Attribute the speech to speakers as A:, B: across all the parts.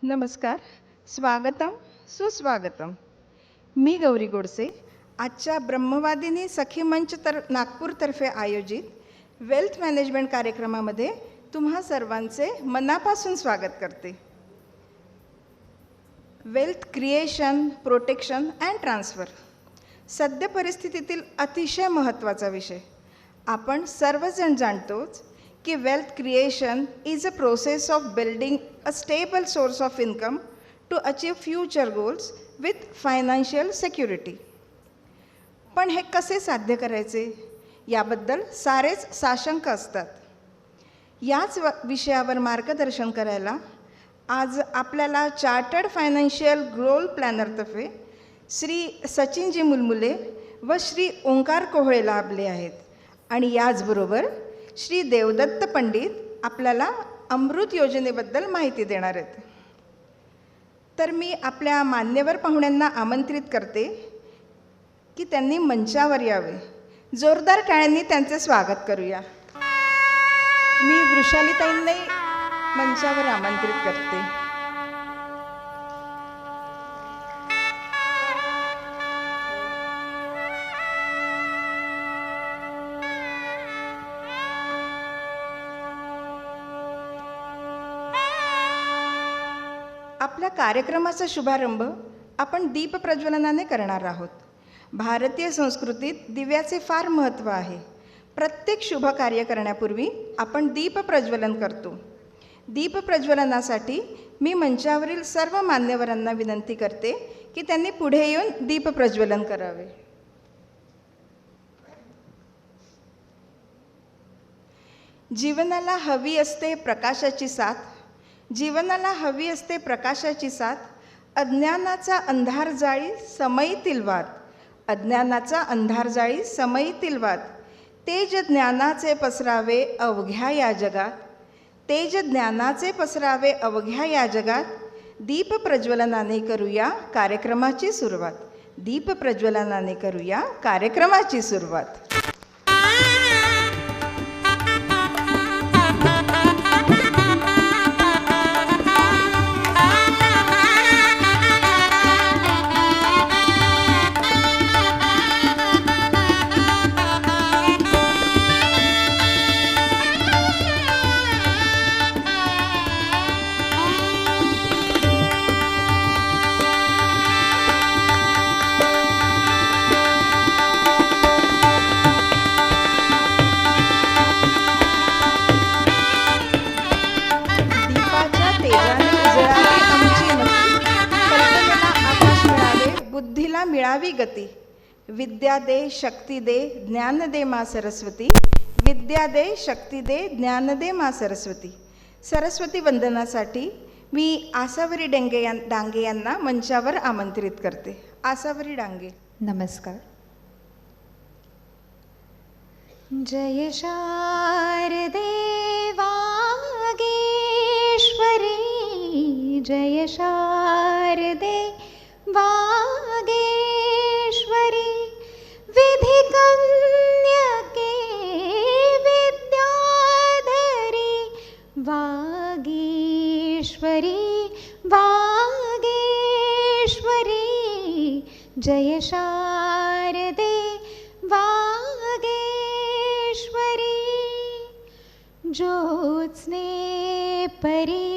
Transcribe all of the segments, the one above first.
A: नमस्कार, स्वागतम, सुस्वागतम. मी गौरी गोडसे. आजच्या ब्रह्मवादिनी सखी मंच नागपूरतर्फे आयोजित वेल्थ मॅनेजमेंट कार्यक्रमामध्ये तुम्हा सर्वांचे मनापासून स्वागत करते. Wealth creation, protection and transfer सद्य परिस्थितीतील अतिशय महत्त्वाचा विषय. आपण सर्वजण जाणतोच की wealth creation is a process of building a stable source of income to achieve future goals with financial security. पण हे कसे साध्य करायचे याबद्दल सारेच साशंक असतात. याच विषयावर मार्गदर्शन करायला आज आपल्याला चार्टर्ड फायनान्शियल गोल प्लॅनरतर्फे श्री सचिनजी मुलमुले व श्री ओंकार कोहळे लाभले आहेत. आणि याचबरोबर श्री देवदत्त पंडित आपल्याला अमृत योजनेबद्दल माहिती देणार आहेत. तर मी आपल्या मान्यवर पाहुण्यांना आमंत्रित करते की त्यांनी मंचावर यावे. जोरदार टाळ्यांनी त्यांचे स्वागत करूया. मी वृषालीताईंना मंचावर आमंत्रित करते. आपल्या कार्यक्रमाचा शुभारंभ आपण दीप प्रज्वलनाने करणार आहोत. भारतीय संस्कृतीत दिव्याचे फार महत्त्व आहे. प्रत्येक शुभ कार्य करण्यापूर्वी आपण दीप प्रज्वलन करतो. दीप प्रज्वलनासाठी मी मंचावरील सर्व मान्यवरांना विनंती करते की त्यांनी पुढे येऊन दीप प्रज्वलन करावे. जीवनाला हवी असते प्रकाशाची साथ. जीवनाला हवी असते प्रकाशाची साथ. अज्ञानाचा अंधार जाळी समयीतील वाद. अज्ञानाचा अंधार जाळी समयीतील वाद. तेज ज्ञानाचे पसरावे अवघ्या या जगात. तेज ज्ञानाचे पसरावे अवघ्या या जगात. दीप प्रज्वलनाने करूया कार्यक्रमाची सुरुवात. दीप प्रज्वलनाने करूया कार्यक्रमाची सुरुवात. बुद्धीला मिळावी गती. विद्या दे शक्ती दे ज्ञान दे मा सरस्वती. विद्या दे शक्ती दे ज्ञान दे मा सरस्वती. सरस्वती वंदनासाठी मी आसावरी डांगे यांना मंचावर आमंत्रित करते. आसावरी डांगे.
B: नमस्कार. जय शारदे वागेश्वरी. जय शारदे वागेश्वरी. विधि कन्यके विद्याधरी. वागीश्वरी वागेश्वरी. जय शारदे वागेश्वरी. ज्योत्स्ने परी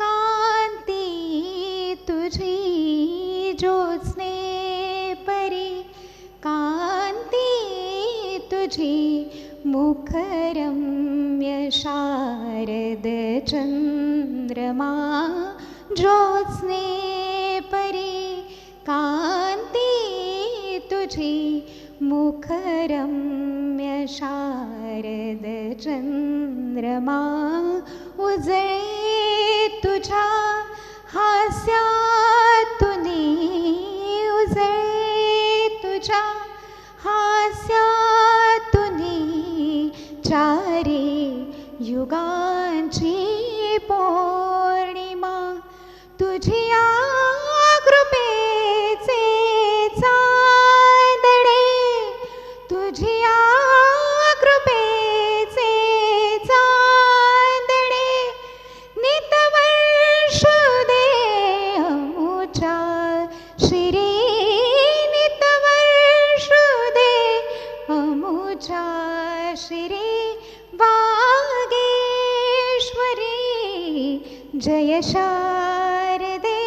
B: कांती तुझी. ज्योत्स्ने परी कांती तुझी. मुखरम्य शारद चंद्रमा. ज्योत्स्ने परी कांती तुझी. मुखरम्य शारद चंद्रमा. उजळे तुझ्या हास्यातुनी. उजळे तुझ्या हास्यातुनी. चारी युगांची पौर्णिमा. तुझिया कृपेचे चांदणे. तुझिया कृपेचे चांदणे. नितवर्षुदे अमुजा श्री वागेश्वरी जय शारदे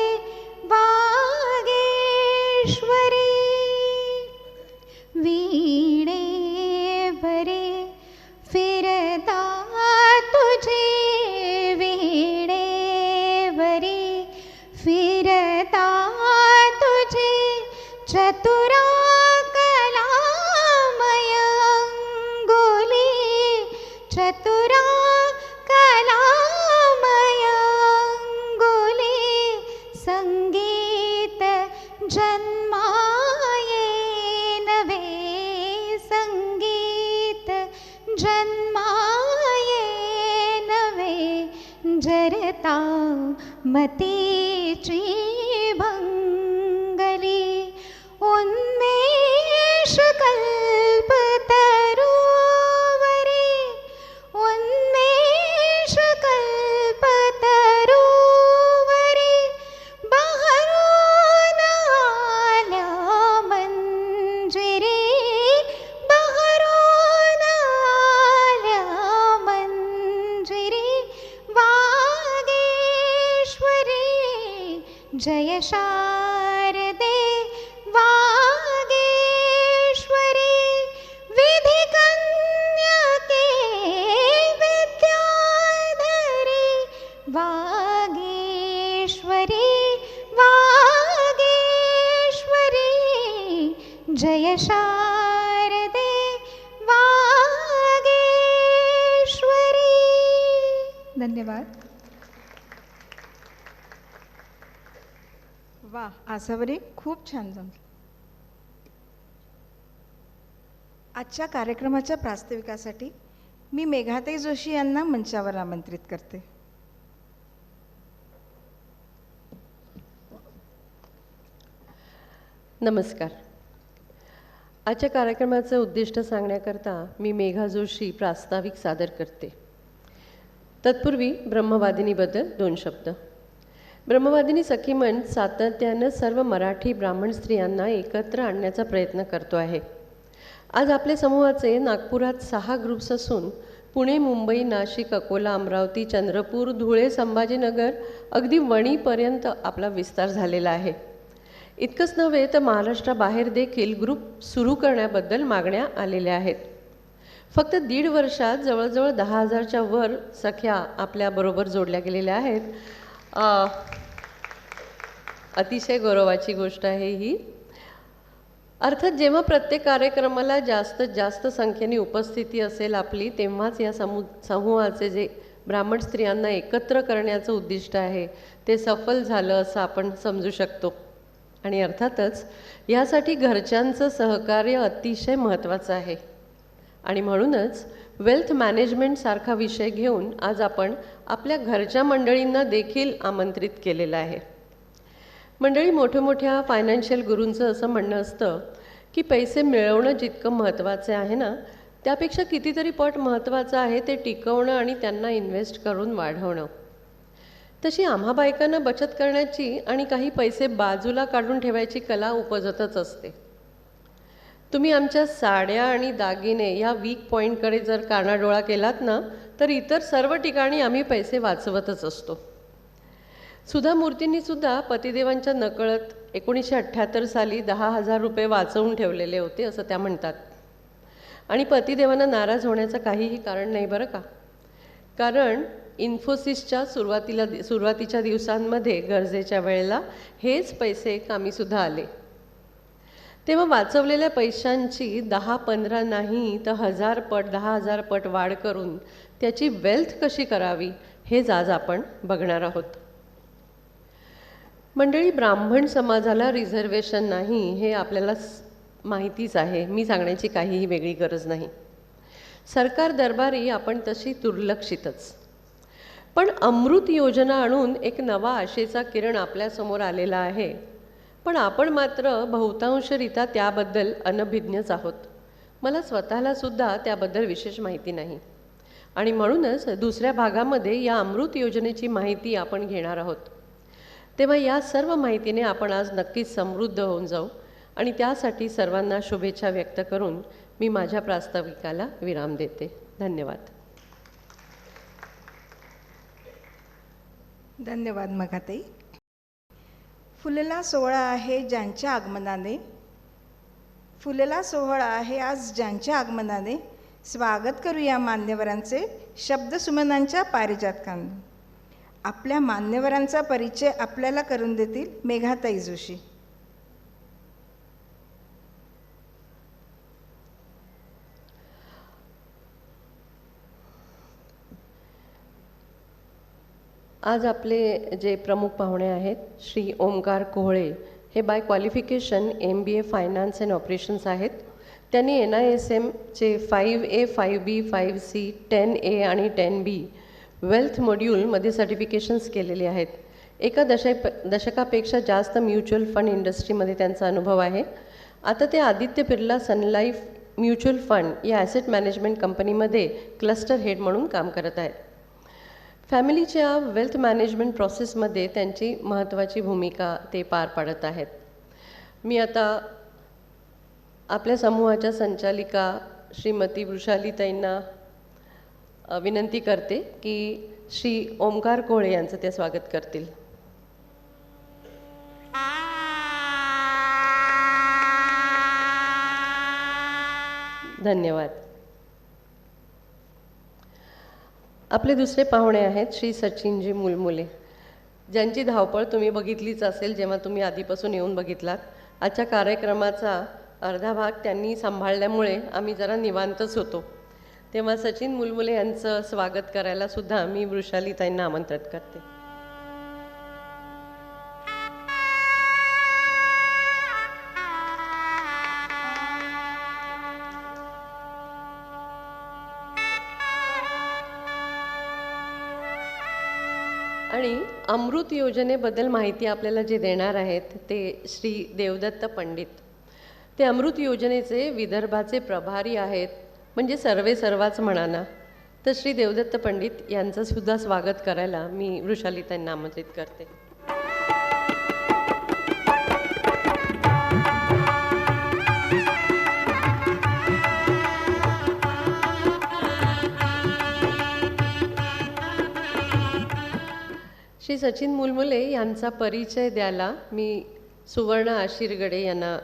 B: वागेश्वरी वीणेवरे फिरता तुझे वीणेवरे फिरता तुझे चतुरा कलामय अंगुली चतुरा कलामय अंगुली संगीत जन्माये नवे संगीत जन्माये नवे जरता मतीची भंगली उन्मेष कल्पतरुवरे उन्मेष कल्पतरुवरे बहरून आल्या मंजिरी बहरून आल्या मंजिरी वागेश्वरी जय शारदे वागेश्वरी विधि कन्यके विद्याधरी वागेश्वरी वागेश्वरी जय शारदे वागेश्वरी. धन्यवाद.
A: वा, आसावरी खूप छान जमलं. आजच्या कार्यक्रमाच्या प्रास्ताविकासाठी मी मेघाताई जोशी यांना मंचावर आमंत्रित करते.
C: नमस्कार. आजच्या कार्यक्रमाचं उद्दिष्ट सांगण्याकरता मी मेघा जोशी प्रास्ताविक सादर करते. तत्पूर्वी ब्रह्मवादिनीबद्दल 2 शब्द. ब्रह्मवादिनी सखी मंच सातत्यानं सर्व मराठी ब्राह्मण स्त्रियांना एकत्र आणण्याचा प्रयत्न करतो आहे. आज आपल्या समूहाचे नागपुरात 6 ग्रुप्स असून पुणे, मुंबई, नाशिक, अकोला, अमरावती, चंद्रपूर, धुळे, संभाजीनगर अगदी वणीपर्यंत आपला विस्तार झालेला आहे. इतकंच नव्हे तर महाराष्ट्राबाहेर देखील ग्रुप सुरू करण्याबद्दल मागण्या आलेल्या आहेत. फक्त 1.5 वर्षात जवळजवळ 10,000च्या वर सख्या आपल्याबरोबर जोडल्या गेलेल्या आहेत. अतिशय गौरवाची गोष्ट आहे ही. अर्थात जेव्हा प्रत्येक कार्यक्रमाला जास्तीत जास्त संख्येने उपस्थिती असेल आपली, तेव्हाच या समूहाचे जे ब्राह्मण स्त्रियांना एकत्र करण्याचं उद्दिष्ट आहे ते सफल झालं असं आपण समजू शकतो. आणि अर्थातच यासाठी घरच्यांचं सहकार्य अतिशय महत्त्वाचं आहे. आणि म्हणूनच वेल्थ मॅनेजमेंटसारखा विषय घेऊन आज आपण आपल्या घरच्या मंडळींना देखील आमंत्रित केलेलं आहे. मंडळी, मोठ्या फायनान्शियल गुरूंचं असं म्हणणं असतं की पैसे मिळवणं जितकं महत्त्वाचं आहे ना, त्यापेक्षा कितीतरी पट महत्त्वाचं आहे ते टिकवणं आणि त्यांना इन्व्हेस्ट करून वाढवणं. तशी आम्हा बायकांना बचत करण्याची आणि काही पैसे बाजूला काढून ठेवायची कला उपजतच असते. तुम्ही आमच्या साड्या आणि दागिने या वीक पॉईंटकडे जर कानाडोळा केलात ना, तर इतर सर्व ठिकाणी आम्ही पैसे वाचवतच असतो. सुधा मूर्तींनीसुद्धा पतिदेवांच्या नकळत 1978 साली 10,000 रुपये वाचवून ठेवलेले होते असं त्या म्हणतात. आणि पतिदेवांना नाराज होण्याचं काहीही कारण नाही बरं का. कारण इन्फोसिसच्या सुरुवातीच्या दिवसांमध्ये गरजेच्या वेळेला हेच पैसे कामीसुद्धा आले. तेव्हा वाचवलेल्या पैशांची 10-15 नाही तर 1000 पट 10,000 पट वाढ करून त्याची वेल्थ कशी करावी हेच आज आपण बघणार आहोत. मंडळी, ब्राह्मण समाजाला रिझर्वेशन नाही हे आपल्याला माहितीच आहे. मी सांगण्याची काहीही वेगळी गरज नाही. सरकार दरबारी आपण तशी दुर्लक्षितच. पण अमृत योजना आणून एक नवा आशेचा किरण आपल्यासमोर आलेला आहे. पण आपण मात्र बहुतांशरित्या त्याबद्दल अनभिज्ञच आहोत. मला स्वतःलासुद्धा त्याबद्दल विशेष माहिती नाही. आणि म्हणूनच दुसऱ्या भागामध्ये या अमृत योजनेची माहिती आपण घेणार आहोत. तेव्हा या सर्व माहितीने आपण आज नक्कीच समृद्ध होऊन जाऊ. आणि त्यासाठी सर्वांना शुभेच्छा व्यक्त करून मी माझ्या प्रास्ताविकाला विराम देते. धन्यवाद.
A: धन्यवाद मघाताई. फुलला सोहळा आहे ज्यांच्या आगमनाने, फुलला सोहळा आहे आज ज्यांच्या आगमनाने, स्वागत करूया मान्यवरांचे शब्दसुमनांच्या पारिजातकांनी. आपल्या मान्यवरांचा परिचय आपल्याला करून देतील मेघाताई जोशी.
C: आज आपले जे प्रमुख पाहुणे आहेत श्री ओमकार कोहळे, हे by qualification MBA finance and operations आहेत. त्यांनी NISMचे 5A, 5B, 5C, 10A आणि 10B वेल्थ मॉड्यूलमध्ये सर्टिफिकेशन्स केलेले आहेत. एका दशकापेक्षा जास्त म्युच्युअल फंड इंडस्ट्रीमध्ये त्यांचा अनुभव आहे. आता ते आदित्य बिर्ला सन लाईफ म्युच्युअल फंड या ॲसेट मॅनेजमेंट कंपनीमध्ये क्लस्टर हेड म्हणून काम करत आहेत. फॅमिलीच्या वेल्थ मॅनेजमेंट प्रोसेसमध्ये त्यांची महत्त्वाची भूमिका ते पार पाडत आहेत. मी आता आपल्या समूहाच्या संचालिका श्रीमती वृषालीताईंना विनंती करते की श्री ओमकार कोहळे यांचं ते स्वागत करतील. धन्यवाद. आपले दुसरे पाहुणे आहेत श्री सचिनजी मुलमुले, ज्यांची धावपळ तुम्ही बघितलीच असेल जेव्हा तुम्ही आधीपासून येऊन बघितलात. आजच्या कार्यक्रमाचा अर्धा भाग त्यांनी सांभाळल्यामुळे आम्ही जरा निवांतच होतो. तेव्हा सचिन मुलमुले यांचं स्वागत करायला सुद्धा मी वृषालीताईंना आमंत्रित करते. आणि अमृत योजनेबद्दल माहिती आपल्याला जे देणार आहेत ते श्री देवदत्त पंडित. ते अमृत योजनेचे विदर्भाचे प्रभारी आहेत, म्हणजे सर्वाच म्हणा ना. तर श्री देवदत्त पंडित यांचं सुद्धा स्वागत करायला मी वृषालीताईंना आमंत्रित करते. श्री सचिन मुलमुले यांचा परिचय द्यायला मी सुवर्ण आशिरगडे यांना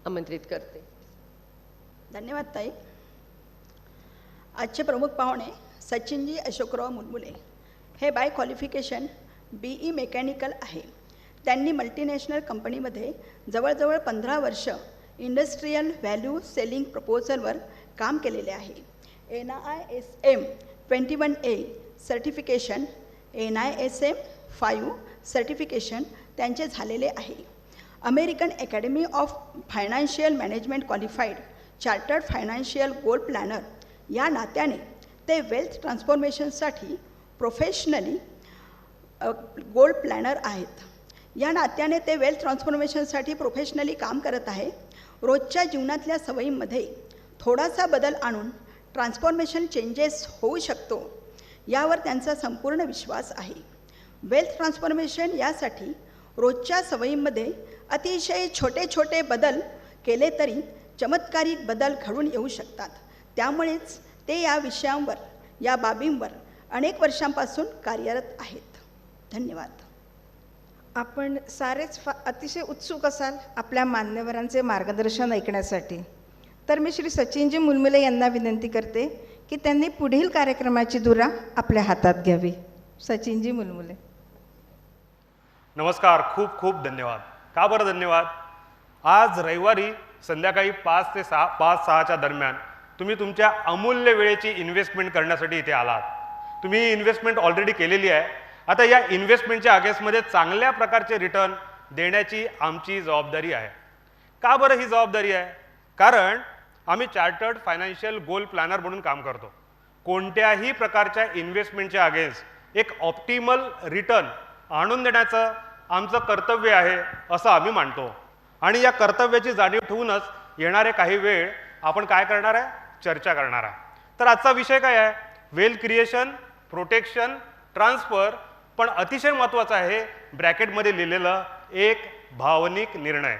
C: आमंत्रित करते.
D: धन्यवाद ताई. आजचे प्रमुख पाहुणे सचिनजी अशोकराव मुलमुले हे बाय क्वालिफिकेशन BE मेकॅनिकल आहे. त्यांनी मल्टीनॅशनल कंपनीमध्ये जवळजवळ 15 वर्ष इंडस्ट्रीयल व्हॅल्यू सेलिंग प्रपोजलवर काम केलेले आहे. NISM 21A certification, NISM 5 certification त्यांचे झालेले आहे. American academy of financial management qualified chartered financial goal planner या नात्याने ते वेल्थ ट्रान्सफॉर्मेशनसाठी प्रोफेशनली गोल प्लॅनर आहेत. या नात्याने ते वेल्थ ट्रान्सफॉर्मेशनसाठी प्रोफेशनली काम करत आहे. रोजच्या जीवनातल्या सवयींमध्ये थोडासा बदल आणून ट्रान्सफॉर्मेशन चेंजेस होऊ शकतो यावर त्यांचा संपूर्ण विश्वास आहे. वेल्थ ट्रान्सफॉर्मेशन यासाठी रोजच्या सवयींमध्ये अतिशय छोटे बदल केले तरी चमत्कारिक बदल घडून येऊ शकतात. त्यामुळेच ते या विषयांवर, या बाबींवर अनेक वर्षांपासून कार्यरत आहेत. धन्यवाद.
A: आपण सारेच अतिशय उत्सुक असाल आपल्या मान्यवरांचे मार्गदर्शन ऐकण्यासाठी. तर मी श्री सचिनजी मुलमुले यांना विनंती करते की त्यांनी पुढील कार्यक्रमाची धुरा आपल्या हातात घ्यावी. सचिनजी मुलमुले.
E: नमस्कार. खूप खूप धन्यवाद. का बरं धन्यवाद? आज रविवारी संध्याकाळी 5 ते 6च्या दरम्यान तुम्ही तुमच्या अमूल्य वेळेची इन्व्हेस्टमेंट करण्यासाठी इथे आलात. तुम्ही इन्व्हेस्टमेंट ऑलरेडी केलेली आहे. आता या इन्व्हेस्टमेंटच्या अगेन्स्टमध्ये चांगल्या प्रकारचे रिटर्न देण्याची आमची जबाबदारी आहे. का बरं ही जबाबदारी आहे? कारण आम्ही चार्टर्ड फायनान्शियल गोल प्लॅनर म्हणून काम करतो. कोणत्याही प्रकारच्या इन्व्हेस्टमेंटच्या अगेन्स्ट एक ऑप्टिमल रिटर्न आणून देण्याचं आमचं कर्तव्य आहे असं आम्ही मानतो. आणि या कर्तव्याची जाणीव ठेवूनच येणारे काही वेळ आपण काय करणार आहे? चर्चा करणार आहे. तर आजचा विषय काय आहे? वेल्थ क्रिएशन, प्रोटेक्शन, ट्रान्सफर, पण अतिशय महत्त्वाचं आहे ब्रॅकेटमध्ये लिहिलेलं एक भावनिक निर्णय.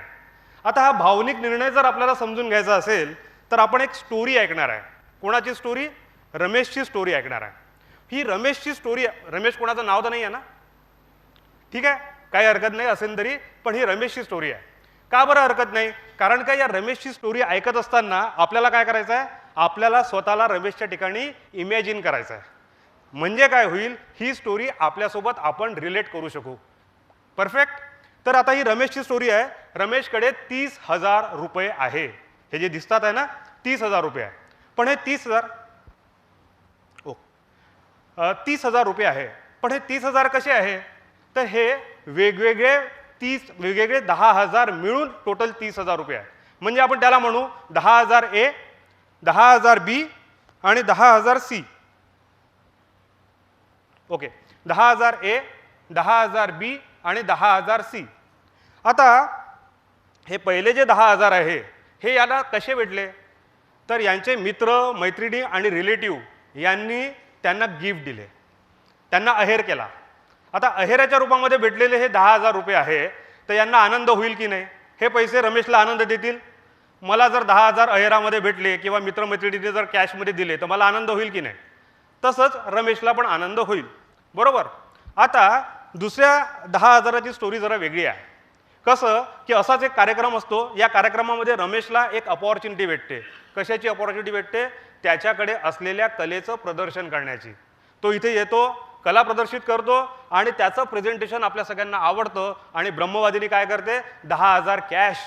E: आता हा भावनिक निर्णय जर आपल्याला समजून घ्यायचा असेल तर तर आपण एक स्टोरी ऐकणार आहे. कोणाची स्टोरी? रमेशची स्टोरी ऐकणार आहे. ही रमेशची स्टोरी, रमेश कोणाचं नाव तर नाही आहे ना? ठीक आहे, काही हरकत नाही असेल तरी, पण ही रमेशची स्टोरी आहे. का बरं हरकत नाही? कारण का या रमेशची स्टोरी ऐकत असताना आपल्याला काय करायचं आहे? आपल्याला स्वतःला रमेशच्या ठिकाणी इमॅजिन करायचं आहे. म्हणजे काय होईल? ही स्टोरी आपल्यासोबत आपण रिलेट करू शकू. परफेक्ट. तर आता ही रमेशची स्टोरी आहे. रमेशकडे 30,000 रुपये आहे. हे जे दिसतात आहे ना, 30,000 रुपये आहे. पण हे 30,000 रुपये आहे. पण हे 30,000 कसे आहे? तर हे वेगवेगळे 10,000 मिळून टोटल 30,000 रुपये आहे. म्हणजे आपण त्याला म्हणू 10,000 ए, 10,000 बी आणि 10,000 सी. ओके, 10,000 ए, 10,000 बी आणि 10,000 सी. आता हे पहिले जे 10,000 आहे हे याला कसे भेटले? तर यांचे मित्र मैत्रिणी आणि रिलेटिव्ह यांनी त्यांना गिफ्ट दिले, त्यांना अहेर केला. आता अहेराच्या रूपामध्ये भेटलेले हे 10,000 रुपये आहे, तर यांना आनंद होईल की नाही? हे पैसे रमेशला आनंद देतील. मला जर 10,000 अहेरामध्ये भेटले किंवा मित्रमैत्रिणीने जर कॅशमध्ये दिले तर मला आनंद होईल की नाही? तसंच रमेशला पण आनंद होईल. बरोबर. आता दुसऱ्या 10,000ची स्टोरी जरा वेगळी आहे. कसं की असाच एक कार्यक्रम असतो. या कार्यक्रमामध्ये रमेशला एक अपॉर्च्युनिटी भेटते. कशाची अपॉर्च्युनिटी भेटते? त्याच्याकडे असलेल्या कलेचं प्रदर्शन करण्याची. तो इथे येतो, कला प्रदर्शित करतो आणि त्याचं प्रेझेंटेशन आपल्या सगळ्यांना आवडतं आणि ब्रह्मवादिनी काय करते? 10,000 कॅश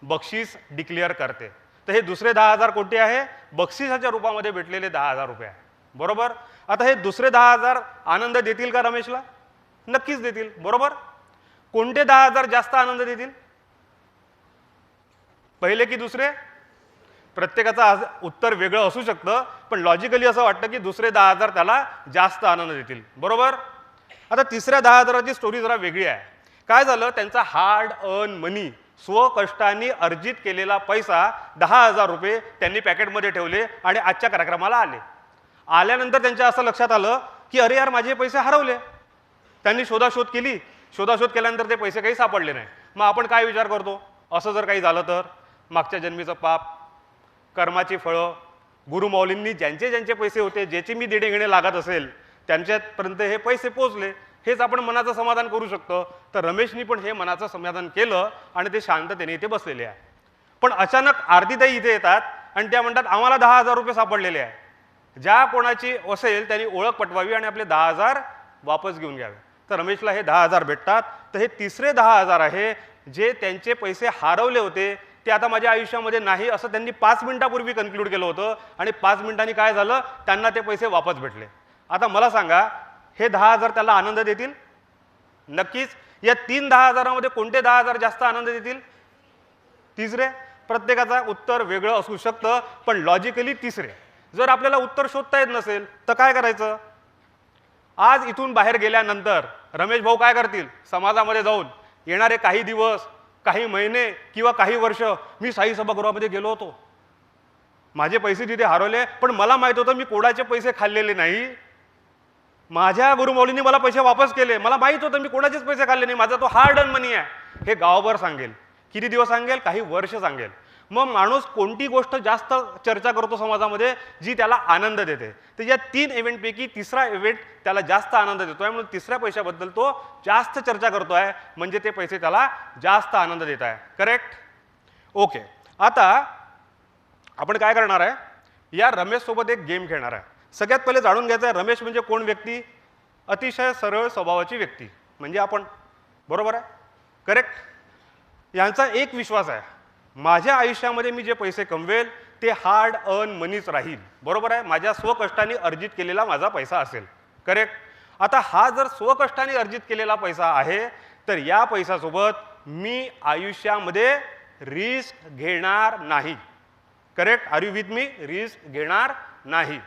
E: बक्षीस डिक्लेअर करते. तर हे दुसरे 10,000 कोणते आहे? बक्षिसाच्या रूपामध्ये भेटलेले 10,000 रुपये आहे. बरोबर. आता हे दुसरे 10,000 आनंद देतील का रमेशला? नक्कीच देतील. बरोबर. कोणते 10,000 जास्त आनंद देतील? पहिले की दुसरे? प्रत्येकाचं उत्तर वेगळं असू शकतं, पण लॉजिकली असं वाटतं की दुसरे 10,000 त्याला जास्त आनंद देतील. बरोबर. आता तिसऱ्या 10,000ची स्टोरी जरा वेगळी आहे. काय झालं? त्यांचा हार्ड अर्न मनी, स्वकष्टाने अर्जित केलेला पैसा 10,000 रुपये त्यांनी पॅकेटमध्ये ठेवले आणि आजच्या कार्यक्रमाला आले. आल्यानंतर त्यांच्या असं लक्षात आलं की अरे यार, माझे पैसे हरवले. त्यांनी शोधाशोध केली. शोधाशोध केल्यानंतर ते पैसे काही सापडले नाही. मग आपण काय विचार करतो? असं जर काही झालं तर मागच्या जन्मीचं पाप, कर्माची फळं, गुरुमौलींनी ज्यांचे ज्यांचे पैसे होते, ज्याचे मी देणेघेणे लागत असेल त्यांच्यापर्यंत हे पैसे पोचले, हेच आपण मनाचं समाधान करू शकतो. तर रमेशनी पण हे मनाचं समाधान केलं आणि ते शांततेने इथे बसलेले आहे. पण अचानक आरतीताई इथे येतात आणि त्या म्हणतात आम्हाला 10,000 रुपये सापडलेले आहे. ज्या कोणाची असेल त्यांनी ओळख पटवावी आणि आपले 10,000 वापस घेऊन घ्यावे. तर रमेशला हे 10,000 भेटतात. तर हे तिसरे 10,000 आहे जे त्यांचे पैसे हरवले होते, ते आता माझ्या आयुष्यामध्ये नाही असं त्यांनी 5 मिनिटापूर्वी कन्क्लूड केलं होतं आणि 5 मिनिटांनी काय झालं? त्यांना ते पैसे वापस भेटले. आता मला सांगा, हे 10,000 त्याला आनंद देतील? नक्कीच. या 3 10,000मध्ये कोणते 10,000 जास्त आनंद देतील? तिसरे. प्रत्येकाचं उत्तर वेगळं असू शकतं, पण लॉजिकली तिसरे. जर आपल्याला उत्तर शोधता येत नसेल तर काय करायचं? आज इथून बाहेर गेल्यानंतर रमेश भाऊ काय करतील? समाजामध्ये जाऊन येणारे काही दिवस, काही महिने किंवा काही वर्ष मी साई सभागृहामध्ये गेलो होतो, माझे पैसे तिथे हरवले, पण मला माहित होतं मी कोणाचे पैसे खाल्लेले नाही, माझ्या गुरुमौलींनी मला पैसे वापस केले, मला माहित होतं मी कोणाचेच पैसे खाल्ले नाही, माझा तो हार्ड अर्न मनी आहे. हे गावभर सांगेल. किती दिवस सांगेल? काही वर्ष सांगेल. मग माणूस कोणती गोष्ट जास्त चर्चा करतो समाजामध्ये जी त्याला आनंद देते? तर या 3 इव्हेंटपैकी तिसरा इव्हेंट त्याला जास्त आनंद देतोय, म्हणून तिसऱ्या पैशाबद्दल तो जास्त चर्चा करतोय, म्हणजे ते पैसे त्याला जास्त आनंद देत आहे. करेक्ट. ओके. आता आपण काय करणार आहे? या रमेश सोबत एक गेम खेळणार आहे. सगळ्यात पहिले जाणून घ्यायचं आहे रमेश म्हणजे कोण व्यक्ती? अतिशय सरळ स्वभावाची व्यक्ती म्हणजे आपण. बरोबर आहे? करेक्ट. यांचा एक विश्वास आहे, माझ्या आयुष्यामध्ये मी जे पैसे कमवेल ते हार्ड अर्न मनीच राहील. बरोबर आहे? माझ्या स्वकष्टाने अर्जित केलेला माझा पैसा असेल. करेक्ट. आता हा जर स्वकष्टाने अर्जित केलेला पैसा आहे तर या पैशासोबत मी आयुष्यामध्ये रिस्क घेणार नाही. Correct. Are you with me? Risk घेणार नाही.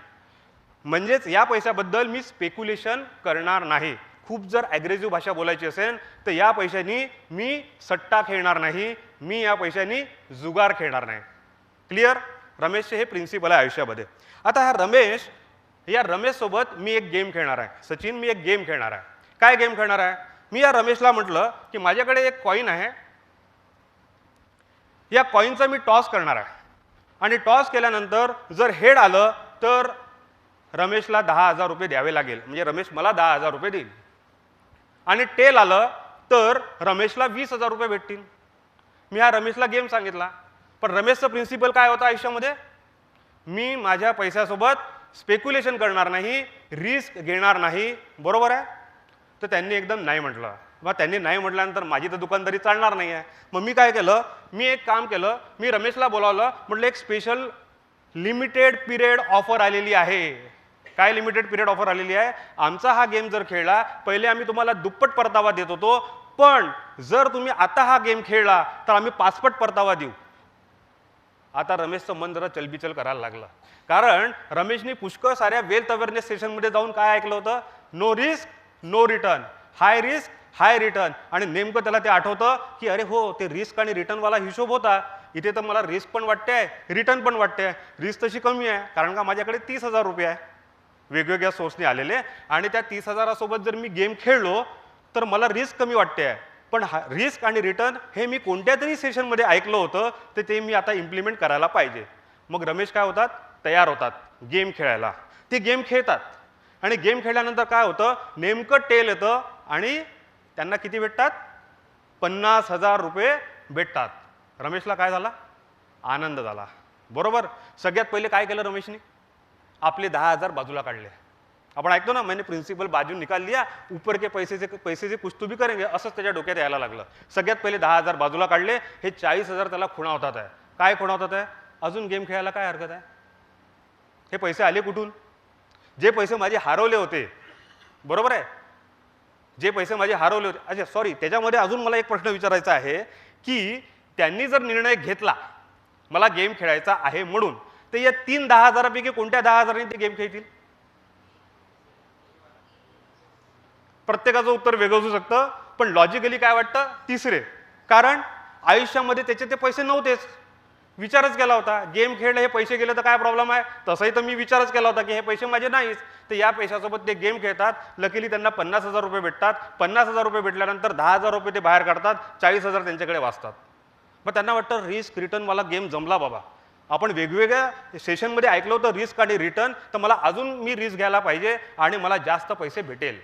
E: म्हणजेच या पैशाबद्दल मी स्पेक्युलेशन करणार नाही. खूप जर ॲग्रेसिव्ह भाषा बोलायची असेल तर या पैशानी मी सट्टा खेळणार नाही, मी या पैशानी जुगार खेळणार नाही. क्लिअर? रमेशचे हे प्रिन्सिपल आहे आयुष्यामध्ये. आता या रमेशसोबत मी एक गेम खेळणार आहे. सचिन, मी एक गेम खेळणार आहे. काय गेम खेळणार आहे? मी या रमेशला म्हटलं की माझ्याकडे एक कॉईन आहे, या कॉईनचा मी टॉस करणार आहे आणि टॉस केल्यानंतर जर हेड आलं तर रमेशला 10,000 रुपये द्यावे लागेल, म्हणजे रमेश मला 10,000 रुपये देईल. आणि टेल आलं तर रमेशला 20,000 रुपये भेटतील. मी हा रमेशला गेम सांगितला, पण रमेशचं प्रिन्सिपल काय होतं आयुष्यामध्ये? मी माझ्या पैशासोबत स्पेक्युलेशन करणार नाही, रिस्क घेणार नाही, बरोबर आहे. तर त्यांनी एकदम नाही म्हटलं. मग त्यांनी नाही म्हटल्यानंतर माझी तर दुकानदारी चालणार नाही आहे. मग मी काय केलं, मी एक काम केलं, मी रमेशला बोलावलं, म्हटलं एक स्पेशल लिमिटेड पिरियड ऑफर आलेली आहे. काय लिमिटेड पिरियड ऑफर आलेली आहे? आमचा हा गेम जर खेळला, पहिले आम्ही तुम्हाला दुप्पट परतावा देत होतो, पण जर तुम्ही आता हा गेम खेळला तर आम्ही 5पट परतावा देऊ. आता रमेशचं मन जरा चलबिचल करायला लागलं, कारण रमेशने पुष्कळ साऱ्या वेल्थ अवेअरनेस सेशनमध्ये जाऊन काय ऐकलं होतं? No risk no return, high risk high return. आणि नेमकं त्याला ते आठवतं की अरे हो, ते रिस्क आणि रिटर्नवाला हिशोब होता. इथे तर मला रिस्क पण वाटते आहे, रिटर्न पण वाटते आहे. रिस्क तशी कमी आहे, कारण का माझ्याकडे 30,000 रुपये आहे वेगवेगळ्या सोर्सने आलेले, आणि त्या 30,000सोबत जर मी गेम खेळलो तर मला रिस्क कमी वाटते आहे. पण रिस्क आणि रिटर्न हे मी कोणत्या तरी सेशनमध्ये ऐकलं होतं, तर ते मी आता इम्प्लिमेंट करायला पाहिजे. मग रमेश काय होतात? तयार होतात गेम खेळायला. ते गेम खेळतात आणि गेम खेळल्यानंतर काय होतं, नेमकं टेल येतं आणि त्यांना किती भेटतात? 50,000 रुपये भेटतात. रमेशला काय झाला? आनंद झाला, बरोबर. सगळ्यात पहिले काय केलं रमेशने? आपले 10,000 बाजूला काढले. आपण ऐकतो ना, मैंने प्रिन्सिपल बाजू निकाल लिया, ऊपर के पैसे से कुछ तो भी करेंगे, असंच त्याच्या डोक्यात यायला लागलं. सगळ्यात पहिले 10,000 बाजूला काढले. हे 40,000 त्याला खुणावतात आहे. काय खुणावतात आहे? अजून गेम खेळायला काय हरकत आहे? हे पैसे आले कुठून? जे पैसे माझे हरवले होते, बरोबर आहे, जे पैसे माझे हरवले होते. अच्छा सॉरी, त्याच्यामध्ये अजून मला एक प्रश्न विचारायचा आहे की त्यांनी जर निर्णय घेतला मला गेम खेळायचा आहे म्हणून, तर या 3 10,000पैकी कोणत्या 10,000 ते गेम खेळतील? प्रत्येकाचं उत्तर वेगळं असू शकतं, पण लॉजिकली काय वाटतं? तिसरे. कारण आयुष्यामध्ये त्याचे ते पैसे नव्हतेच, विचारच केला होता गेम खेळले हे पैसे गेले तर काय प्रॉब्लेम आहे. तसंही तर मी विचारच केला होता की हे पैसे माझे नाहीच. तर या पैशासोबत ते गेम खेळतात. लकीली त्यांना 50,000 रुपये भेटतात. 50,000 रुपये भेटल्यानंतर 10,000 रुपये ते बाहेर काढतात, 40,000 त्यांच्याकडे वाचतात. मग त्यांना वाटतं रिस्क रिटर्नवाला गेम जमला बाबा. आपण वेगवेगळ्या सेशनमध्ये ऐकलं होतं रिस्क आणि रिटर्न, तर मला अजून मी रिस्क घ्यायला पाहिजे आणि मला जास्त पैसे भेटेल.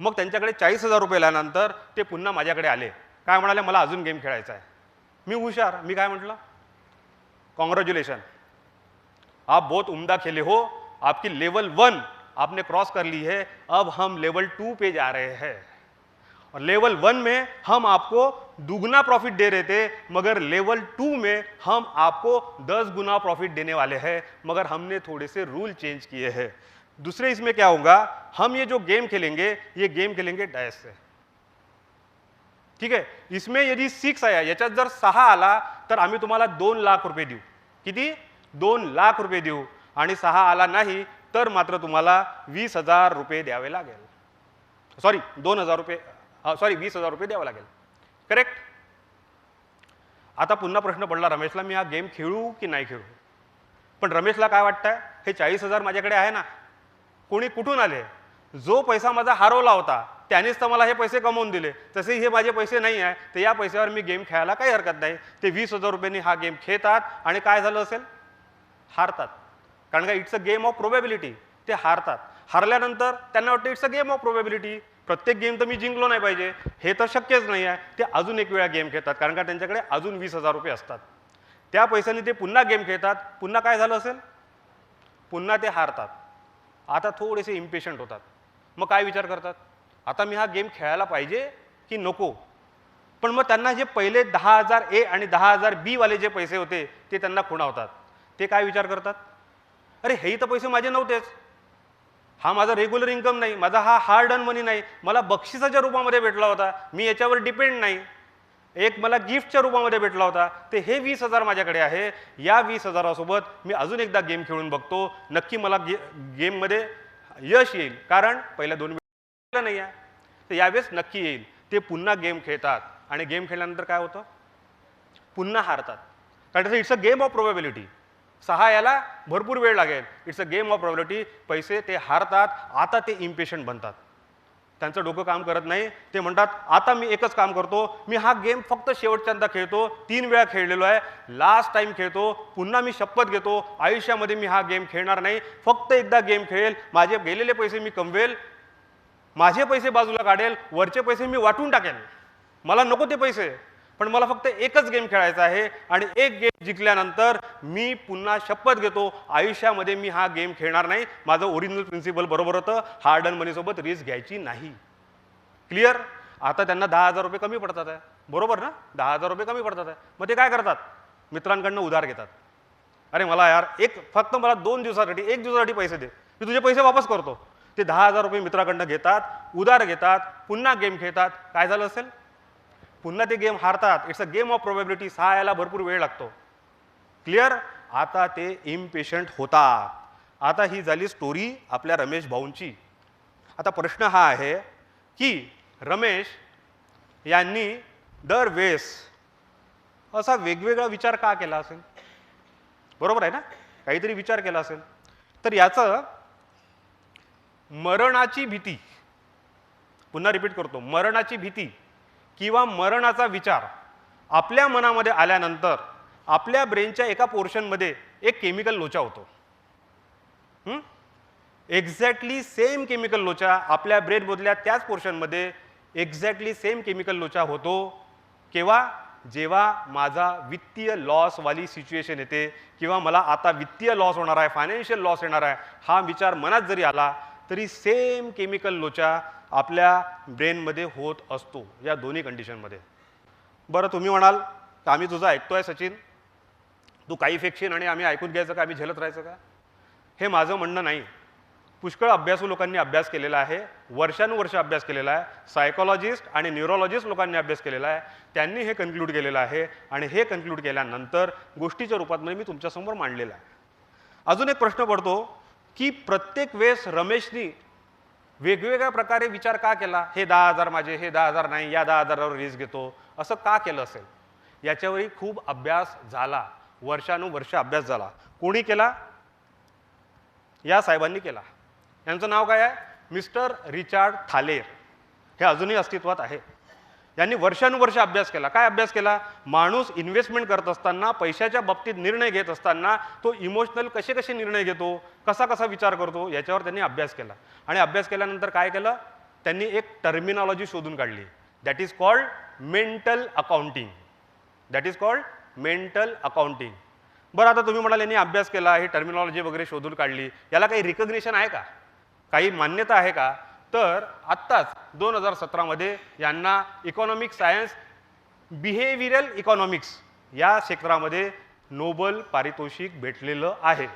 E: मग त्यांच्याकडे 40,000 रुपये आल्यानंतर ते पुन्हा माझ्याकडे आले. काय म्हणाले? मला अजून गेम खेळायचा आहे. मी हुशार, मी काय म्हटलं? कॉन्ग्रेचुलेशन, आप बहुत उम्दा खेले हो, आपकी लेवल 1 आपने क्रॉस कर ली है, अब हम लेवल 2 पे जा रहे हैं. और लेवल 1 में हम आपको दुगना प्रॉफिट दे रहे थे, मगर लेवल 2 में हम आपको 10 गुना प्रॉफिट देने वाले हैं, मगर हमने थोड़े से रूल चेंज किए हैं. दूसरे इसमें क्या होगा, हम ये जो गेम खेलेंगे ये गेम खेलेंगे डैश से, ठीक है. इसमें यदि 6 आया, याच्यात जर 6 आला तर आम्ही तुम्हाला 2 लाख रुपये देऊ. किती? 2 लाख रुपये देऊ. आणि 6 आला नाही तर मात्र तुम्हाला 20,000 रुपये द्यावे लागेल. सॉरी 2,000 रुपये, सॉरी 20,000 रुपये द्यावे लागेल. करेक्ट. आता पुन्हा प्रश्न पडला रमेशला, मी हा गेम खेळू की नाही खेळू. पण रमेशला काय वाटतंय, हे 40,000 माझ्याकडे आहे ना, कोणी कुठून आले? जो पैसा माझा हरवला होता त्यानेच तर मला हे पैसे कमवून दिले. तसे हे माझे पैसे नाही आहे, तर या पैशावर मी गेम खेळायला काही हरकत नाही. ते 20,000 रुपयांनी हा गेम खेळतात आणि काय झालं असेल? हारतात. कारण का it's a game of probability. ते हारतात. हारल्यानंतर त्यांना वाटतं it's a game of probability, प्रत्येक गेम तर मी जिंकलो नाही पाहिजे, हे तर शक्यच नाही आहे. ते अजून एक वेळा गेम खेळतात, कारण का त्यांच्याकडे अजून 20,000 रुपये असतात. त्या पैशाने ते पुन्हा गेम खेळतात. पुन्हा काय झालं असेल? पुन्हा ते हारतात. आता थोडेसे इम्पेशंट होतात. मग काय विचार करतात, आता मी हा गेम खेळायला पाहिजे की नको. पण मग त्यांना जे पहिले 10,000 ए आणि 10,000 बी वाले जे पैसे होते ते त्यांना खुणावतात. ते काय विचार करतात, अरे हेही तर पैसे माझे नव्हतेच, हा माझा रेग्युलर इन्कम नाही, माझा हा हार्ड अर्न मनी नाही, मला बक्षिसाच्या रूपामध्ये भेटला होता, मी याच्यावर डिपेंड नाही, एक मला गिफ्टच्या रूपामध्ये भेटला होता. ते हे 20,000 माझ्याकडे आहे. या 20,000सोबत मी अजून एकदा गेम खेळून बघतो, नक्की मला गेममध्ये यश येईल, कारण पहिल्या 2 वेळेला नाही आहे, तर यावेळेस नक्की येईल. ते पुन्हा गेम खेळतात आणि गेम खेळल्यानंतर काय होतं? पुन्हा हारतात. कारण it's a game of probability. 6 याला भरपूर वेळ लागेल. It's a game of probability. पैसे ते हारतात. आता ते इम्पेशंट बनतात. त्यांचं डोकं काम करत नाही. ते म्हणतात आता मी एकच काम करतो, मी हा गेम फक्त शेवटच्यांदा खेळतो, 3 वेळा खेळलेलो आहे, लास्ट टाइम खेळतो, पुन्हा मी शपथ घेतो आयुष्यामध्ये मी हा गेम खेळणार नाही, फक्त एकदा गेम खेळेल, माझे गेलेले पैसे मी कमवेल, माझे पैसे बाजूला काढेल, वरचे पैसे मी वाटून टाकेल, मला नको ते पैसे, पण मला फक्त एकच गेम खेळायचा आहे आणि एक गेम जिंकल्यानंतर मी पुन्हा शपथ घेतो आयुष्यामध्ये मी हा गेम खेळणार नाही. माझं ओरिजिनल प्रिन्सिपल बरोबर होतं, हार्ड अँड मनीसोबत रिस्क घ्यायची नाही. क्लिअर? आता त्यांना 10,000 रुपये कमी पडतात आहे, बरोबर ना? 10,000 रुपये कमी पडतात आहे. मग ते काय करतात? मित्रांकडनं उधार घेतात. अरे मला यार फक्त मला 2 दिवसासाठी 1 दिवसासाठी पैसे दे, मी तुझे पैसे वापस करतो. ते 10,000 रुपये मित्राकडनं घेतात, उधार घेतात, पुन्हा गेम खेळतात. काय झालं असेल? पुन्हा ते गेम हारतात. It's a game of probability. यायला भरपूर वेळ लागतो. क्लिअर? आता ते इम्पेशंट होतात. आता ही झाली स्टोरी आपल्या रमेश भाऊंची. आता प्रश्न हा आहे की रमेश यांनी दरवेळेस असा वेगवेगळा विचार का केला असेल? बरोबर आहे ना? काहीतरी विचार केला असेल. तर याचं मरणाची भीती, पुन्हा रिपीट करतो, मरणाची भीती किंवा मरणाचा विचार आपल्या मनामध्ये आल्यानंतर आपल्या ब्रेनच्या एका पोर्शनमध्ये एक केमिकल लोचा होतो. एक्झॅक्टली सेम केमिकल लोचा आपल्या ब्रेनमधल्या त्याच पोर्शनमध्ये एक्झॅक्टली सेम केमिकल लोचा होतो. केव्हा? जेव्हा माझा वित्तीय लॉसवाली सिच्युएशन येते किंवा मला आता वित्तीय लॉस होणार आहे, फायनान्शियल लॉस येणार आहे, हा विचार मनात जरी आला तरी सेम केमिकल लोचा आपल्या ब्रेनमध्ये होत असतो या दोन्ही कंडिशनमध्ये. बरं, तुम्ही म्हणाल तर आम्ही तुझं ऐकतोय सचिन, तू काही फेकशील आणि आम्ही ऐकून घ्यायचं का, आम्ही झेलत राहायचं का? हे माझं म्हणणं नाही. पुष्कळ अभ्यासू लोकांनी अभ्यास केलेला आहे, वर्षानुवर्ष अभ्यास केलेला आहे, सायकोलॉजिस्ट आणि न्यूरोलॉजिस्ट लोकांनी अभ्यास केलेला आहे. त्यांनी हे कन्क्लूड केलेलं आहे आणि हे कन्क्लूड केल्यानंतर गोष्टीच्या रूपात मी तुमच्यासमोर मांडलेलं आहे. अजून एक प्रश्न पडतो की प्रत्येक वेळेस रमेशनी वेगवेगळ्या प्रकारे विचार का केला? हे 10,000 माझे, हे 10,000 नाही, या 10,000वर रिस्क घेतो, असं का केलं असेल? याच्यावरही खूप अभ्यास झाला, वर्षानुवर्ष अभ्यास झाला. कोणी केला? या साहेबांनी केला. यांचं नाव काय आहे? मिस्टर रिचार्ड थालेर. हे अजूनही अस्तित्वात आहे. यांनी वर्षानुवर्ष अभ्यास केला. काय अभ्यास केला? माणूस इन्व्हेस्टमेंट करत असताना, पैशाच्या बाबतीत निर्णय घेत असताना तो इमोशनल कसे कसे निर्णय घेतो, कसा कसा विचार करतो, याच्यावर त्यांनी अभ्यास केला. आणि अभ्यास केल्यानंतर काय केलं? त्यांनी एक टर्मिनॉलॉजी शोधून काढली. That is called mental accounting. That is called mental accounting. बरं, आता तुम्ही म्हणाल यांनी अभ्यास केला, ही टर्मिनॉलॉजी वगैरे शोधून काढली, याला काही रिकग्निशन आहे का, काही मान्यता आहे का? तर आत्ताच 2017मध्ये यांना इकॉनॉमिक सायन्स बिहेवियरल इकॉनॉमिक्स या क्षेत्रामध्ये नोबल पारितोषिक भेटलेलं आहे.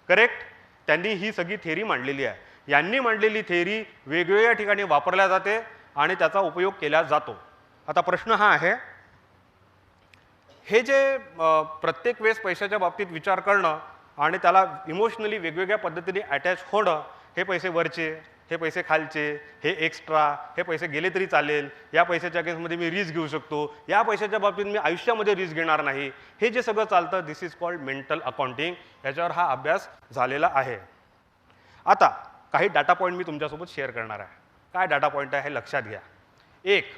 E: करेक्ट? त्यांनी ही सगळी थेअरी मांडलेली आहे. यांनी मांडलेली थेअरी वेगवेगळ्या ठिकाणी वापरल्या जाते आणि त्याचा उपयोग केला जातो. आता प्रश्न हा आहे, हे जे प्रत्येक वेळेस पैशाच्या बाबतीत विचार करणं आणि त्याला इमोशनली वेगवेगळ्या पद्धतीने अटॅच होणं, हे पैसे वरचे, हे पैसे खालचे, हे एक्स्ट्रा, हे पैसे गेले तरी चालेल, या पैशाच्या अगेन्स्टमध्ये मी रिस्क घेऊ शकतो, या पैशाच्या बाबतीत मी आयुष्यामध्ये रिस्क घेणार नाही, हे जे सगळं चालतं, दिस इज कॉल्ड मेंटल अकाउंटिंग. याच्यावर हा अभ्यास झालेला आहे. आता काही डाटा पॉईंट मी तुमच्यासोबत शेअर करणार आहे. काय डाटा पॉईंट आहे हे लक्षात घ्या. एक,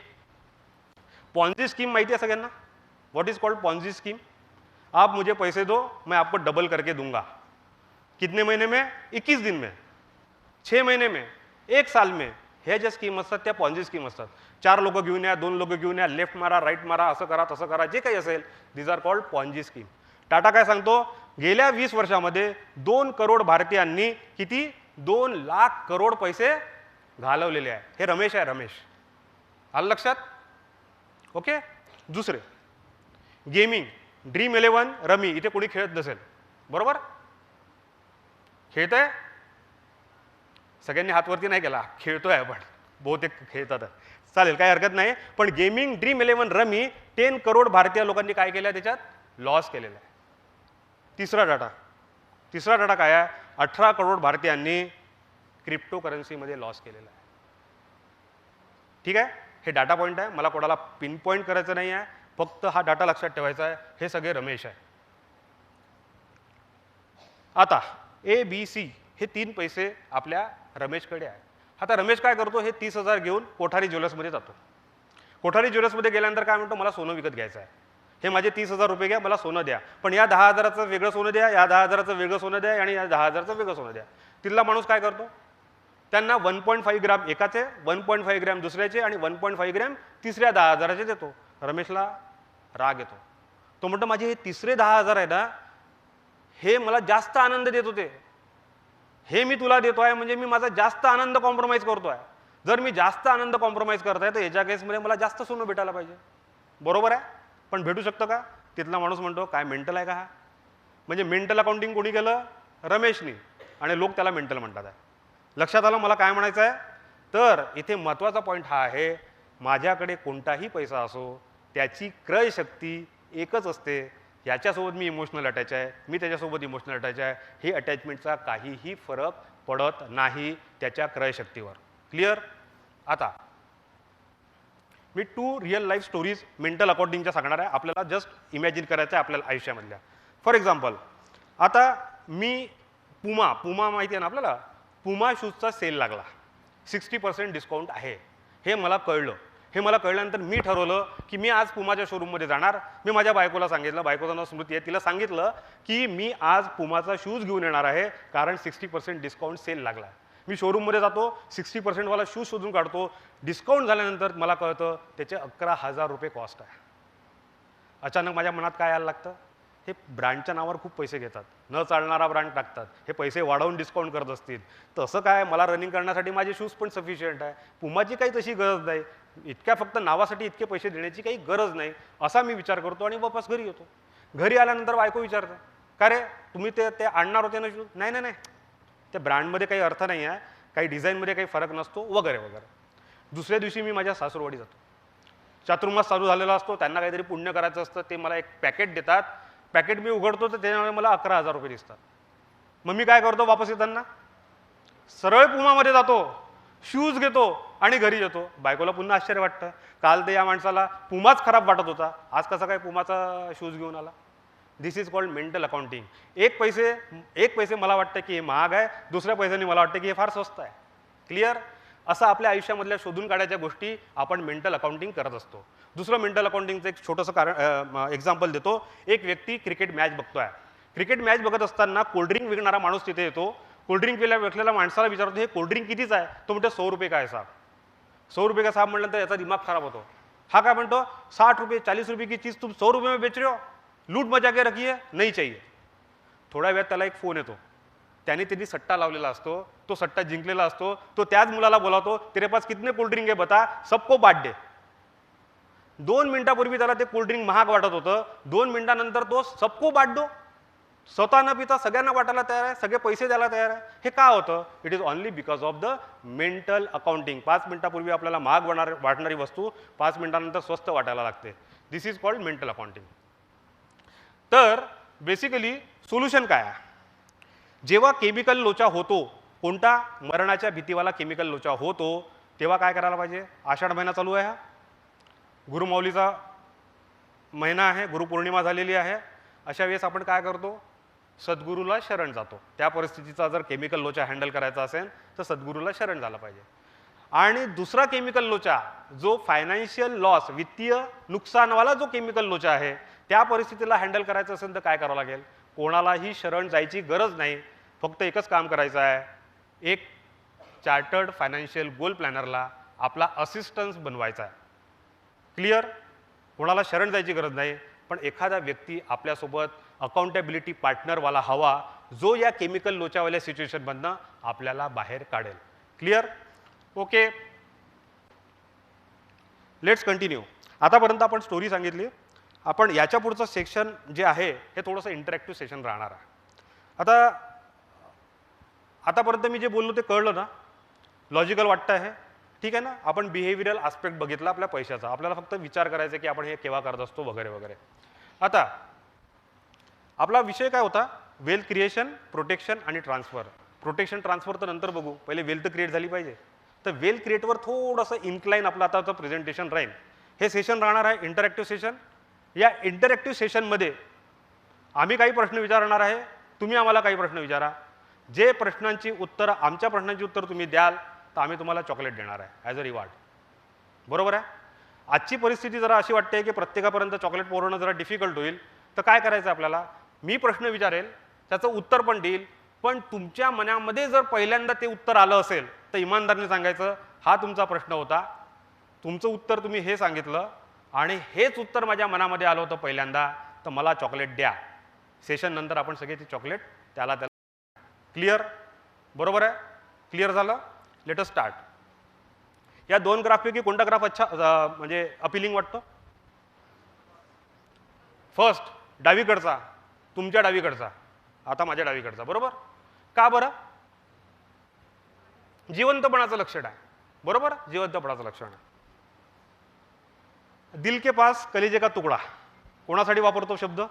E: पॉन्जी स्कीम माहिती है सगळ्यांना? What is called Ponzi scheme? आप मुझे पैसे दो, मैं आपको डबल करके दूंगा. कितने महीने में? 21 दिन में, 6 महीने में, 1 साल में. हे ज्या स्कीम असतात त्या पॉन्जी स्कीम असतात. 4 लोक घेऊन या, 2 लोक घेऊन या, लेफ्ट मारा, राईट मारा, असं करा, तसं करा, जे काही असेल, these are called Ponzi scheme. Tata काय सांगतो? गेल्या 20 वर्षामध्ये 2 करोड भारतीयांनी किती? 2 लाख करोड पैसे घालवलेले आहे. हे रमेश आहे, रमेश. आलं लक्षात? ओके. दुसरे, गेमिंग, ड्रीम11, रमी. इथे कोणी खेळत नसेल, बरोबर? खेळतंय? सगळ्यांनी हातवरती नाही केला, खेळतोय आपण, बहुतेक खेळतात. चालेल, काही हरकत नाही. पण गेमिंग, ड्रीम11, रमी 10 करोड भारतीय लोकांनी काय केलं? त्याच्यात लॉस केलेला आहे. तिसरा डाटा काय आहे? 18 करोड भारतीयांनी क्रिप्टो करन्सीमध्ये लॉस केलेला आहे. ठीक आहे? हे डाटा पॉईंट आहे. मला कोणाला पिन पॉईंट करायचं नाही आहे, फक्त हा डाटा लक्षात ठेवायचा आहे. हे सगळे रमेश आहे. आता A, B, C हे 3 पैसे आपल्या रमेशकडे आहे. आता रमेश काय करतो, हे 30,000 घेऊन कोठारी ज्वेलर्समध्ये जातो. कोठारी ज्वेलर्समध्ये गेल्यानंतर काय म्हणतो, मला सोनं विकत घ्यायचं आहे, हे माझे 30,000 रुपये घ्या, मला सोनं द्या, पण या 10,000चं वेगळं सोनं द्या, या 10,000चं वेगळं सोनं द्या आणि या 10,000चं वेगळं सोनं द्या. तिथला माणूस काय करतो, त्यांना 1.5 ग्रॅम एकाचे, 1.5 ग्रॅम दुसऱ्याचे आणि 1.5 ग्रॅम तिसऱ्या 10,000चे देतो. रमेशला राग येतो. तो म्हणतो, माझे हे तिसरे 10,000 आहे ना, हे मला जास्त आनंद देत होते, हे मी तुला देतोय म्हणजे मी माझा जास्त आनंद कॉम्प्रोमाइज करतोय. जर मी जास्त आनंद कॉम्प्रोमाइज करतोय तर याच्या केसमध्ये मला जास्त सोनं भेटायला पाहिजे. बरोबर आहे, पण भेटू शकतं का? तिथला माणूस म्हणतो, काय मेंटल आहे का हा? म्हणजे मेंटल अकाउंटिंग कोणी केलं? रमेशनी, आणि लोक त्याला मेंटल म्हणतात आहे. लक्षात आलं मला काय म्हणायचं आहे? तर इथे महत्त्वाचा पॉईंट हा आहे, माझ्याकडे कोणताही पैसा असो त्याची क्रय शक्ती एकच असते. याच्यासोबत मी इमोशनल अटॅच आहे, मी त्याच्यासोबत इमोशनल अटॅच आहे, हे अटॅचमेंटचा काहीही फरक पडत नाही त्याच्या क्रय शक्तीवर. क्लिअर? आता मी 2 रिअल लाईफ स्टोरीज मेंटल अकाउंटिंगच्या सांगणार आहे. आपल्याला जस्ट इमॅजिन करायचं आहे आपल्याला आयुष्यामधल्या. फॉर एक्झाम्पल, आता मी पुमा माहिती आहे ना आपल्याला, पुमा शूजचा सेल लागला, 60% डिस्काउंट आहे, हे मला कळलं. हे मला कळल्यानंतर मी ठरवलं की मी आज पुमाच्या शोरूममध्ये जाणार. मी माझ्या बायकोला सांगितलं, बायकोचं नाव स्मृती आहे, तिला सांगितलं की मी आज पुमाचा शूज घेऊन येणार आहे कारण 60% डिस्काउंट सेल लागला. मी शोरूममध्ये जातो, 60% वाला शूज शोधून काढतो. डिस्काउंट झाल्यानंतर मला कळतं त्याचे 11,000 रुपये कॉस्ट आहे. अचानक माझ्या मनात काय यायला लागतं, हे ब्रँडच्या नावावर खूप पैसे घेतात, न चालणारा ब्रँड टाकतात, हे पैसे वाढवून डिस्काउंट करत असतील. तसं काय, मला रनिंग करण्यासाठी माझे शूज पण सफिशियंट आहे, पुमाची काही तशी गरज नाही, इतक्या फक्त नावासाठी इतके पैसे देण्याची काही गरज नाही, असा मी विचार करतो आणि वापस घरी येतो. घरी आल्यानंतर बायको विचारतं, का रे तुम्ही ते आणणार होते ना शूज? नाही नाही नाही, त्या ब्रँडमध्ये काही अर्थ नाही आहे, काही डिझाईनमध्ये काही फरक नसतो वगैरे वगैरे. दुसऱ्या दिवशी मी माझ्या सासूरवाडी जातो. चातुर्मास चालू झालेला असतो, त्यांना काहीतरी पुण्य करायचं असतं, ते मला एक पॅकेट देतात. पॅकेट मी उघडतो तर त्याच्यामुळे मला 11,000 रुपये दिसतात. मग मी काय करतो, वापस येताना सरळ पुमामध्ये जातो, शूज घेतो आणि घरी येतो. बायकोला पुन्हा आश्चर्य वाटतं, काल तर या माणसाला पुमाच खराब वाटत होता, आज कसा काय पुमाचा शूज घेऊन आला. दिस इज कॉल्ड मेंटल अकाउंटिंग. एक पैसे मला वाटतं की हे महाग आहे, दुसऱ्या पैशांनी मला वाटतं की हे फार स्वस्त आहे. क्लिअर? असं आपल्या आयुष्यामधल्या शोधून काढायच्या गोष्टी आपण मेंटल अकाउंटिंग करत असतो. दुसरं मेंटल अकाउंटिंगचं एक छोटंसं एक्झाम्पल देतो. एक व्यक्ती क्रिकेट मॅच बघतोय. क्रिकेट मॅच बघत असताना कोल्ड्रिंक विकणारा माणूस तिथे येतो. कोल्ड्रिंक विकलेल्या माणसाला विचारतो, हे कोल्ड्रिंक कितीच आहे? तो म्हणतो 100 रुपये काय साहब. 100 रुपये का साहब म्हटलं तर याचा दिमाग खराब होतो. हा काय म्हणतो, 60 रुपये 40 रुपये की चीज तुम 100 रुपये में बेच रहे हो, लूट मचा के रखिए, नहीं चाहिए. थोड्या वेळात त्याला एक फोन येतो. त्यांनी सट्टा लावलेला असतो, तो सट्टा जिंकलेला असतो. तो त्याच मुलाला बोलावतो, तेरे पास कितने कोल्ड्रिंक आहे बता, सबको बाट दे. 2 मिनिटापूर्वी त्याला ते कोल्ड्रिंक महाग वाटत होतं, 2 मिनिटानंतर तो सबको बाट दो, स्वतः न पिता सगळ्यांना वाटायला तयार आहे, सगळे पैसे द्यायला तयार आहे. हे का होतं? It is only because of the mental accounting. 5 मिनिटापूर्वी आपल्याला महाग वाटणारी वस्तू 5 मिनिटानंतर स्वस्त वाटायला लागते. दिस इज कॉल्ड मेंटल अकाउंटिंग. तर बेसिकली सोल्युशन काय आहे? जेव्हा केमिकल लोचा होतो, कोणता? मरणाच्या भीतीवाला केमिकल लोचा होतो, तेव्हा काय करायला पाहिजे? आषाढ महिना चालू आहे, हा गुरुमाऊलीचा महिना आहे, गुरुपौर्णिमा झालेली आहे. अशा वेळेस आपण काय करतो? सद्गुरूला शरण जातो. त्या परिस्थितीचा जर केमिकल लोचा हँडल करायचा असेल तर सद्गुरूला शरण झालं पाहिजे. आणि दुसरा केमिकल लोचा जो फायनान्शियल लॉस, वित्तीय नुकसानवाला जो केमिकल लोचा आहे, त्या परिस्थितीला हँडल करायचं असेल तर काय करावं लागेल? कोणालाही शरण जायची गरज नाही, फक्त एकच काम करायचं आहे, एक चार्टर्ड फायनान्शियल गोल प्लॅनरला आपला असिस्टन्स बनवायचा आहे. क्लिअर? कोणाला शरण जायची गरज नाही, पण एखादा व्यक्ती आपल्यासोबत अकाउंटेबिलिटी पार्टनरवाला हवा, जो या केमिकल लोचावाल्या सिच्युएशनमधनं आपल्याला बाहेर काढेल. क्लिअर? Okay, let's continue. आतापर्यंत आपण स्टोरी सांगितली. आपण याच्या पुढचं सेक्शन जे आहे हे थोडंसं इंटरॅक्टिव्ह सेशन राहणार आहे. आतापर्यंत मी जे बोललो ते कळलं ना? लॉजिकल वाटतं आहे? ठीक आहे ना? आपण बिहेवियरल आस्पेक्ट बघितला आपल्या पैशाचा, आपल्याला फक्त विचार करायचा की आपण हे केव्हा करत असतो वगैरे वगैरे. आता आपला विषय काय होता? वेल्थ क्रिएशन, प्रोटेक्शन आणि ट्रान्सफर. प्रोटेक्शन ट्रान्सफर तर नंतर बघू, पहिले वेल्थ क्रिएट झाली पाहिजे. तर वेल्थ क्रिएटवर थोडंसं इन्क्लाइन आपलं आताचं प्रेझेंटेशन राहील. हे सेशन राहणार आहे इंटरॅक्टिव्ह सेशन. या इंटरॅक्टिव्ह सेशनमध्ये आम्ही काही प्रश्न विचारणार आहे, तुम्ही आम्हाला काही प्रश्न विचारा. जे प्रश्नांची उत्तरं, आमच्या प्रश्नांची उत्तर तुम्ही द्याल तर आम्ही तुम्हाला चॉकलेट देणार आहे ॲज अ रिवॉर्ड. बरोबर आहे. आजची परिस्थिती जरा अशी वाटते की प्रत्येकापर्यंत चॉकलेट पोहोचणं जरा डिफिकल्ट होईल. तर काय करायचं आपल्याला, मी प्रश्न विचारेल, त्याचं उत्तर पण देईल, पण तुमच्या मनामध्ये जर पहिल्यांदा ते उत्तर आलं असेल तर इमानदारीने सांगायचं हा तुमचा प्रश्न होता, तुमचं उत्तर तुम्ही हे सांगितलं आणि हेच उत्तर माझ्या मनामध्ये आलं होतं पहिल्यांदा, तर मला चॉकलेट द्या. सेशन नंतर आपण सगळे ती चॉकलेट त्याला क्लिअर. बरोबर आहे. क्लिअर झालं. Let us start. या दोन ग्राफपैकी कोणता ग्राफ अच्छा म्हणजे अपिलिंग वाटतो? फर्स्ट डावीकडचा, तुमच्या डावीकडचा, आता माझ्या डावीकडचा. बरोबर. का बरं? जिवंतपणाचं लक्षण आहे. बरोबर. जिवंतपणाचं लक्षण आहे. दिल के पास कलेजे का तुकडा कोणासाठी वापरतो शब्द?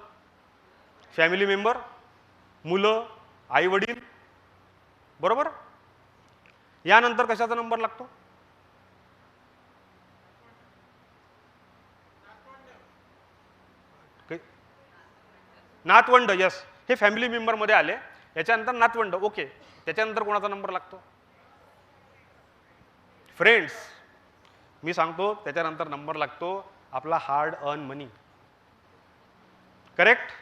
E: फॅमिली मेंबर, मुलं, आई वडील. बरोबर. यानंतर कशाचा नंबर लागतो? नातवंड. यस, हे फॅमिली मेंबरमध्ये आले. याच्यानंतर नातवंड. ओके. त्याच्यानंतर कोणाचा नंबर लागतो? फ्रेंड्स. मी सांगतो त्याच्यानंतर नंबर लागतो आपला hard earn money. Correct?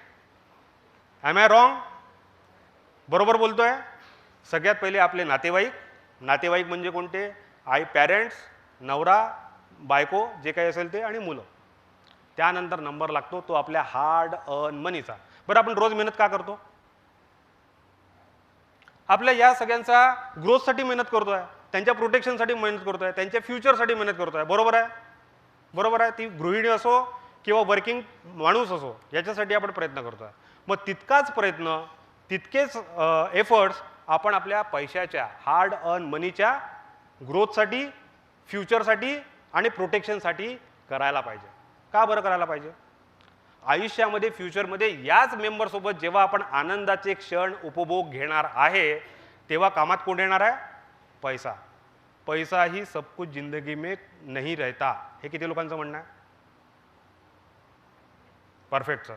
E: Am I wrong? बरोबर बोलतोय. सगळ्यात पहिले आपले नातेवाईक. नातेवाईक म्हणजे कोणते? आई, पॅरेंट्स, नवरा, बायको, जे काही असेल ते, आणि मुलं. त्यानंतर नंबर लागतो तो आपल्या हार्ड अर्न मनीचा. बरं, आपण रोज मेहनत का करतो? आपल्या या सगळ्यांचा ग्रोथसाठी मेहनत करतोय, त्यांच्या प्रोटेक्शनसाठी मेहनत करतोय, त्यांच्या फ्युचरसाठी मेहनत करतोय. बरोबर आहे. बरोबर आहे. ती गृहिणी असो किंवा वर्किंग माणूस असो, याच्यासाठी आपण प्रयत्न करतोय. मग तितकाच प्रयत्न, तितकेच एफर्ट्स आपण आपल्या पैशाच्या हार्ड अर्न मनीच्या ग्रोथसाठी, फ्युचरसाठी आणि प्रोटेक्शनसाठी करायला पाहिजे. का बरं करायला पाहिजे? आयुष्यामध्ये, फ्युचरमध्ये याच मेंबरसोबत जेव्हा आपण आनंदाचे क्षण उपभोग घेणार आहे, तेव्हा कामात कोण येणार आहे? पैसा. पैसा ही सब कुछ जिंदगी में नहीं रहता. हे किती लोकांचं म्हणणं आहे? Perfect sir.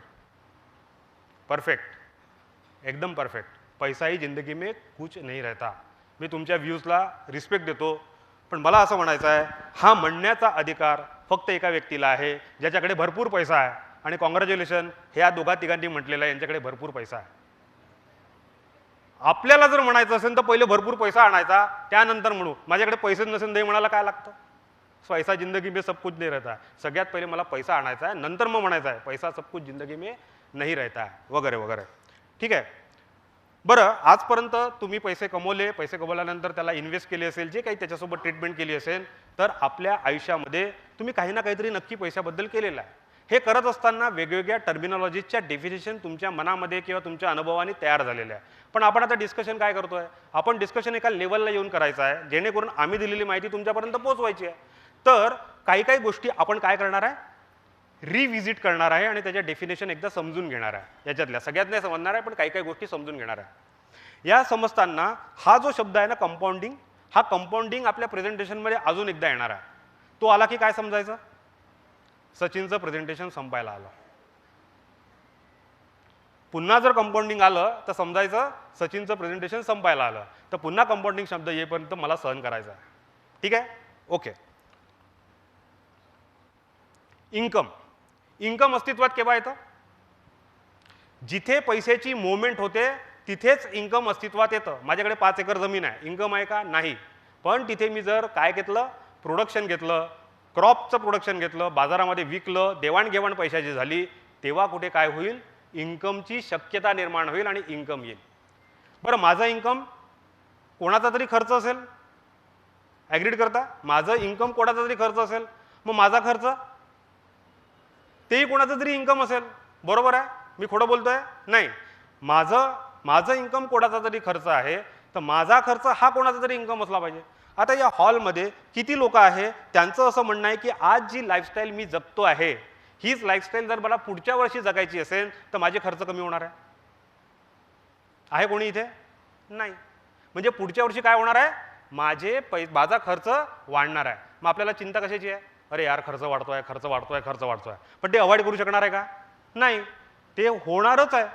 E: परफेक्ट. एकदम परफेक्ट. पैसा ही जिंदगी में कुछ नहीं रहता. मी तुमच्या व्ह्यूजला रिस्पेक्ट देतो, पण मला असं म्हणायचं आहे, हा म्हणण्याचा अधिकार फक्त एका व्यक्तीला आहे ज्याच्याकडे भरपूर पैसा आहे. आणि कॉंग्रॅच्युलेशन, ह्या दोघा तिघांनी म्हटलेलं आहे यांच्याकडे भरपूर पैसा आहे. आपल्याला जर म्हणायचं असेल तर पहिले भरपूर पैसा आणायचा, त्यानंतर म्हणू. माझ्याकडे पैसेच नसेल नाही म्हणायला काय लागतं? पैसा जिंदगी में सब कुछ नहीं रहता. सगळ्यात पहिले मला पैसा आणायचा आहे, नंतर मग म्हणायचं आहे पैसा सब कुछ जिंदगी में नहीं रहता है, वगैरे वगैरे. ठीक आहे. बरं, आजपर्यंत तुम्ही पैसे कमवले, पैसे कमवल्यानंतर त्याला इन्व्हेस्ट केले असेल, जे काही त्याच्यासोबत ट्रीटमेंट केली असेल, तर आपल्या आयुष्यामध्ये तुम्ही काही ना काहीतरी नक्की पैशाबद्दल केलेलं आहे. हे करत असताना वेगवेगळ्या टर्मिनॉलॉजीच्या डेफिनेशन तुमच्या मनामध्ये किंवा तुमच्या अनुभवाने तयार झालेल्या आहे. पण आपण आता डिस्कशन काय करतोय? आपण डिस्कशन एका लेवलला येऊन करायचं आहे, जेणेकरून आम्ही दिलेली माहिती तुमच्यापर्यंत पोहोचवायची आहे. तर काही काही गोष्टी आपण काय करणार आहे? रिव्हिजिट करणार आहे आणि त्याच्या डेफिनेशन एकदा समजून घेणार आहे. याच्यातल्या सगळ्यात नाही समजणार आहे, पण काही काही गोष्टी समजून घेणार आहे. या समजताना हा जो शब्द आहे ना, कंपाऊंडिंग, हा कंपाऊंडिंग आपल्या प्रेझेंटेशनमध्ये अजून एकदा येणार आहे. तो आला की काय समजायचं? सचिनचं प्रेझेंटेशन संपायला आलं. पुन्हा जर कंपाऊंडिंग आलं तर समजायचं सचिनचं प्रेझेंटेशन संपायला आलं. तर पुन्हा कंपाऊंडिंग शब्द येईपर्यंत मला सहन करायचा आहे. ठीक आहे. ओके. इन्कम. इन्कम अस्तित्वात केव्हा येतं? जिथे पैशाची मुवमेंट होते तिथेच इन्कम अस्तित्वात येतं. माझ्याकडे 5 एकर जमीन आहे, इन्कम आहे का? नाही. पण तिथे मी जर काय घेतलं? प्रोडक्शन घेतलं, क्रॉपचं प्रोडक्शन घेतलं, बाजारामध्ये विकलं, देवाणघेवाण पैशाची झाली, तेव्हा कुठे काय होईल? इन्कमची शक्यता निर्माण होईल आणि इन्कम येईल. बरं, माझं इन्कम कोणाचा तरी खर्च असेल. ॲग्रीड करता? माझं इन्कम कोणाचा तरी खर्च असेल. मग माझा खर्च तेही कोणाचं तरी इन्कम असेल. बरोबर आहे? मी खोटं बोलतोय? नाही. माझं इन्कम कोणाचा तरी खर्च आहे, तर माझा खर्च हा कोणाचा तरी इन्कम असला पाहिजे. आता या हॉलमध्ये किती लोक आहे त्यांचं असं म्हणणं आहे की आज जी लाईफस्टाईल मी जगतो आहे, हीच लाईफस्टाईल जर मला पुढच्या वर्षी जगायची असेल तर माझे खर्च कमी होणार आहे? आहे कोणी इथे? नाही. म्हणजे पुढच्या वर्षी काय होणार आहे? माझा खर्च वाढणार आहे. मग आपल्याला चिंता कशाची आहे? अरे यार, खर्च वाढतोय, खर्च वाढतोय, खर्च वाढतोय. पण ते अवॉइड करू शकणार आहे का? नाही. ते होणारच आहे.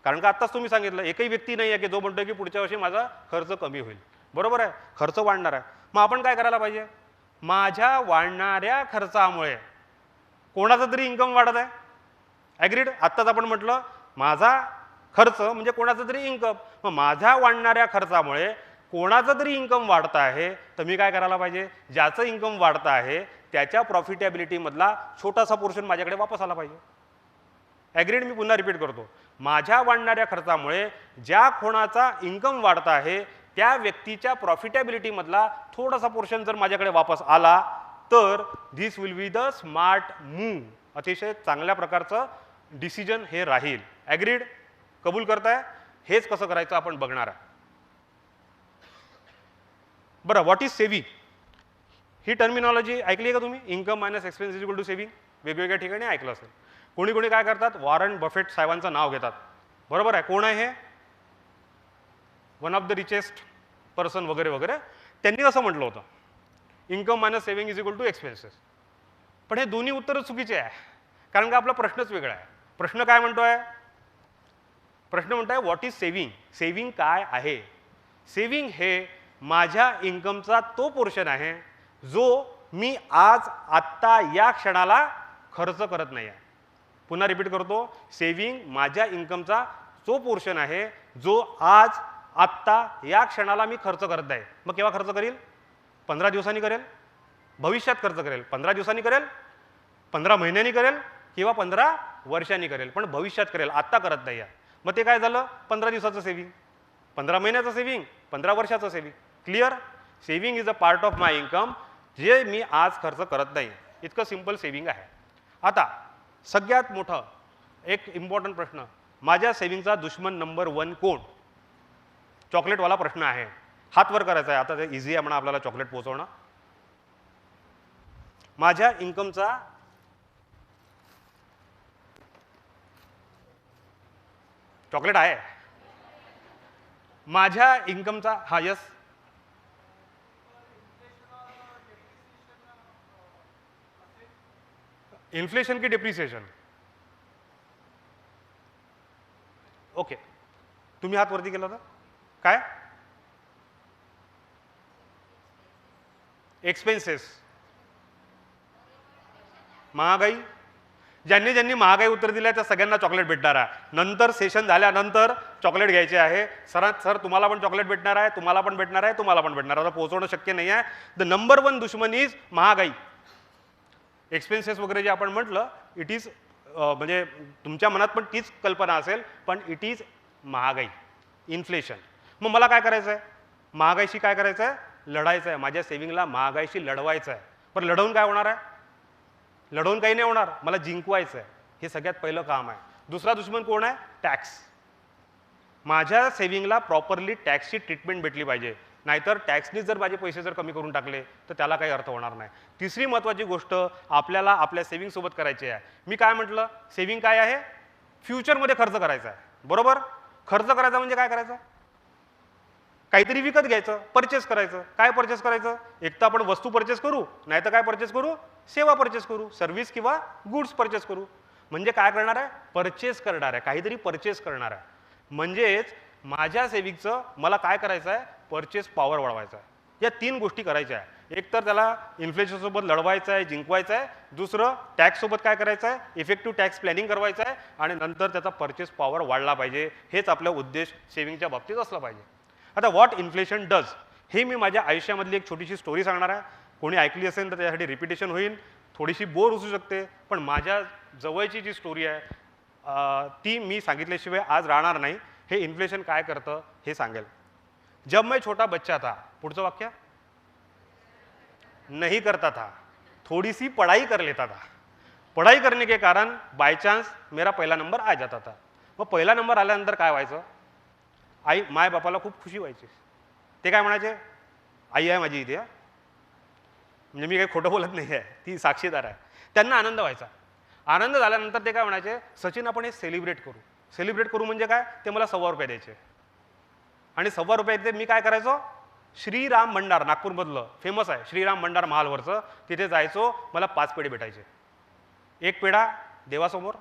E: कारण का आत्ताच तुम्ही सांगितलं, एकही व्यक्ती नाही आहे की जो म्हणतोय की पुढच्या वर्षी माझा खर्च कमी होईल. बरोबर आहे, खर्च वाढणार आहे. मग आपण काय करायला पाहिजे? माझ्या वाढणाऱ्या खर्चामुळे कोणाचं तरी इन्कम वाढत आहे. ॲग्रीड? आत्ताच आपण म्हटलं माझा खर्च म्हणजे कोणाचं तरी इन्कम. मग माझ्या वाढणाऱ्या खर्चामुळे कोणाचं तरी इन्कम वाढतं आहे, तर मी काय करायला पाहिजे? ज्याचं इन्कम वाढतं आहे त्याच्या प्रॉफिटेबिलिटीमधला छोटासा पोर्शन माझ्याकडे वापस आला पाहिजे. ॲग्रीड? मी पुन्हा रिपीट करतो. माझ्या वाढणाऱ्या खर्चामुळे ज्या कोणाचा इन्कम वाढत आहे त्या व्यक्तीच्या प्रॉफिटेबिलिटीमधला थोडासा पोर्शन जर माझ्याकडे वापस आला तर this will be the smart move. अतिशय चांगल्या प्रकारचं डिसिजन हे राहील. ॲग्रीड? कबूल करताय? हेच कसं करायचं आपण बघणार आहे. बरं, व्हॉट इज सेव्हिंग? ही टर्मिनॉलॉजी ऐकली आहे का तुम्ही? Income minus expense is equal to saving. वेगवेगळ्या ठिकाणी ऐकलं असेल. कोणी कोणी काय करतात? वॉरन बफेट साहेबांचं नाव घेतात. बरोबर आहे. कोण आहे हे? One of the richest person वगैरे वगैरे. त्यांनी असं म्हटलं होतं, income minus saving is equal to expenses. पण हे दोन्ही उत्तरं चुकीचे आहे, कारण का आपला प्रश्नच वेगळा आहे. प्रश्न काय म्हणतोय? प्रश्न म्हणतोय व्हॉट इज सेव्हिंग. सेव्हिंग काय आहे? सेव्हिंग हे माझ्या इन्कमचा तो पोर्शन आहे जो मी आज आत्ता या क्षणाला खर्च करत नाही आहे. पुन्हा रिपीट करतो, सेव्हिंग माझ्या इन्कमचा तो पोर्शन आहे जो आज आत्ता या क्षणाला मी खर्च करत आहे. मग केव्हा खर्च करील? 15 दिवसांनी करेल, भविष्यात खर्च करेल. 15 दिवसांनी करेल, 15 महिन्यांनी करेल किंवा 15 वर्षांनी करेल, पण भविष्यात करेल, आत्ता करत नाही आहे. मग ते काय झालं? 15 दिवसाचं सेव्हिंग, 15 महिन्याचं सेव्हिंग, 15 वर्षाचं saving. Clear? Saving is a part of my income जे मी आज खर्च करत नाही. इतकं सिंपल सेव्हिंग आहे. आता सगळ्यात मोठं एक इम्पॉर्टंट प्रश्न, माझ्या सेव्हिंगचा दुश्मन नंबर 1 कोण? चॉकलेटवाला प्रश्न आहे. हात वर करायचा आहे. आता ते इझी आहे म्हणा आपल्याला चॉकलेट पोहोचवणं. माझ्या इन्कमचा चॉकलेट आहे. माझ्या इन्कमचा, हा यस, इन्फ्लेशन की डिप्रिसिएशन? ओके, तुम्ही हात वरती केला होता काय? एक्सपेन्सेस, महागाई. ज्यांनी ज्यांनी महागाई उत्तर दिलं त्या सगळ्यांना चॉकलेट भेटणार आहे. नंतर सेशन झाल्यानंतर चॉकलेट घ्यायचे आहे. सर तुम्हाला पण चॉकलेट भेटणार आहे, तुम्हाला पण भेटणार आहे, तुम्हाला पण भेटणार आहे. आता पोहोचवणं शक्य नाही आहे. द नंबर 1 दुश्मन इज महागाई. एक्सपेन्सेस वगैरे जे आपण म्हटलं, इट इज म्हणजे तुमच्या मनात पण तीच कल्पना असेल, पण इट इज महागाई, इन्फ्लेशन. मग मला काय करायचं आहे? महागाईशी काय करायचं आहे? लढायचं आहे. माझ्या सेव्हिंगला महागाईशी लढवायचं आहे. पण लढवून काय होणार आहे? लढवून काही नाही होणार, मला जिंकवायचं आहे. हे सगळ्यात पहिलं काम आहे. दुसरा दुश्मन कोण आहे? टॅक्स. माझ्या सेव्हिंगला प्रॉपरली टॅक्सची ट्रीटमेंट भेटली पाहिजे, नाहीतर टॅक्सनी जर माझे पैसे जर कमी करून टाकले तर त्याला काही अर्थ होणार नाही. तिसरी महत्त्वाची गोष्ट आपल्याला आपल्या सेव्हिंगसोबत करायची आहे. मी काय म्हटलं? सेव्हिंग काय आहे? फ्युचरमध्ये खर्च करायचा आहे. बरोबर? खर्च करायचा म्हणजे काय करायचं? काहीतरी विकत घ्यायचं, परचेस करायचं. काय परचेस करायचं? एक तर आपण वस्तू परचेस करू, नाही तर काय परचेस करू? सेवा परचेस करू, सर्व्हिस किंवा गुड्स परचेस करू. म्हणजे काय करणार आहे? परचेस करणार आहे, काहीतरी परचेस करणार आहे. म्हणजेच माझ्या सेव्हिंगचं मला काय करायचं आहे? परचेस पॉवर वाढवायचा आहे. या 3 गोष्टी करायच्या आहे. एक तर त्याला इन्फ्लेशनसोबत लढवायचं आहे, जिंकवायचं आहे. दुसरं टॅक्ससोबत काय करायचं आहे? इफेक्टिव्ह टॅक्स प्लॅनिंग करवायचं आहे. आणि नंतर त्याचा परचेस पॉवर वाढला पाहिजे. हेच आपला उद्देश सेव्हिंगच्या बाबतीत असला पाहिजे. आता व्हॉट इन्फ्लेशन डज हे मी माझ्या आयुष्यामधली एक छोटीशी स्टोरी सांगणार आहे. कोणी ऐकली असेल तर त्यासाठी रिपिटेशन होईल, थोडीशी बोर असू शकते, पण माझ्या जवळची जी स्टोरी आहे ती मी सांगितल्याशिवाय आज राहणार नाही. हे इन्फ्लेशन काय करतं हे सांगेल. जब मैं छोटा बच्चा था, पुढचं वाक्य, नहीं करता था, थोड़ी सी पढ़ाई कर लेता था. पढ़ाई करने के कारण बाय चांस मेरा पहिला नंबर आ जाता था. मग पहिला नंबर आल्यानंतर काय व्हायचं? आई माय बापाला खूप खुशी व्हायची. ते काय म्हणायचे? आई आहे माझी इथे, म्हणजे मी काही खोटं बोलत नाही आहे, ती साक्षीदार आहे. त्यांना आनंद व्हायचा. आनंद झाल्यानंतर ते काय म्हणायचे? सचिन आपण हे सेलिब्रेट करू. सेलिब्रेट करू म्हणजे काय? ते मला ₹100 द्यायचे. आणि ₹100 ते मी काय करायचो? श्रीराम भंडार, नागपूरमधलं फेमस आहे श्रीराम भंडार महालवरचं, तिथे जायचो. मला 5 पेढे भेटायचे. 1 पेढा देवासमोर,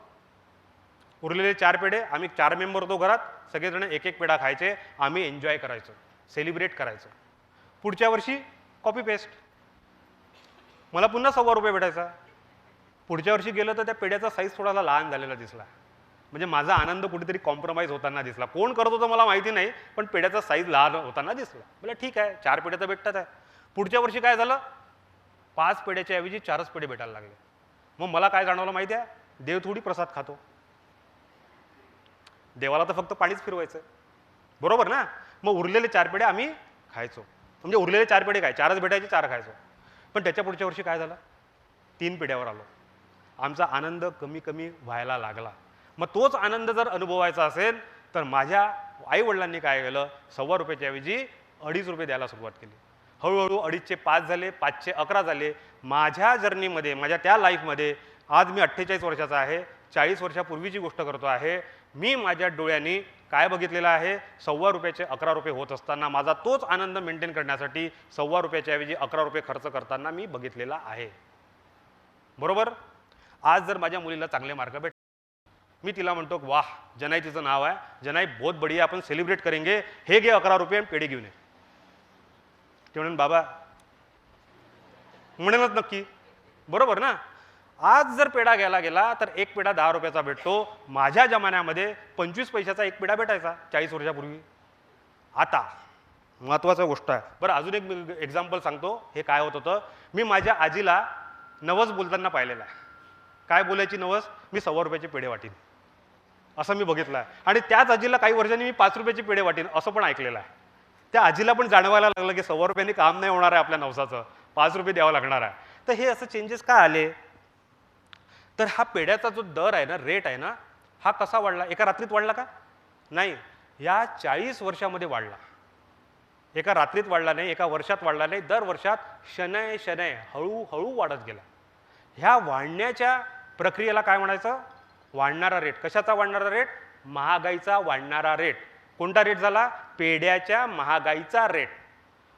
E: उरलेले 4 पेढे आम्ही 4 मेंबर होतो घरात, सगळेजण 1-1 पेढा खायचे. आम्ही एन्जॉय करायचो, सेलिब्रेट करायचो. पुढच्या वर्षी कॉपी पेस्ट, मला पुन्हा ₹100 भेटायचा. पुढच्या वर्षी गेलं तर त्या पेढ्याचा साईज थोडासा लहान झालेला दिसला. म्हणजे माझा आनंद कुठेतरी कॉम्प्रोमाइज होताना दिसला. कोण करत होतं मला माहिती नाही, पण पेढ्याचा साईज लहान होताना दिसला. मला ठीक आहे, 4 पेढ्या तर भेटतात आहे. पुढच्या वर्षी काय झालं, 5 पेढ्याच्या ऐवजी 4च पेढे भेटायला लागले. मग मला काय जाणवलं माहिती आहे, देव थोडी प्रसाद खातो, देवाला तर फक्त पाणीच फिरवायचं, बरोबर ना. मग उरलेले 4 पेढे आम्ही खायचो. म्हणजे उरलेले 4 पेढे काय, 4च भेटायचे, 4 खायचो. पण त्याच्या पुढच्या वर्षी काय झालं, 3 पेढ्यावर आलो. आमचा आनंद कमी कमी व्हायला लागला. मग तोच आनंद जर अनुभवायचा असेल तर माझ्या आईवडिलांनी काय केलं, ₹100 ऐवजी ₹2.5 द्यायला सुरुवात केली. हळूहळू 2.5चे 5 झाले, 5चे 11 झाले. माझ्या जर्नीमध्ये, माझ्या त्या लाईफमध्ये आज मी 48 वर्षाचा आहे, 40 वर्षापूर्वीची गोष्ट करतो आहे. मी माझ्या डोळ्यांनी काय बघितलेलं आहे, ₹100चे ₹11 होत असताना माझा तोच आनंद मेंटेन करण्यासाठी ₹100च्या ऐवजी ₹11 खर्च करताना मी बघितलेला आहे, बरोबर. आज जर माझ्या मुलीला चांगले मार्क भेट, मी तिला म्हणतो वाह, जनाई तिचं नाव आहे, जनाई बहुत बढिया, आपण सेलिब्रेट करेंगे, हे घे ₹11 पेढे घेऊन ये. ते म्हणून बाबा म्हणेनच नक्की, बरोबर ना. आज जर पेढा घ्यायला गेला तर एक पेढा ₹10चा भेटतो. माझ्या जमान्यामध्ये 25 पैशाचा एक पेढा भेटायचा 40 वर्षापूर्वी. आता महत्त्वाची गोष्ट आहे बरं, अजून एक एक्झाम्पल सांगतो. हे काय होत होतं, मी माझ्या आजीला नवस बोलताना पाहिलेला आहे. काय बोलायची नवस, मी ₹100चे पेढे वाटीन, असं मी बघितलं आहे. आणि त्याच आजीला काही वर्षांनी मी ₹5चे पेढे वाटीन असं पण ऐकलेलं आहे. त्या आजीला पण जाणवायला लागलं की ₹100 काम नाही होणार आहे आपल्या नवसाचं, ₹5 द्यावं लागणार आहे. तर हे असं चेंजेस का आले, तर हा पेढ्याचा जो दर आहे ना, रेट आहे ना, हा कसा वाढला, एका रात्रीत वाढला का, नाही, या 40 वर्षामध्ये वाढला. एका रात्रीत वाढला नाही, एका वर्षात वाढला नाही, दर वर्षात शनय शनय हळूहळू वाढत गेला. ह्या वाढण्याच्या प्रक्रियेला काय म्हणायचं, वाढणारा रेट. कशाचा वाढणारा रेट, महागाईचा वाढणारा रेट. कोणता रेट झाला, पेढ्याच्या महागाईचा रेट.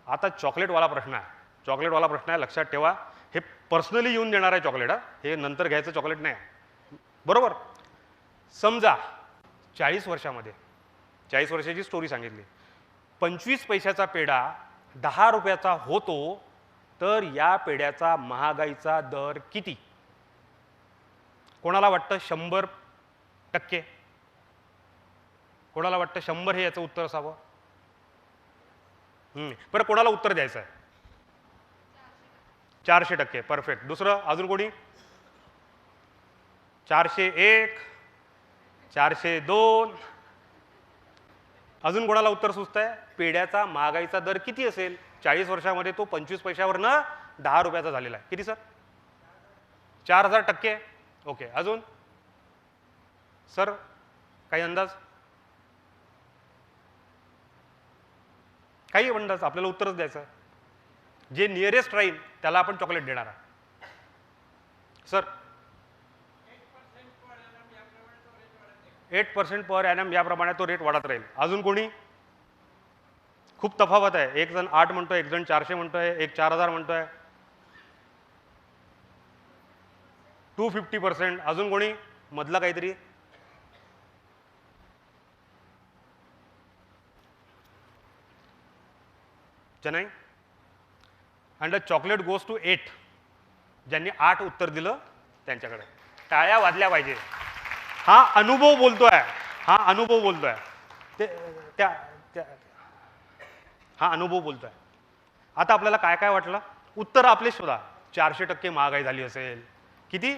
E: आता चॉकलेटवाला प्रश्न आहे, चॉकलेटवाला प्रश्न आहे, लक्षात ठेवा. हे पर्सनली येऊन देणार आहे चॉकलेट, हे नंतर घ्यायचं चॉकलेट नाही, बरोबर. समजा 40 वर्षामध्ये, 40 वर्षाची स्टोरी सांगितली, 25 पैशाचा पेढा ₹10चा होतो, तर या पेढ्याचा महागाईचा दर किती. कोणाला वाटतं 100%, कोणाला वाटतं 100 हे याचं उत्तर असावं. बरं, कोणाला उत्तर द्यायचं आहे, 400%, परफेक्ट. दुसरं अजून कोणी, 401, 402. अजून कोणाला उत्तर सुचतंय, पेढ्याचा महागाईचा दर किती असेल 40 वर्षामध्ये, तो 25 पैशावरनं ₹10 झालेला आहे. किती सर, 4000%. ओके, अजून सर काही अंदाज, काही अंदाज, आपल्याला उत्तरच द्यायचं आहे. जे नियरेस्ट राहील त्याला आपण चॉकलेट देणार आहे. सर 8% पर ॲनम याप्रमाणे तो रेट वाढत राहील. अजून कोणी, खूप तफावत आहे, एक जण 8 म्हणतोय, एक जण 400 म्हणतोय, एक 4000 म्हणतोय, 250%. अजून कोणी, मधला काहीतरी, Chennai. And the chocolate goes to 8. ज्यांनी 8 उत्तर दिलं त्यांच्याकडे टाळ्या वाजल्या पाहिजे. हा अनुभव बोलतोय, हा अनुभव बोलतोय, ते हा अनुभव बोलतोय. आता आपल्याला काय काय वाटलं, उत्तर आपले शोधा. 400% महागाई झाली असेल, किती,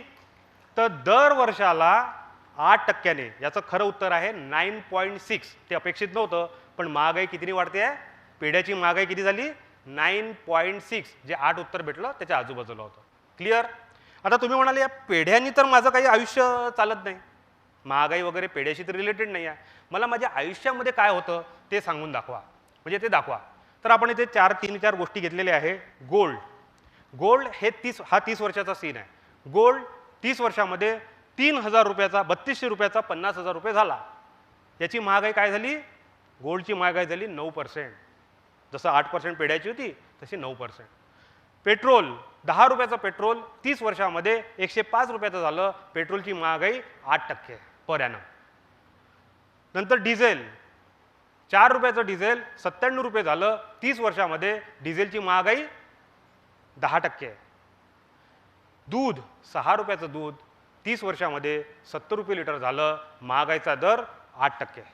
E: तर दर वर्षाला 8%. याचं खरं उत्तर आहे 9.6. ते अपेक्षित नव्हतं, पण महागाई कितीने वाढते आहे, पेढ्याची महागाई किती झाली, 9.6. जे 8 उत्तर भेटलं त्याच्या आजूबाजूला होतं. क्लिअर. आता तुम्ही म्हणाले या पेढ्यांनी तर माझं काही आयुष्य चालत नाही, महागाई वगैरे पेढ्याशी तर रिलेटेड नाही आहे, मला माझ्या आयुष्यामध्ये काय होतं ते सांगून दाखवा, म्हणजे ते दाखवा. तर आपण इथे 3-4 गोष्टी घेतलेल्या आहे. गोल्ड, गोल्ड हे 30 वर्षाचा सीन आहे. गोल्ड 30 वर्षामध्ये ₹3000चा, ₹3200चा ₹50,000 झाला. याची महागाई काय झाली, गोल्डची महागाई झाली 9%. जसं 8% पेढ्याची होती तशी 9%. पेट्रोल, ₹10चं पेट्रोल 30 वर्षामध्ये ₹105 झालं. पेट्रोलची महागाई 8% पर ॲनम. नंतर डिझेल 4 रुपयाचं डिझेल 97 रुपये झालं. 30 वर्षामध्ये डिझेलची महागाई 10% आहे. दूध 6 रुपयाचं दूध 30 वर्षामध्ये 70 रुपये लिटर झालं. महागाईचा दर 8% आहे.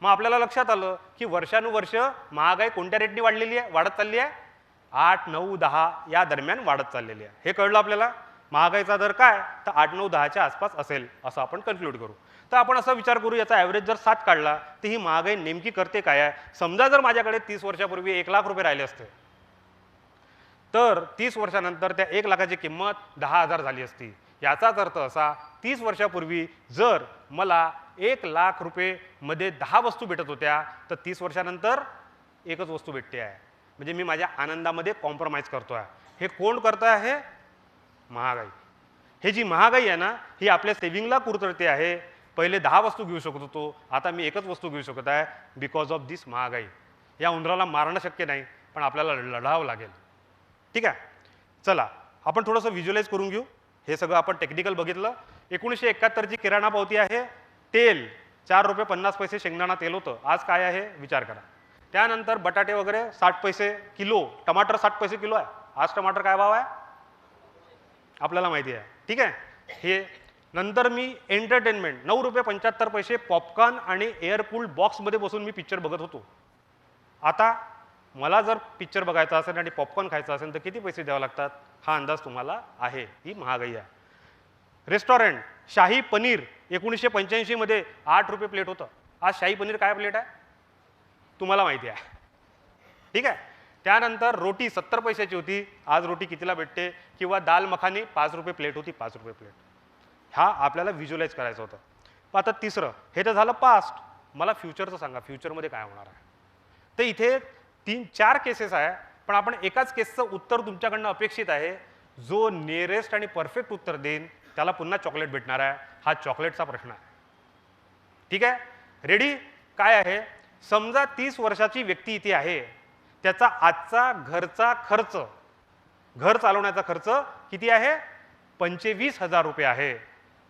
E: मग आपल्याला लक्षात आलं की वर्षानुवर्ष महागाई कोणत्या रेटने वाढत चालली आहे? 8, 9, 10 या दरम्यान वाढत चाललेली आहे. हे कळलं आपल्याला. महागाईचा दर काय? तर 8, 9, 10च्या आसपास असेल असं आपण कन्क्लूड करू. तर आपण असा विचार करू, याचा ॲव्हरेज जर 7 काढला तर ही महागाई नेमकी करते काय आहे? समजा जर माझ्याकडे 30 वर्षापूर्वी 1 लाख रुपये राहिले असते, तर 30 वर्षानंतर त्या 1 लाखाची किंमत 10,000 झाली असती. याचाच अर्थ असा, 30 वर्षापूर्वी जर मला 1 लाख रुपये मध्ये 10 वस्तू भेटत होत्या, तर 30 वर्षानंतर एकच वस्तू भेटते आहे. म्हणजे मी माझ्या आनंदामध्ये कॉम्प्रोमाइज करतो आहे. हे कोण करतं आहे? महागाई. हे जी महागाई आहे ना, ही आपल्या सेव्हिंगला कुरतडते आहे. पहिले 10 वस्तू घेऊ शकत होतो, आता मी एकच वस्तू घेऊ शकत आहे बिकॉज ऑफ दिस महागाई. या उंदराला मारणं शक्य नाही, पण आपल्याला लढावं लागेल. ठीक आहे, चला आपण थोडंसं व्हिज्युअलाइज करून घेऊ. हे सगळं आपण टेक्निकल बघितलं. 1971ची किराणा पावती आहे. तेल 4 रुपये 50 पैसे शेंगदाणा तेल होतं. आज काय आहे विचार करा. त्यानंतर बटाटे वगैरे 60 पैसे किलो, टमाटर 60 पैसे किलो आहे. आज टमाटर काय भाव आहे आपल्याला माहिती आहे. ठीक आहे. हे नंतर मी एंटरटेनमेंट 9 रुपये 75 पैसे पॉपकॉर्न आणि एअरकूल्ड बॉक्समध्ये बसून मी पिक्चर बघत होतो. आता मला जर पिक्चर बघायचा असेल आणि पॉपकॉर्न खायचा असेल तर किती पैसे द्यावे लागतात हा अंदाज तुम्हाला आहे. ही महागाई आहे. रेस्टॉरंट शाही पनीर 1985 मध्ये 8 रुपये प्लेट होतं. आज शाही पनीर काय प्लेट आहे तुम्हाला माहिती आहे. ठीक आहे. त्यानंतर रोटी 70 पैशाची होती, आज रोटी कितीला भेटते? किंवा दाल मखानी 5 रुपये प्लेट होती, 5 रुपये प्लेट. हा आपल्याला व्हिज्युअलाइज करायचं होतं. आता तिसरं, हे तर झालं पास्ट. मला फ्युचरचं सांगा, फ्युचरमध्ये काय होणार आहे? तर इथे 3-4 केसेस आहे, पण आपण एकाच केसचं उत्तर तुमच्याकडनं अपेक्षित आहे. जो नियरेस्ट आणि परफेक्ट उत्तर देईन त्याला पुन्हा चॉकलेट भेटणार आहे. हा चॉकलेटचा प्रश्न आहे. ठीक आहे, रेडी? काय आहे? समजा 30 वर्षाची व्यक्ती इथे आहे. त्याचा आजचा घरचा खर्च, घर चालवण्याचा खर्च किती आहे? 25,000 रुपये आहे.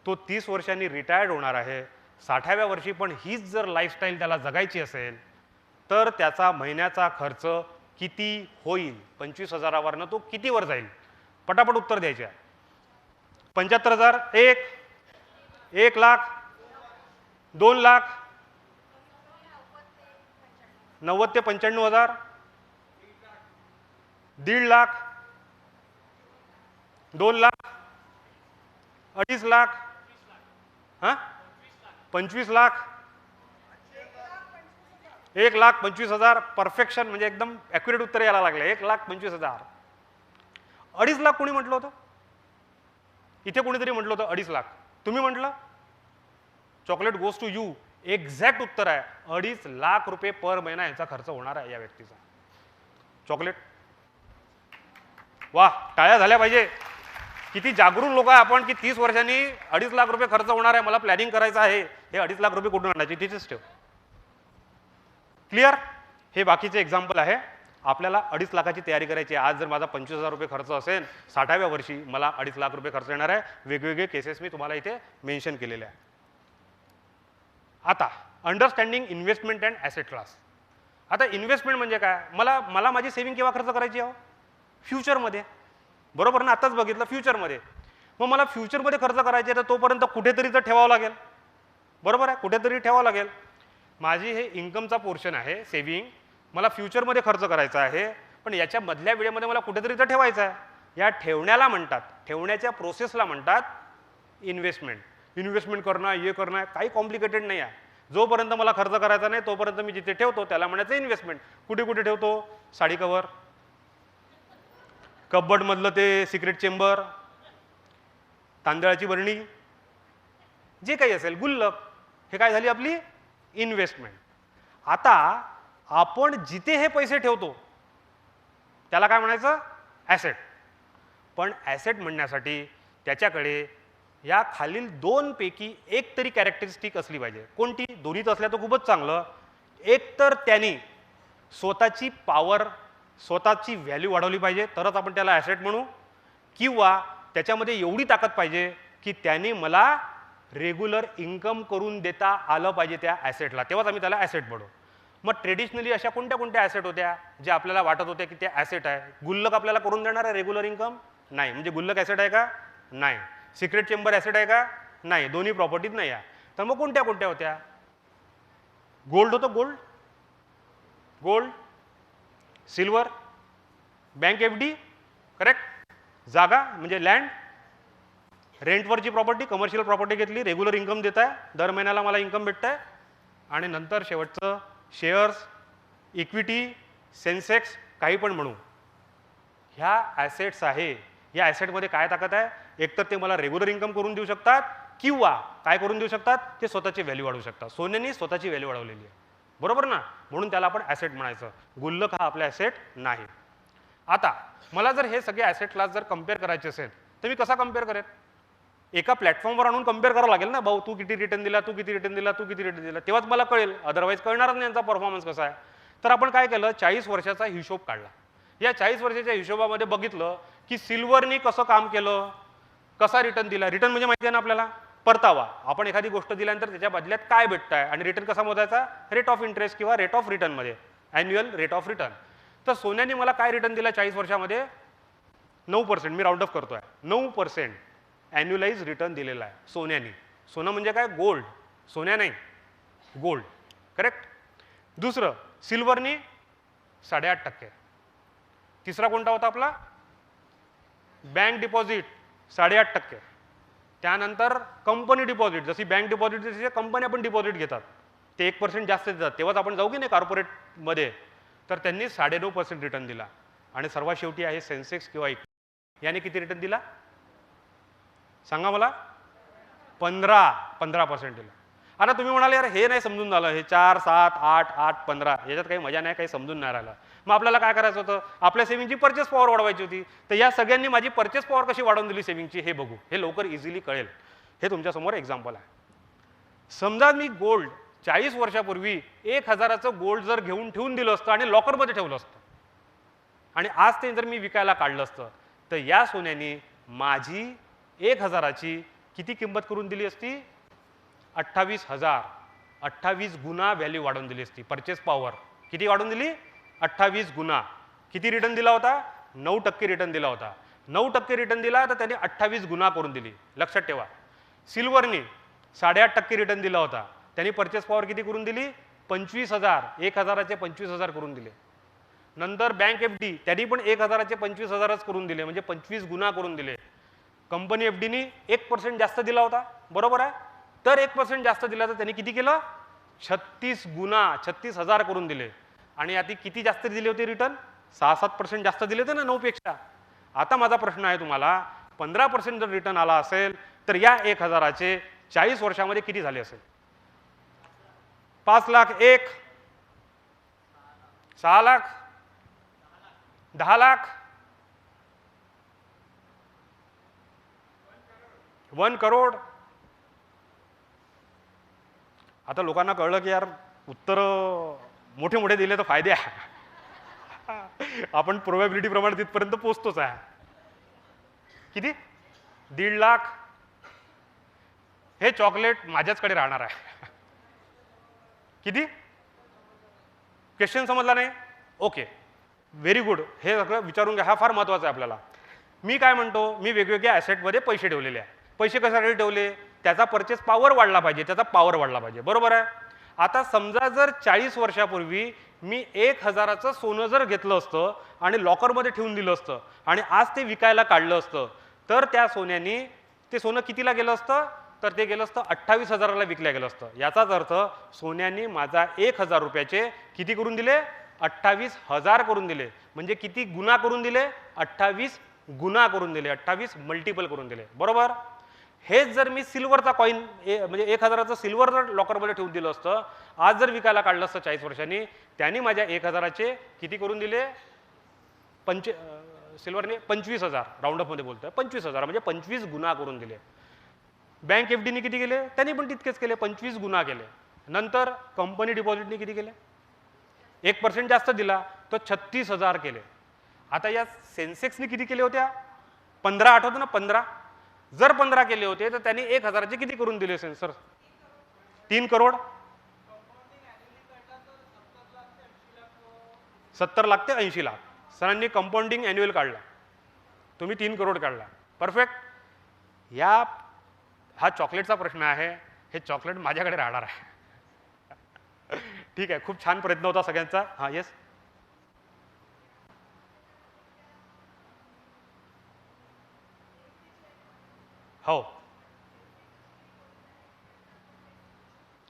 E: तो 30 वर्षांनी रिटायर्ड होणार आहे. 60व्या वर्षी पण हीच जर लाईफस्टाईल त्याला जगायची असेल तर त्याचा महिन्याचा खर्च किती होईल? 25,000वरनं तो कितीवर जाईल? पटापट उत्तर द्यायचे आहे. 75,000, 1 लाख, 2 लाख, 90 ते 95,000, 1.5 लाख, 2 लाख, 2.5 लाख, 25 लाख, 1,25,000. परफेक्शन म्हणजे एकदम ॲक्युरेट उत्तर यायला लागलं. 1,25,000. 2.5 लाख कोणी म्हटलं होतं? इथे कोणीतरी म्हटलं होतं 2.5 लाख. तुम्ही म्हटलं? Chocolate goes to you. Exact उत्तर आहे 2.5 लाख रुपये पर महिना याचा खर्च होणार आहे या व्यक्तीचा. चॉकलेट. वा, टाळ्या झाल्या पाहिजे. किती जागरूक लोक आहे आपण की 30 वर्षांनी 2.5 लाख रुपये खर्च होणार आहे, मला प्लॅनिंग करायचं आहे. हे 2.5 लाख रुपये कुठून आणायचे तिथेच ठेव. क्लिअर? हे बाकीचे एक्झाम्पल आहे. आपल्याला 2.5 लाखाची तयारी करायची आहे. आज जर माझा 25,000 रुपये खर्च असेल, 60व्या वर्षी मला 2.5 लाख रुपये खर्च येणार आहे. वेगवेगळे केसेस मी तुम्हाला इथे मेन्शन केलेले आहे. आता understanding investment and asset class. आता इन्व्हेस्टमेंट म्हणजे काय? मला माझी सेव्हिंग केव्हा खर्च करायची आहे? फ्युचरमध्ये. बरोबर ना? आताच बघितलं फ्युचरमध्ये. मग मला फ्युचरमध्ये खर्च करायचे तर तोपर्यंत कुठेतरी तर ठेवावं लागेल. बरोबर आहे, कुठेतरी ठेवावं लागेल. माझी हे इन्कमचा पोर्शन आहे सेव्हिंग, मला फ्युचरमध्ये खर्च करायचा आहे, पण याच्या मधल्या वेळेमध्ये मला कुठेतरी तर ठेवायचं आहे. या ठेवण्याला म्हणतात, ठेवण्याच्या प्रोसेसला म्हणतात इन्व्हेस्टमेंट. इन्व्हेस्टमेंट करणं, हे करणं काही कॉम्प्लिकेटेड नाही आहे. जोपर्यंत मला खर्च करायचा नाही तोपर्यंत मी जिथे ठेवतो त्याला म्हणायचं इन्व्हेस्टमेंट. कुठे कुठे ठेवतो? साडी कवर, कपबोर्डमधलं ते सिक्रेट चेंबर, तांदळाची बरणी, जे काही असेल, गुल्लक, हे काय झाली आपली इन्व्हेस्टमेंट. आता आपण जिथे हे पैसे ठेवतो त्याला काय म्हणायचं? ॲसेट. पण ॲसेट म्हणण्यासाठी त्याच्याकडे या खालील 2 पैकी एक तरी कॅरेक्टरिस्टिक असली पाहिजे. कोणती? दोन्हीच असल्या तर खूपच चांगलं. एक तर त्यांनी स्वतःची पॉवर, स्वतःची व्हॅल्यू वाढवली पाहिजे, तरच आपण त्याला ॲसेट म्हणू. किंवा त्याच्यामध्ये एवढी ताकद पाहिजे की त्याने मला रेग्युलर इन्कम करून देता आलं पाहिजे त्या ॲसेटला, तेव्हाच आम्ही त्याला ॲसेट म्हणू. मग ट्रेडिशनली अशा कोणत्या कोणत्या ॲसेट होत्या जे आपल्याला वाटत होत्या की ते ॲसेट आहे? गुल्लक आपल्याला करून देणार आहे रेग्युलर इन्कम? नाही. म्हणजे गुल्लक ॲसेट आहे का? नाही. सिक्रेट चेंबर ॲसेट आहे का? नाही. दोन्ही प्रॉपर्टीज नाही आहे. तर मग कोणत्या कोणत्या होत्या? गोल्ड होतं, gold, gold, silver, bank FD, correct, जागा म्हणजे लँड, रेंटवरची प्रॉपर्टी, कमर्शियल प्रॉपर्टी घेतली, रेग्युलर इन्कम देत आहे, दर महिन्याला मला इन्कम भेटत आहे, आणि नंतर शेवटचं शेअर्स, इक्विटी, सेन्सेक्स, काही पण म्हणू. ह्या ॲसेट्स आहे. या ॲसेटमध्ये काय ताकद आहे? एकतर ते मला रेग्युलर इन्कम करून देऊ शकतात किंवा काय करून देऊ शकतात? ते स्वतःची व्हॅल्यू वाढवू शकतात. सोन्याने स्वतःची व्हॅल्यू वाढवलेली आहे, बरोबर ना? म्हणून त्याला आपण ॲसेट म्हणायचं. गुल्लक हा आपला ॲसेट नाही. आता मला जर हे सगळे ॲसेट क्लास जर कम्पेअर करायचे असेल तर मी कसा कम्पेअर करेन? एका प्लॅटफॉर्मवर आणून कम्पेअर करावं लागेल ना. भाऊ तू किती रिटर्न दिला, तू किती रिटर्न दिला, तू किती रिटर्न दिला, तेव्हाच मला कळेल. अदरवाईज कळणारच नाही यांचा परफॉर्मन्स कसा आहे. तर आपण काय केलं? 40 वर्षाचा हिशोब काढला. या 40 वर्षाच्या हिशोबामध्ये बघितलं की सिल्वरनी कसं काम केलं, कसा रिटर्न दिला. रिटर्न म्हणजे माहिती आहे ना आपल्याला, परतावा. आपण एखादी गोष्ट दिल्यानंतर त्याच्या बदल्यात काय भेटत आहे, आणि रिटर्न कसा मोजायचा? रेट ऑफ इंटरेस्ट किंवा रेट ऑफ रिटर्नमध्ये, ॲन्युअल रेट ऑफ रिटर्न. तर सोन्याने मला काय रिटर्न दिला 40 वर्षामध्ये? 9%. मी राऊंड ऑफ करतोय, 9% ॲन्युअलाइज रिटर्न दिलेला आहे सोन्याने. सोनं म्हणजे काय? गोल्ड. सोन्या नाही, गोल्ड, करेक्ट. दुसरं सिल्वरनी 8.5%. तिसरा कोणता होता आपला? Bank deposit 8.5%. त्यानंतर कंपनी डिपॉझिट, जशी बँक डिपॉझिट जशी कंपन्या पण डिपॉझिट घेतात ते 1% जास्त देतात, तेव्हाच आपण जाऊ की नाही कॉर्पोरेटमध्ये. तर त्यांनी 9.5% रिटर्न दिला. आणि सर्वात शेवटी आहे सेन्सेक्स किंवा इक्विटी. याने किती रिटर्न दिला सांगा मला? 15% दिला. आता तुम्ही म्हणाले यार हे नाही समजून झालं, हे 4, 7, 8, 8, 15 याच्यात काही मजा नाही, काही समजून नाही राहिलं. मग आपल्याला काय करायचं होतं? आपल्या सेव्हिंगची परचेस पॉवर वाढवायची होती. तर या सगळ्यांनी माझी परचेस पॉवर कशी वाढवून दिली सेव्हिंगची हे बघू. हे लवकर इझिली कळेल. हे तुमच्यासमोर एक्झाम्पल आहे. समजा मी गोल्ड 40 वर्षापूर्वी 1000चं गोल्ड जर घेऊन ठेवून दिलं असतं आणि लॉकरमध्ये ठेवलं असतं, आणि आज ते जर मी विकायला काढलं असतं, तर या सोन्याने माझी 1000ची किती किंमत करून दिली असती? 28,000. 28 गुणा व्हॅल्यू वाढवून दिली असती. परचेस पॉवर किती वाढवून दिली? 28 गुणा. किती रिटर्न दिला होता? 9% रिटर्न दिला होता. 9% रिटर्न दिला तर त्याने 28 गुणा करून दिली. लक्षात ठेवा. सिल्वरने 8.5% रिटर्न दिला होता, त्यांनी परचेस पॉवर किती करून दिली? 25,000. 1000चे 25,000 करून दिले. नंतर बँक FD त्यांनी पण 1000चे 25,000च करून दिले, म्हणजे 25 गुणा करून दिले. कंपनी FDनी 1% जास्त दिला होता, बरोबर आहे. तर 1% जास्त दिला तर त्यांनी किती केलं? 36 गुणा, 36,000 करून दिले. आणि आधी किती जास्त दिले होते रिटर्न? 6-7% जास्त दिले होते ना 9 पेक्षा. आता माझा प्रश्न आहे तुम्हाला, 15% जर रिटर्न आला असेल तर या 1000चे 40 वर्षामध्ये किती झाले असेल? 5 लाख, 1, 6 लाख, 10 लाख, 1 करोड. आता लोकांना कळलं की यार उत्तर मोठे मोठे दिले तर फायदे आहे. आपण प्रोबॅबिलिटी प्रमाणे तिथपर्यंत पोहोचतोच आहे. किती? 1.5 लाख. हे चॉकलेट माझ्याचकडे राहणार आहे. किती? क्वेश्चन समजला नाही? Okay, very good. हे सगळं विचारून घ्या, हा फार महत्त्वाचा आहे आपल्याला. मी काय म्हणतो, मी वेगवेगळ्या ॲसेटमध्ये पैसे ठेवलेले आहे. पैसे कशासाठी ठेवले? त्याचा परचेस पॉवर वाढला पाहिजे, त्याचा पॉवर वाढला पाहिजे, बरोबर आहे. आता समजा जर 40 वर्षापूर्वी मी 1000चं सोनं जर घेतलं असतं आणि लॉकरमध्ये ठेवून दिलं असतं आणि आज ते विकायला काढलं असतं, तर त्या सोन्याने ते सोनं कितीला गेलं असतं? तर ते गेलं असतं 28,000ला विकल्या गेलं असतं. याचाच अर्थ सोन्याने माझा 1000 रुपयाचे किती करून दिले? 28,000 करून दिले. म्हणजे किती गुणा करून दिले? 28 गुणा करून दिले, 28 मल्टिपल करून दिले, बरोबर. हेच जर मी सिल्वरचा कॉईन म्हणजे 1000चं सिल्वर जर लॉकरमध्ये ठेवून दिलं असतं, आज जर विकायला काढलं असतं 40 वर्षांनी, त्यांनी माझ्या 1000चे किती करून दिले? सिल्वरने 25,000, राऊंडअपमध्ये बोलतोय, 25,000 म्हणजे 25 गुणा करून दिले. बँक FDने किती केले? त्यांनी पण तितकेच केले, 25 गुणा केले. नंतर कंपनी डिपॉझिटने किती केले? 1% जास्त दिला, तर 36,000 केले. आता या सेन्सेक्सने किती केले होत्या? 15, आठवतं ना 15. जर 15 केले होते तर त्यांनी 1000चे किती करून दिले सेन्सर? 3 करोड. 70 लाख ते 80 लाख. सरांनी कंपाऊंडिंग ॲन्युअल काढला, तुम्ही 3 करोड काढला. परफेक्ट. हा चॉकलेटचा प्रश्न आहे. हे चॉकलेट माझ्याकडे राहणार आहे. ठीक आहे, खूप छान प्रयत्न होता सगळ्यांचा. हां, येस. हो,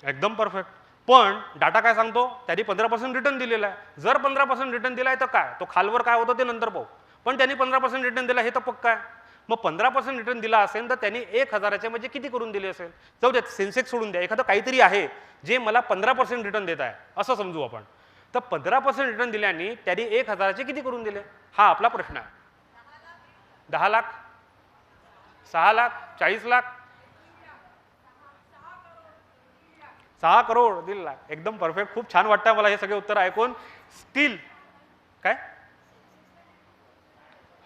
E: एकदम परफेक्ट. पण डाटा काय सांगतो? त्यांनी 15% रिटर्न दिलेला आहे. जर 15% रिटर्न दिला आहे तर काय, तो खालवर काय होतं ते नंतर पाहू. पण त्यांनी 15% रिटर्न दिला हे तर पक्का आहे. मग 15% रिटर्न दिला असेल तर त्यांनी 1000चे म्हणजे किती करून दिले असेल? जाऊ द्या, सेन्सेक्स सोडून द्या, एखादं काहीतरी आहे जे मला 15% रिटर्न देत आहे असं समजू आपण. तर 15% रिटर्न दिल्याने त्यांनी 1000चे किती करून दिले, हा आपला प्रश्न आहे. 10 लाख, 6 लाख, 40 लाख, 6 करोड, 1.5 लाख. एकदम परफेक्ट. खूप छान वाटतं मला हे सगळे उत्तर ऐकून. स्टील काय,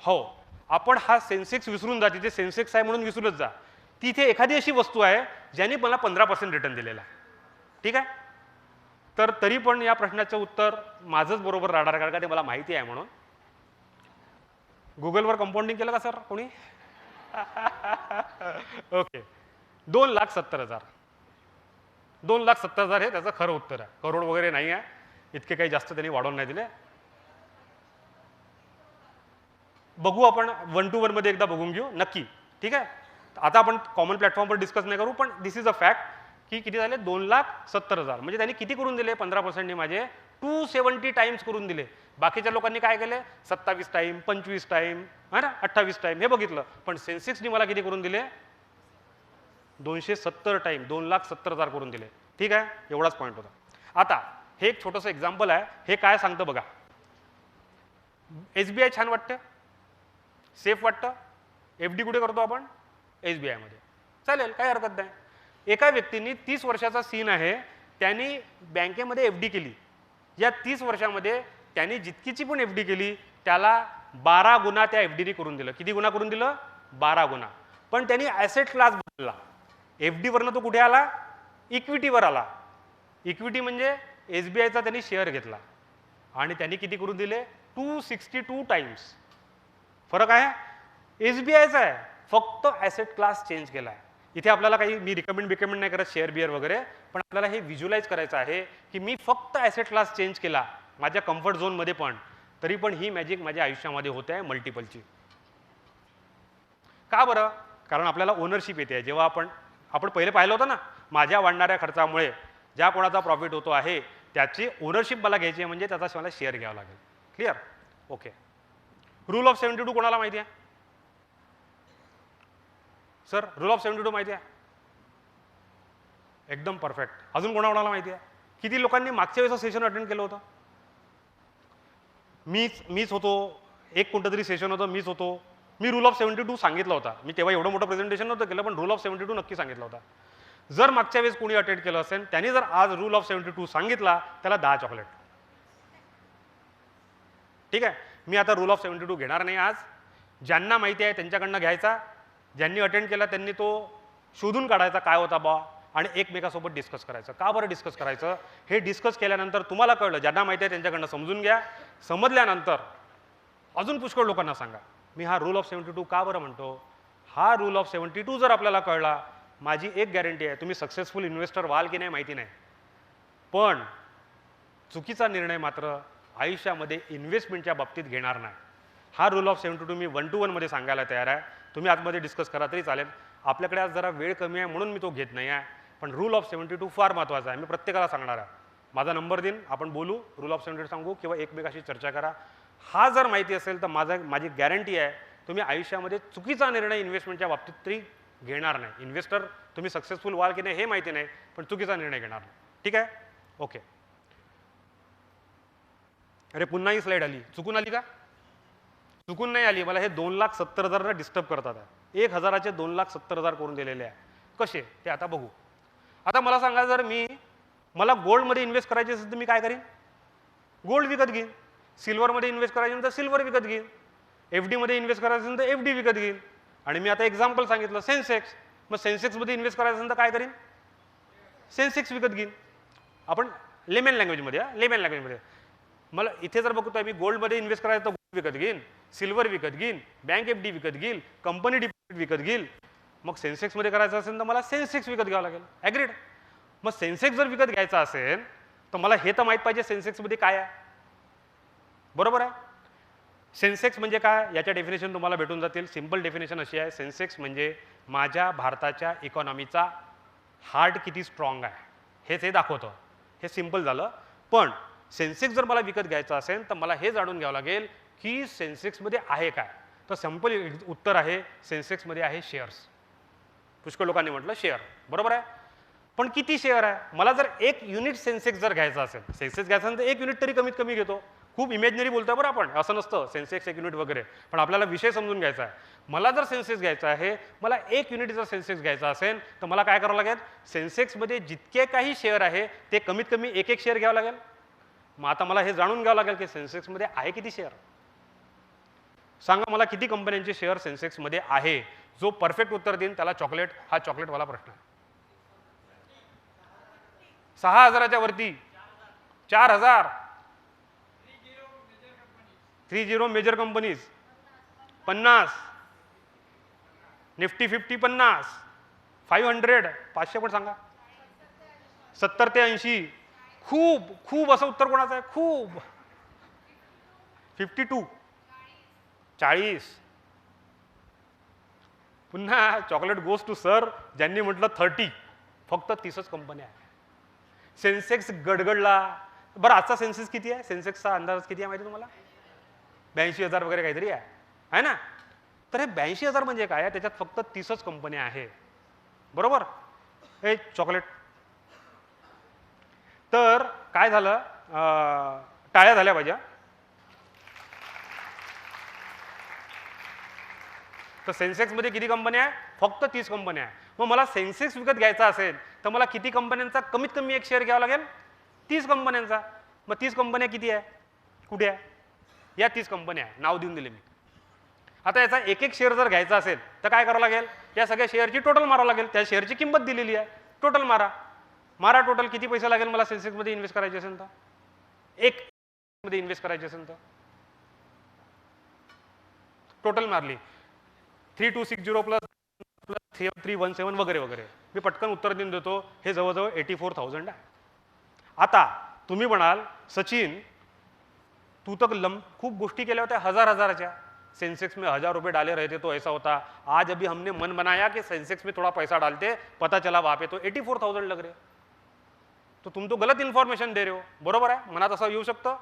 E: हो, आपण हा सेन्सेक्स विसरून जा. तिथे सेन्सेक्स आहे म्हणून विसरूनच जा. तिथे एखादी अशी वस्तू आहे ज्याने मला 15% रिटर्न दिलेला आहे. ठीक आहे. तर तरी पण या प्रश्नाचं उत्तर माझंच बरोबर राहणार, कारण का ते मला माहिती आहे म्हणून. गुगलवर कंपाऊंडिंग केलं का सर कोणी? ओके. 2,70,000. 2,70,000 हे त्याचं खरं उत्तर आहे. करोड वगैरे नाही आहे, इतके काही जास्त त्यांनी वाढवून नाही दिले. बघू आपण 1 to 1 मध्ये एकदा बघून घेऊ नक्की. ठीक आहे. आता आपण कॉमन प्लॅटफॉर्मवर डिस्कस नाही करू, पण दिस इज अ फॅक्ट की किती झाले? 2,70,000. म्हणजे त्यांनी किती करून दिले? 15% माझे 270 टाइम्स करून दिले. बाकीच्या लोकांनी काय केले? 27 टाइम, 25 टाइम, है ना, 28 टाइम हे बघितलं. पण सेन्सेक्सनी मला किती करून दिले? 270 टाइम, 2,70,000 करून दिले. ठीक आहे, एवढाच पॉईंट होता. आता हे एक छोटंसं एक्झाम्पल आहे. हे काय सांगतं बघा. SBI छान वाटतं, सेफ वाटतं. FD कुठे करतो आपण? SBI मध्ये. चालेल, काही हरकत नाही. एका व्यक्तीने 30 वर्षाचा सीन आहे, त्यांनी बँकेमध्ये FD केली. या 30 वर्षामध्ये त्यांनी जितकीची पण FD केली त्याला 12 गुणा त्या FDने करून दिलं. किती गुणा करून दिलं? 12 गुणा. पण त्यांनी ॲसेट क्लास बदलला. FD वरनं तो कुठे आला? इक्विटीवर आला. इक्विटी म्हणजे SBIचा त्यांनी शेअर घेतला आणि त्यांनी किती करून दिले? 262 टाइम्स. फरक आहे SBIचा आहे, फक्त ॲसेट क्लास चेंज केला आहे. इथे आपल्याला काही मी रिकमेंड नाही करत शेअर बिअर वगैरे, पण आपल्याला हे व्हिज्युअलाइज करायचं आहे की मी फक्त ॲसेट क्लास चेंज केला माझ्या कम्फर्ट झोनमध्ये, पण तरी पण ही मॅजिक माझ्या आयुष्यामध्ये होते आहे मल्टिपलची. का बरं? कारण आपल्याला ओनरशिप येते. जेव्हा आपण पहिले पाहिलं होतं ना, माझ्या वाढणाऱ्या खर्चामुळे ज्या कोणाचा प्रॉफिट होतो आहे त्याची ओनरशिप मला घ्यायची आहे, म्हणजे त्याचा मला शेअर घ्यावा लागेल. क्लिअर? ओके. रूल ऑफ 72 कोणाला माहिती आहे? सर रूल ऑफ 72 माहिती आहे? एकदम परफेक्ट. अजून कोणाला माहिती आहे? किती लोकांनी मागच्या वेळेस सेशन अटेंड केलं होतं? मीच होतो. एक कोणतं तरी सेशन होतं, मीच होतो. मी रूल ऑफ 72 सांगितलं होता. मी तेव्हा एवढं मोठं प्रेझेंटेशन नव्हतं केलं, पण रूल ऑफ 72 नक्की सांगितलं होता. जर मागच्या वेळेस कोणी अटेंड केलं असेल त्यांनी जर आज रूल ऑफ 72 सांगितला त्याला 10 चॉकलेट. ठीक आहे. मी आता रूल ऑफ 72 घेणार नाही आज. ज्यांना माहिती आहे त्यांच्याकडनं घ्यायचा, ज्यांनी अटेंड केला त्यांनी तो शोधून काढायचा काय होता बा, आणि एकमेकासोबत डिस्कस करायचं. का बरं डिस्कस करायचं? हे डिस्कस केल्यानंतर तुम्हाला कळलं, ज्यांना माहिती आहे त्यांच्याकडनं समजून घ्या. समजल्यानंतर अजून पुष्कळ लोकांना सांगा. मी हा रूल ऑफ 72 का बरं म्हणतो? हा रूल ऑफ 72 जर आपल्याला कळला, माझी एक गॅरंटी आहे, तुम्ही सक्सेसफुल इन्व्हेस्टर व्हाल की नाही माहिती नाही, पण चुकीचा निर्णय मात्र आयुष्यामध्ये इन्व्हेस्टमेंटच्या बाबतीत घेणार नाही. हा रूल ऑफ 72 मी 1 to 1 मध्ये सांगायला तयार आहे. तुम्ही आतमध्ये डिस्कस करा तरी चालेल. आपल्याकडे आज जरा वेळ कमी आहे म्हणून मी तो घेत नाही आहे, पण रूल ऑफ 72 फार महत्त्वाचा आहे. मी प्रत्येकाला सांगणार आहे. माझा नंबर देईन, आपण बोलू, रूल ऑफ 72 सांगू किंवा एकमेकाशी चर्चा करा. हा जर माहिती असेल तर माझी गॅरंटी आहे तुम्ही आयुष्यामध्ये चुकीचा निर्णय इन्व्हेस्टमेंटच्या बाबतीत तरी घेणार नाही. इन्व्हेस्टर तुम्ही सक्सेसफुल व्हाल की नाही हे माहिती नाही, पण चुकीचा निर्णय घेणार नाही. ठीक आहे? ओके. अरे पुन्हा ही स्लाईड आली. चुकून आली का? चुकून नाही आली. मला हे 2,70,000 डिस्टर्ब करतात आहे. 1,000चे 2,70,000 करून दिलेले आहे. कसे ते आता बघू. आता मला सांगा, जर मला गोल्डमध्ये इन्व्हेस्ट करायचे असेल तर मी काय करीन? गोल्ड विकत घेईन. सिल्वरमध्ये इन्व्हेस्ट करायचं तर सिल्वर विकत घेईन. FD मध्ये इन्व्हेस्ट करायचं असेल तर FD विकत घेईन. आणि मी आता एक्झाम्पल सांगितलं सेन्सेक्स. मग सेन्सेक्समध्ये इन्व्हेस्ट करायचं असेल तर काय करीन? सेन्सेक्स विकत घेईन. आपण लेमन लँग्वेजमध्ये मला इथे जर बघतोय मी गोल्डमध्ये इन्व्हेस्ट करायचं तर गोल्ड विकत घेईन, सिल्वर विकत घेईन, बँक FD विकत घेईल, कंपनी डिपॉझिट विकत घेईल. मग सेन्सेक्समध्ये करायचं असेल तर मला सेन्सेक्स विकत घ्यावं लागेल. ॲग्रीड. मग सेन्सेक्स जर विकत घ्यायचा असेल तर मला हे तर माहीत पाहिजे सेन्सेक्समध्ये काय आहे. बरोबर आहे. सेन्सेक्स म्हणजे काय याच्या डेफिनेशन तुम्हाला भेटून जातील. सिम्पल डेफिनेशन अशी आहे, सेन्सेक्स म्हणजे माझ्या भारताच्या इकॉनॉमीचा हार्ट किती स्ट्रॉंग आहे हेच हे दाखवतं. हे सिम्पल झालं. पण सेन्सेक्स जर मला विकत घ्यायचं असेल तर मला हे जाणून घ्यावं लागेल की सेन्सेक्समध्ये आहे काय. तर सिम्पल उत्तर आहे सेन्सेक्समध्ये आहे शेअर्स. पुष्कळ लोकांनी म्हटलं शेअर. बरोबर आहे. पण किती शेअर आहे. मला जर 1 युनिट सेन्सेक्स जर घ्यायचा असेल, सेन्सेक्स घ्यायचा असेल तर 1 युनिट तरी कमीत कमी घेतो. खूप इमॅजिनरी बोलतोय बरं आपण, असं नसतं सेन्सेक्स 1 युनिट वगैरे. पण आपल्याला विषय समजून घ्यायचा आहे. मला जर सेन्सेक्स घ्यायचा आहे, मला 1 युनिट जर सेन्सेक्स घ्यायचा असेल तर मला काय करावं लागेल, सेन्सेक्समध्ये जितके काही शेअर आहे ते कमीत कमी 1 शेअर घ्यावं लागेल. मग आता मला हे जाणून घ्यावं लागेल की सेन्सेक्समध्ये आहे किती शेअर. सांगा मला किती कंपन्यांचे शेअर सेन्सेक्समध्ये आहे. जो परफेक्ट उत्तर देईन त्याला चॉकलेट. हा चॉकलेटवाला प्रश्न आहे. 6,000च्या वरती 4,000. 30 मेजर कंपनीज 50. निफ्टी 50 50. 500 500 पण सांगा. 70 ते 80. खूप खूप असं उत्तर कोणाचं आहे. खूप 52. 40. पुन्हा चॉकलेट गोस टू सर ज्यांनी म्हटलं 30. फक्त 30च कंपन्या आहे. सेन्सेक्स गडगडला. बरं आजचा सेन्सेक्स किती आहे. सेन्सेक्सचा अंदाज किती आहे माहिती तुम्हाला. 82,000 वगैरे काहीतरी आहे ना. तर हे 82,000 म्हणजे काय आहे, त्याच्यात फक्त 30च कंपन्या आहे. बरोबर. हे चॉकलेट. तर काय झालं, टाळ्या झाल्या पाहिजे. तर सेन्सेक्समध्ये किती कंपन्या आहे, फक्त 30 कंपन्या आहे. मग मला सेन्सेक्स विकत घ्यायचा असेल तर मला किती कंपन्यांचा कमीत कमी 1 शेअर घ्यावा लागेल. 30 कंपन्यांचा. मग 30 कंपन्या किती आहे, कुठे आहे. या 30 कंपन्या आहे, नाव देऊन दिले मी. आता याचा 1 शेअर जर घ्यायचा असेल तर काय करावं लागेल, या सगळ्या शेअरची टोटल मारावं लागेल. त्या शेअरची किंमत दिलेली आहे, टोटल मारा टोटल किती पैसे लागेल मला सेन्सेक्समध्ये इन्व्हेस्ट करायचे असेल तर. 1 मध्ये इन्व्हेस्ट करायचे असेल तर टोटल मारली 3260 प्लस 317 वगैरे वगैरे. मी पटकन उत्तर देऊन देतो. हे जवळजवळ 84,000 आहे. आता तुम्ही म्हणाल सचिन तू तर खूप गोष्टी केल्या होत्या हजाराच्या. सेंसेक्स में 1,000 रुपये डाले रहते तो ऐसा होता. आज अभी हमने मन बनाया कि सेंसेक्स में थोड़ा पैसा डालते, पता चला वहां पे तो 84,000 लग रहे. तो तुम तो गलत इन्फॉर्मेशन दे रहे हो. बरोबर आहे. मनात असं येऊ शकतं.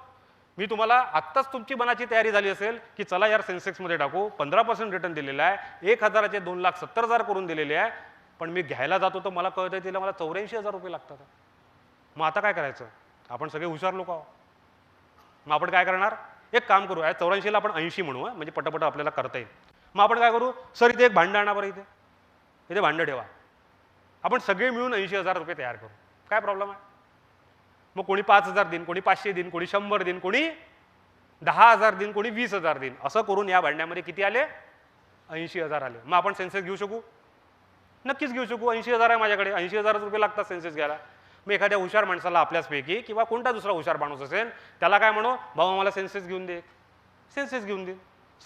E: मी तुम्हाला आत्ताच तुमची मनाची तयारी झाली असेल की चला यार सेन्सेक्समध्ये टाकू. 15% रिटर्न दिलेला आहे. 1,000चे 2,70,000 करून दिलेले आहे. पण मी घ्यायला जातो तर मला कळतंय तिला मला 84,000 रुपये लागतात. मग आता काय करायचं. आपण सगळे हुशार लोक आहोत. मग आपण काय करणार, एक काम करू. 84ला आपण 80 म्हणू, म्हणजे पटापट आपल्याला करता येईल. मग आपण काय करू, सर इथे एक भांडं आणा बरं. इथे भांडं ठेवा. आपण सगळे मिळून 80,000 रुपये तयार करू. काय प्रॉब्लेम आहे. मग कोणी 5,000 देईन, कोणी 500 देईन, कोणी 100 देईन, कोणी 10,000 देईन, कोणी 20,000 देईन. असं करून या भांड्यामध्ये किती आले, 80,000 आले. मग आपण सेन्सेस घेऊ शकू, नक्कीच घेऊ शकू. 80,000 आहे माझ्याकडे, 80,000 रुपये लागतात सेन्सेस घ्यायला. मग एखाद्या हुशार माणसाला आपल्याचपैकी किंवा कोणता दुसरा हुशार माणूस असेल त्याला काय म्हणू, भाऊ मला सेन्सेस घेऊन दे. सेन्सेस घेऊन दे.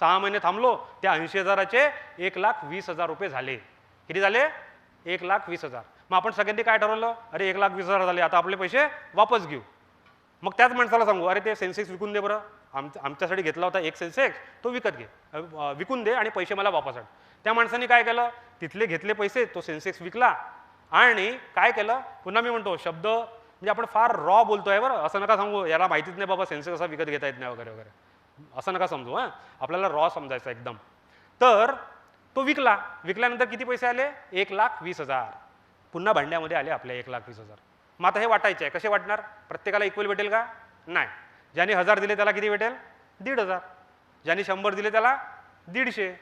E: 6 महिने थांबलो, त्या 80,000चे 1,20,000 रुपये झाले. किती झाले, 1,20,000. मग आपण सगळ्यांनी काय ठरवलं, अरे 1,20,000 झाले, आता आपले पैसे वापस घेऊ. मग त्याच माणसाला सांगू, अरे ते सेन्सेक्स विकून दे बरं, आमच्यासाठी घेतला होता एक सेन्सेक्स, तो विकत घे, विकून दे आणि पैसे मला वापस आण. त्या माणसाने काय केलं, तिथले घेतले पैसे, तो सेन्सेक्स विकला आणि काय केलं, पुन्हा मी म्हणतो शब्द म्हणजे आपण फार रॉ बोलतोय बरं. असं नका सांगू याला माहितीच नाही बाबा सेन्सेक्स असा विकत घेता येत नाही वगैरे वगैरे, असं नका समजू. हां, आपल्याला रॉ समजायचं एकदम. तर तो विकला. विकल्यानंतर किती पैसे आले, 1,20,000. पुन्हा भांड्यामध्ये आले आपल्या 1,20,000. मग आता हे वाटायचे आहे. कसे वाटणार, प्रत्येकाला इक्वल भेटेल का, नाही. ज्यांनी 1,000 दिले त्याला किती भेटेल, 1,500. ज्यांनी 100 दिले त्याला 150.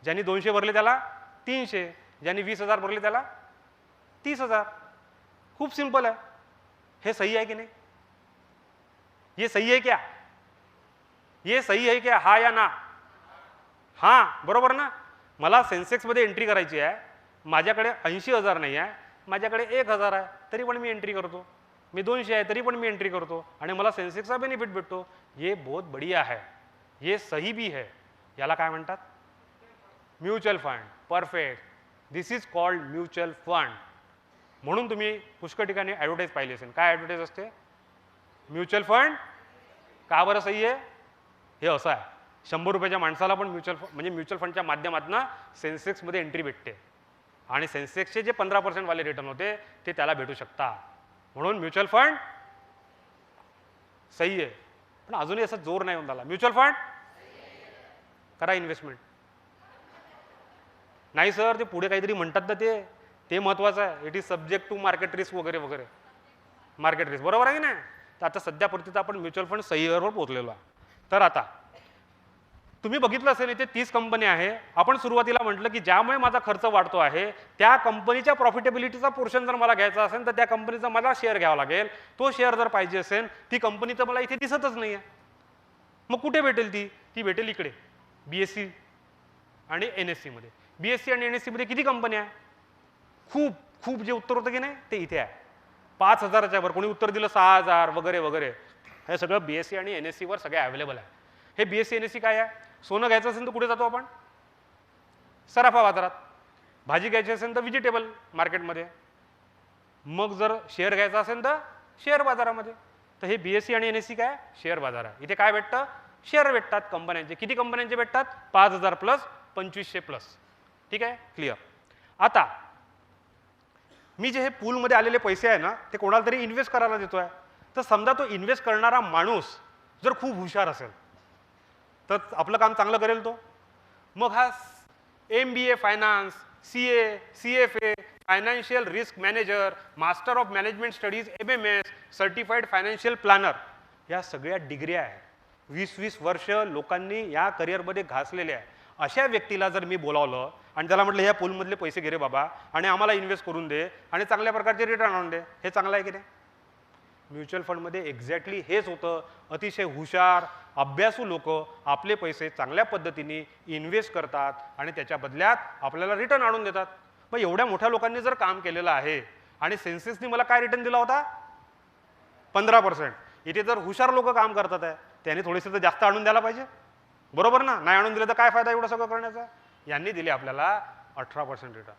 E: ज्यांनी 200 भरले त्याला 300. ज्यांनी 20,000 भरले त्याला 30,000. खूप सिंपल आहे. हे सही आहे की नाही, ये सही है क्या, ये सही है क्या, हा या ना. हां बरोबर ना. मला सेन्सेक्समध्ये एंट्री करायची आहे. माझ्याकडे 80,000 नाही आहे, माझ्याकडे 1,000 आहे, तरी पण मी एंट्री करतो. मी 200 आहे तरी पण मी एंट्री करतो आणि मला सेन्सेक्सचा बेनिफिट भेटतो. ये बहुत बढ़िया है, ये सही भी है. याला काय म्हणतात? Mutual fund. Perfect. This is called mutual fund. म्हणून तुम्ही पुष्कळ ठिकाणी ॲडव्हर्टाईज पाहिली असेल. काय ॲडव्हर्टाईज असते? Mutual fund. का बरं सही आहे? हे असं आहे, 100 रुपयाच्या माणसाला पण म्युच्युअल फंड म्हणजे म्युच्युअल फंडच्या माध्यमातून सेन्सेक्समध्ये एंट्री भेटते आणि सेन्सेक्सचे जे 15% वाले रिटर्न होते ते त्याला भेटू शकतात. म्हणून म्युच्युअल फंड सही आहे. पण अजूनही असा जोर नाही होऊन झाला. म्युच्युअल फंड करा इन्व्हेस्टमेंट. नाही सर, ते पुढे काहीतरी म्हणतात ना, ते महत्त्वाचं आहे. It is subject to market risk वगैरे वगैरे. मार्केट रिस्क बरोबर आहे की नाही? तर आता सध्या पुरतीच आपण म्युच्युअल फंड सहीवर पोहोचलेलो आहे. तर आता तुम्ही बघितलं असेल इथे 30 कंपन्या आहे. आपण सुरुवातीला म्हटलं की ज्यामुळे माझा खर्च वाढतो आहे त्या कंपनीच्या प्रॉफिटेबिलिटीचा पोर्शन जर मला घ्यायचा असेल तर त्या कंपनीचा मला शेअर घ्यावा लागेल. तो शेअर जर पाहिजे असेल ती कंपनी तर मला इथे दिसतच नाही आहे. मग कुठे भेटेल ती भेटेल इकडे BSE आणि NSE मध्ये. BSE आणि NSE मध्ये किती कंपन्या आहे? खूप खूप. जे उत्तर होतं की नाही ते इथे आहे. 5000च्या वर. कोणी उत्तर दिलं 6000 वगैरे वगैरे. हे सगळं BSE आणि NSE वर सगळे अवेलेबल आहे. हे BSE NSE काय आहे? सोनं घ्यायचं असेल तर कुठे जातो आपण? सराफा बाजारात. भाजी घ्यायची असेल तर व्हेजिटेबल मार्केटमध्ये. मग जर शेअर घ्यायचा असेल तर शेअर बाजारामध्ये. तर हे BSE आणि NSE काय? शेअर बाजार आहे. इथे काय भेटतं? शेअर भेटतात कंपन्यांचे. किती कंपन्यांचे भेटतात? 5000 प्लस 2500 प्लस. ठीक आहे, क्लिअर. आता मी जे हे पूलमध्ये आलेले पैसे आहे ना ते कोणाला तरी इन्व्हेस्ट करायला देतोय. तर समजा तो इन्व्हेस्ट करणारा माणूस जर खूप हुशार असेल तर आपलं काम चांगलं करेल तो. मग हा MBA finance, CA, CFA, financial risk manager, master of management studies MMS, certified financial planner, या सगळ्या डिग्री आहे. 20-20 वर्ष लोकांनी या करिअरमध्ये घासलेले आहे. अशा व्यक्तीला जर मी बोलावलं आणि त्याला म्हटलं ह्या पूलमधले पैसे घे रे बाबा आणि आम्हाला इन्व्हेस्ट करून दे आणि चांगल्या प्रकारचे रिटर्न आणून दे, हे चांगलं आहे की नाही? म्युच्युअल फंडमध्ये एक्झॅक्टली हेच होतं. अतिशय हुशार अभ्यासू लोक आपले पैसे चांगल्या पद्धतीने इन्व्हेस्ट करतात आणि त्याच्या बदल्यात आपल्याला रिटर्न आणून देतात. मग एवढ्या मोठ्या लोकांनी जर काम केलेलं आहे आणि सेन्सेक्सनी मला काय रिटर्न दिला होता? 15%. इथे जर हुशार लोक काम करतात आहे त्यांनी थोडेसे तर जास्त आणून द्यायला पाहिजे, बरोबर ना? नाही आणून दिलं तर काय फायदा एवढं सगळं करण्याचा? यांनी दिले आपल्याला 18% रिटर्न.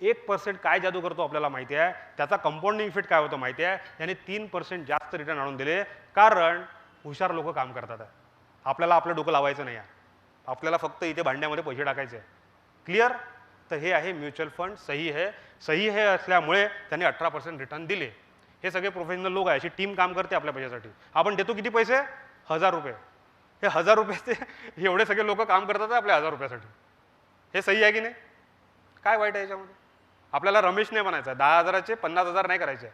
E: 1% काय जादू करतो आपल्याला माहिती आहे. त्याचा कंपाऊंडिंग इफेक्ट काय होतं माहिती आहे. याने 3% जास्त रिटर्न आणून दिले कारण हुशार लोक काम करतात आहे. आपल्याला आपलं डोकं लावायचं नाही आहे. आपल्याला फक्त इथे भांड्यामध्ये पैसे टाकायचे आहे. क्लिअर? तर हे आहे म्युच्युअल फंड सही आहे. सही हे असल्यामुळे त्यांनी 18% रिटर्न दिले. हे सगळे प्रोफेशनल लोक आहे. अशी टीम काम करते आपल्या पैशासाठी. आपण देतो किती पैसे? 1000 रुपये. हे 1000 रुपयाचे एवढे सगळे लोक काम करतात आपल्या 1000 रुपयासाठी. हे सही आहे की नाही? काय वाईट आहे याच्यामध्ये? आपल्याला रमेश नाही बनायचं आहे. 10,000चे 50,000 नाही करायचे.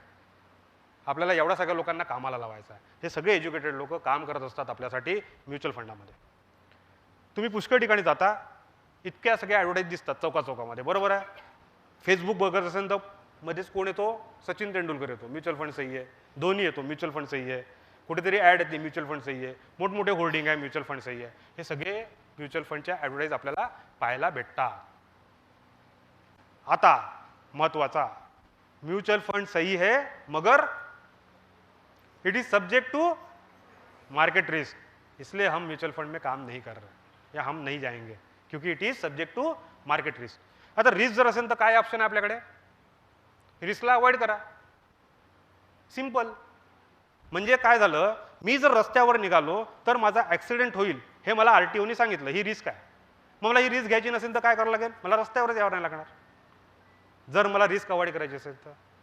E: आपल्याला एवढ्या सगळ्या लोकांना कामाला लावायचं आहे. हे सगळे एज्युकेटेड लोक काम करत असतात आपल्यासाठी म्युच्युअल फंडामध्ये. तुम्ही पुष्कळ ठिकाणी जाता, इतक्या सगळ्या ॲडव्हर्टाईज दिसतात चौकाचौकामध्ये, बरोबर आहे? फेसबुक बघत असेल तर मध्येच कोण येतो? सचिन तेंडुलकर येतो, म्युच्युअल फंड सही आहे. धोनी येतो, म्युच्युअल फंड सही आहे. कुठेतरी ॲड येते, म्युच्युअल फंड सही आहे. मोठमोठे होल्डिंग आहे, म्युच्युअल फंड सही आहे. हे सगळे म्युच्युअल फंडच्या ॲडव्हर्टाईज आपल्याला पाहायला भेटतात. आता महत्वाचा, म्युच्युअल फंड सही है मगर it is subject to market risk, इसलिए हम म्युच्युअल फंड में काम नहीं कर रहे या हम नहीं जाएंगे क्योंकि it is subject to market risk. आता रिस्क जर असेल तर काय ऑप्शन आहे आपल्याकडे? रिस्कला अवॉइड करा. सिंपल. म्हणजे काय झालं, मी जर रस्त्यावर निघालो तर माझा ॲक्सिडेंट होईल हे मला RTOने सांगितलं, ही रिस्क आहे. मग मला ही रिस्क घ्यायची नसेल तर काय करावं लागेल? मला रस्त्यावरच यावं नाही लागणार. जर मला रिस्क अवॉइड करायची असेल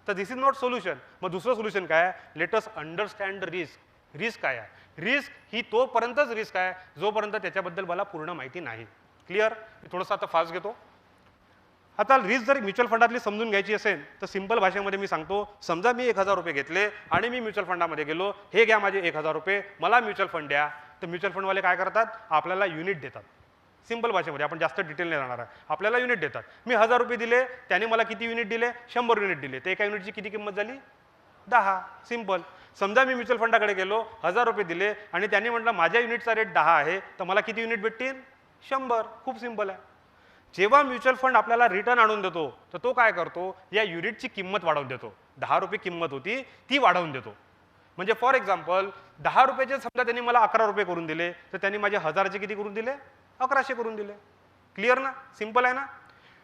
E: तर दिस इज नॉट सोल्युशन. मग दुसरं सोल्युशन काय आहे? Let us understand the risk. Risk काय आहे? रिस्क ही तोपर्यंतच रिस्क आहे जोपर्यंत त्याच्याबद्दल मला पूर्ण माहिती नाही. क्लिअर? मी थोडंसं आता फास्ट घेतो. आता रिस्क जर म्युच्युअल फंडातली समजून घ्यायची असेल तर सिंपल भाषेमध्ये मी सांगतो. समजा मी 1000 रुपये घेतले आणि मी म्युच्युअल फंडामध्ये गेलो, हे घ्या माझे 1000 रुपये, मला म्युच्युअल फंड द्या. तर म्युच्युअल फंडवाले काय करतात? आपल्याला युनिट देतात. सिंपल भाषेमध्ये, आपण जास्त डिटेल नाही राहणार आहे. आपल्याला युनिट देतात. मी 1000 रुपये दिले, त्याने मला किती युनिट दिले? 100 युनिट दिले. तर एका युनिटची किती किंमत झाली? 10. सिंपल. समजा मी म्युच्युअल फंडाकडे गेलो, 1000 रुपये दिले आणि त्यांनी म्हटलं माझ्या युनिटचा रेट 10 आहे, तर मला किती युनिट भेटतील? 100. खूप सिंपल आहे. जेव्हा म्युच्युअल फंड आपल्याला रिटर्न आणून देतो तर तो काय करतो, या युनिटची किंमत वाढवून देतो. 10 रुपये किंमत होती ती वाढवून देतो. म्हणजे फॉर एक्झाम्पल 10 रुपयाचे समजा त्यांनी मला 11 रुपये करून दिले, तर त्यांनी माझे 1000चे किती करून दिले, 1100 करून दिले. क्लिअर ना, सिंपल आहे ना.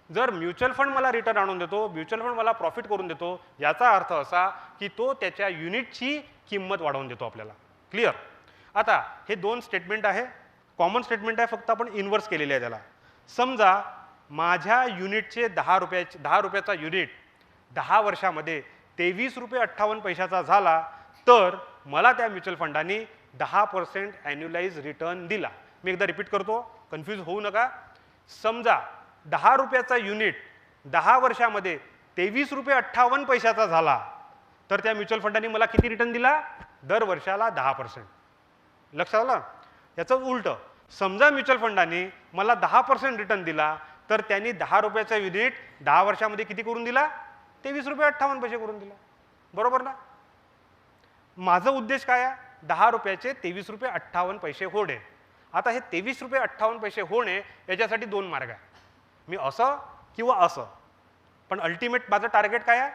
E: जर म्युच्युअल फंड मला रिटर्न आणून देतो, म्युच्युअल फंड मला प्रॉफिट करून देतो, याचा अर्थ असा की तो त्याच्या युनिटची किंमत वाढवून देतो आपल्याला. क्लिअर. आता हे 2 स्टेटमेंट आहे, कॉमन स्टेटमेंट आहे, फक्त आपण इन्व्हर्स केलेले आहे त्याला. समजा माझ्या युनिटचे 10 रुपयाचा युनिट 10 वर्षामध्ये 23 रुपये 58 पैशाचा झाला, तर मला त्या म्युच्युअल फंडाने 10% ॲन्युलाइज रिटर्न दिला. मी एकदा रिपीट करतो, कन्फ्यूज होऊ नका. समजा 10 रुपयाचा युनिट 10 वर्षामध्ये 23 रुपये 58 पैशाचा झाला, तर त्या म्युच्युअल फंडाने मला किती रिटर्न दिला, दर वर्षाला 10%. लक्षात आलं. याचं उलटं, समजा म्युच्युअल फंडाने मला 10% रिटर्न दिला, तर त्यांनी 10 रुपयाचा युनिट 10 वर्षामध्ये किती करून दिला, 23 रुपये 58 पैसे करून दिला. बरोबर ना. माझा उद्देश काय आहे, 10 रुपयाचे 23 रुपये 58 पैसे होणे. आता हे 23 रुपये 58 पैसे होणे याच्यासाठी 2 मार्ग आहे, मी असं किंवा असं, पण अल्टिमेट माझं टार्गेट काय आहे,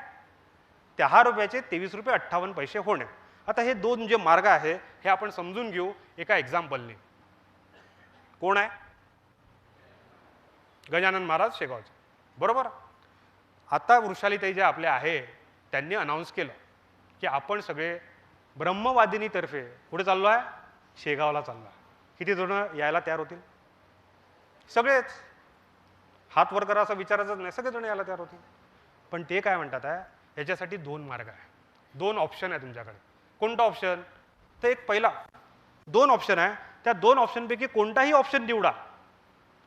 E: 10 रुपयाचे 23 रुपये 58 पैसे होणे. आता हे 2 जे मार्ग आहे हे आपण समजून घेऊ एका एक्झाम्पलने. कोण आहे, गजानन महाराज शेगावचे. बरोबर. आता वृषालीताई जे आपले आहे त्यांनी अनाऊन्स केलं की आपण सगळे ब्रह्मवादिनीतर्फे कुठे चाललो आहे, शेगावला चाललो आहे. किती जण यायला तयार होतील, सगळेच. हात वर करा असं विचारायचंच नाही, सगळेजण यायला तयार होतील. पण ते काय म्हणतात आहे, याच्यासाठी 2 मार्ग आहे, 2 ऑप्शन आहे तुमच्याकडे. कोणता ऑप्शन, तर एक पहिला 2 ऑप्शन आहे, त्या 2 ऑप्शनपैकी कोणताही ऑप्शन निवडा.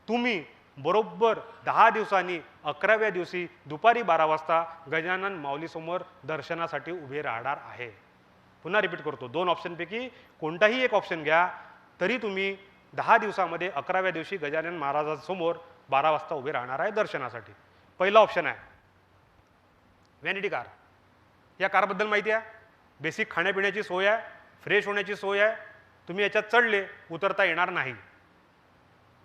E: तुम्ही बरोबर 10 दिवसांनी 11व्या दिवशी दुपारी 12 वाजता गजानन माऊलीसमोर दर्शनासाठी उभे राहणार आहे. पुन्हा रिपीट करतो, 2 ऑप्शनपैकी कोणताही एक ऑप्शन घ्या, तरी तुम्ही 10 दिवसामध्ये 11व्या दिवशी गजानन महाराजांसमोर 12 वाजता उभे राहणार आहे दर्शनासाठी. पहिला ऑप्शन आहे व्हॅनिटी कार. या कारबद्दल माहिती आहे, बेसिक खाण्यापिण्याची सोय आहे, फ्रेश होण्याची सोय आहे. तुम्ही याच्यात चढले उतरता येणार नाही.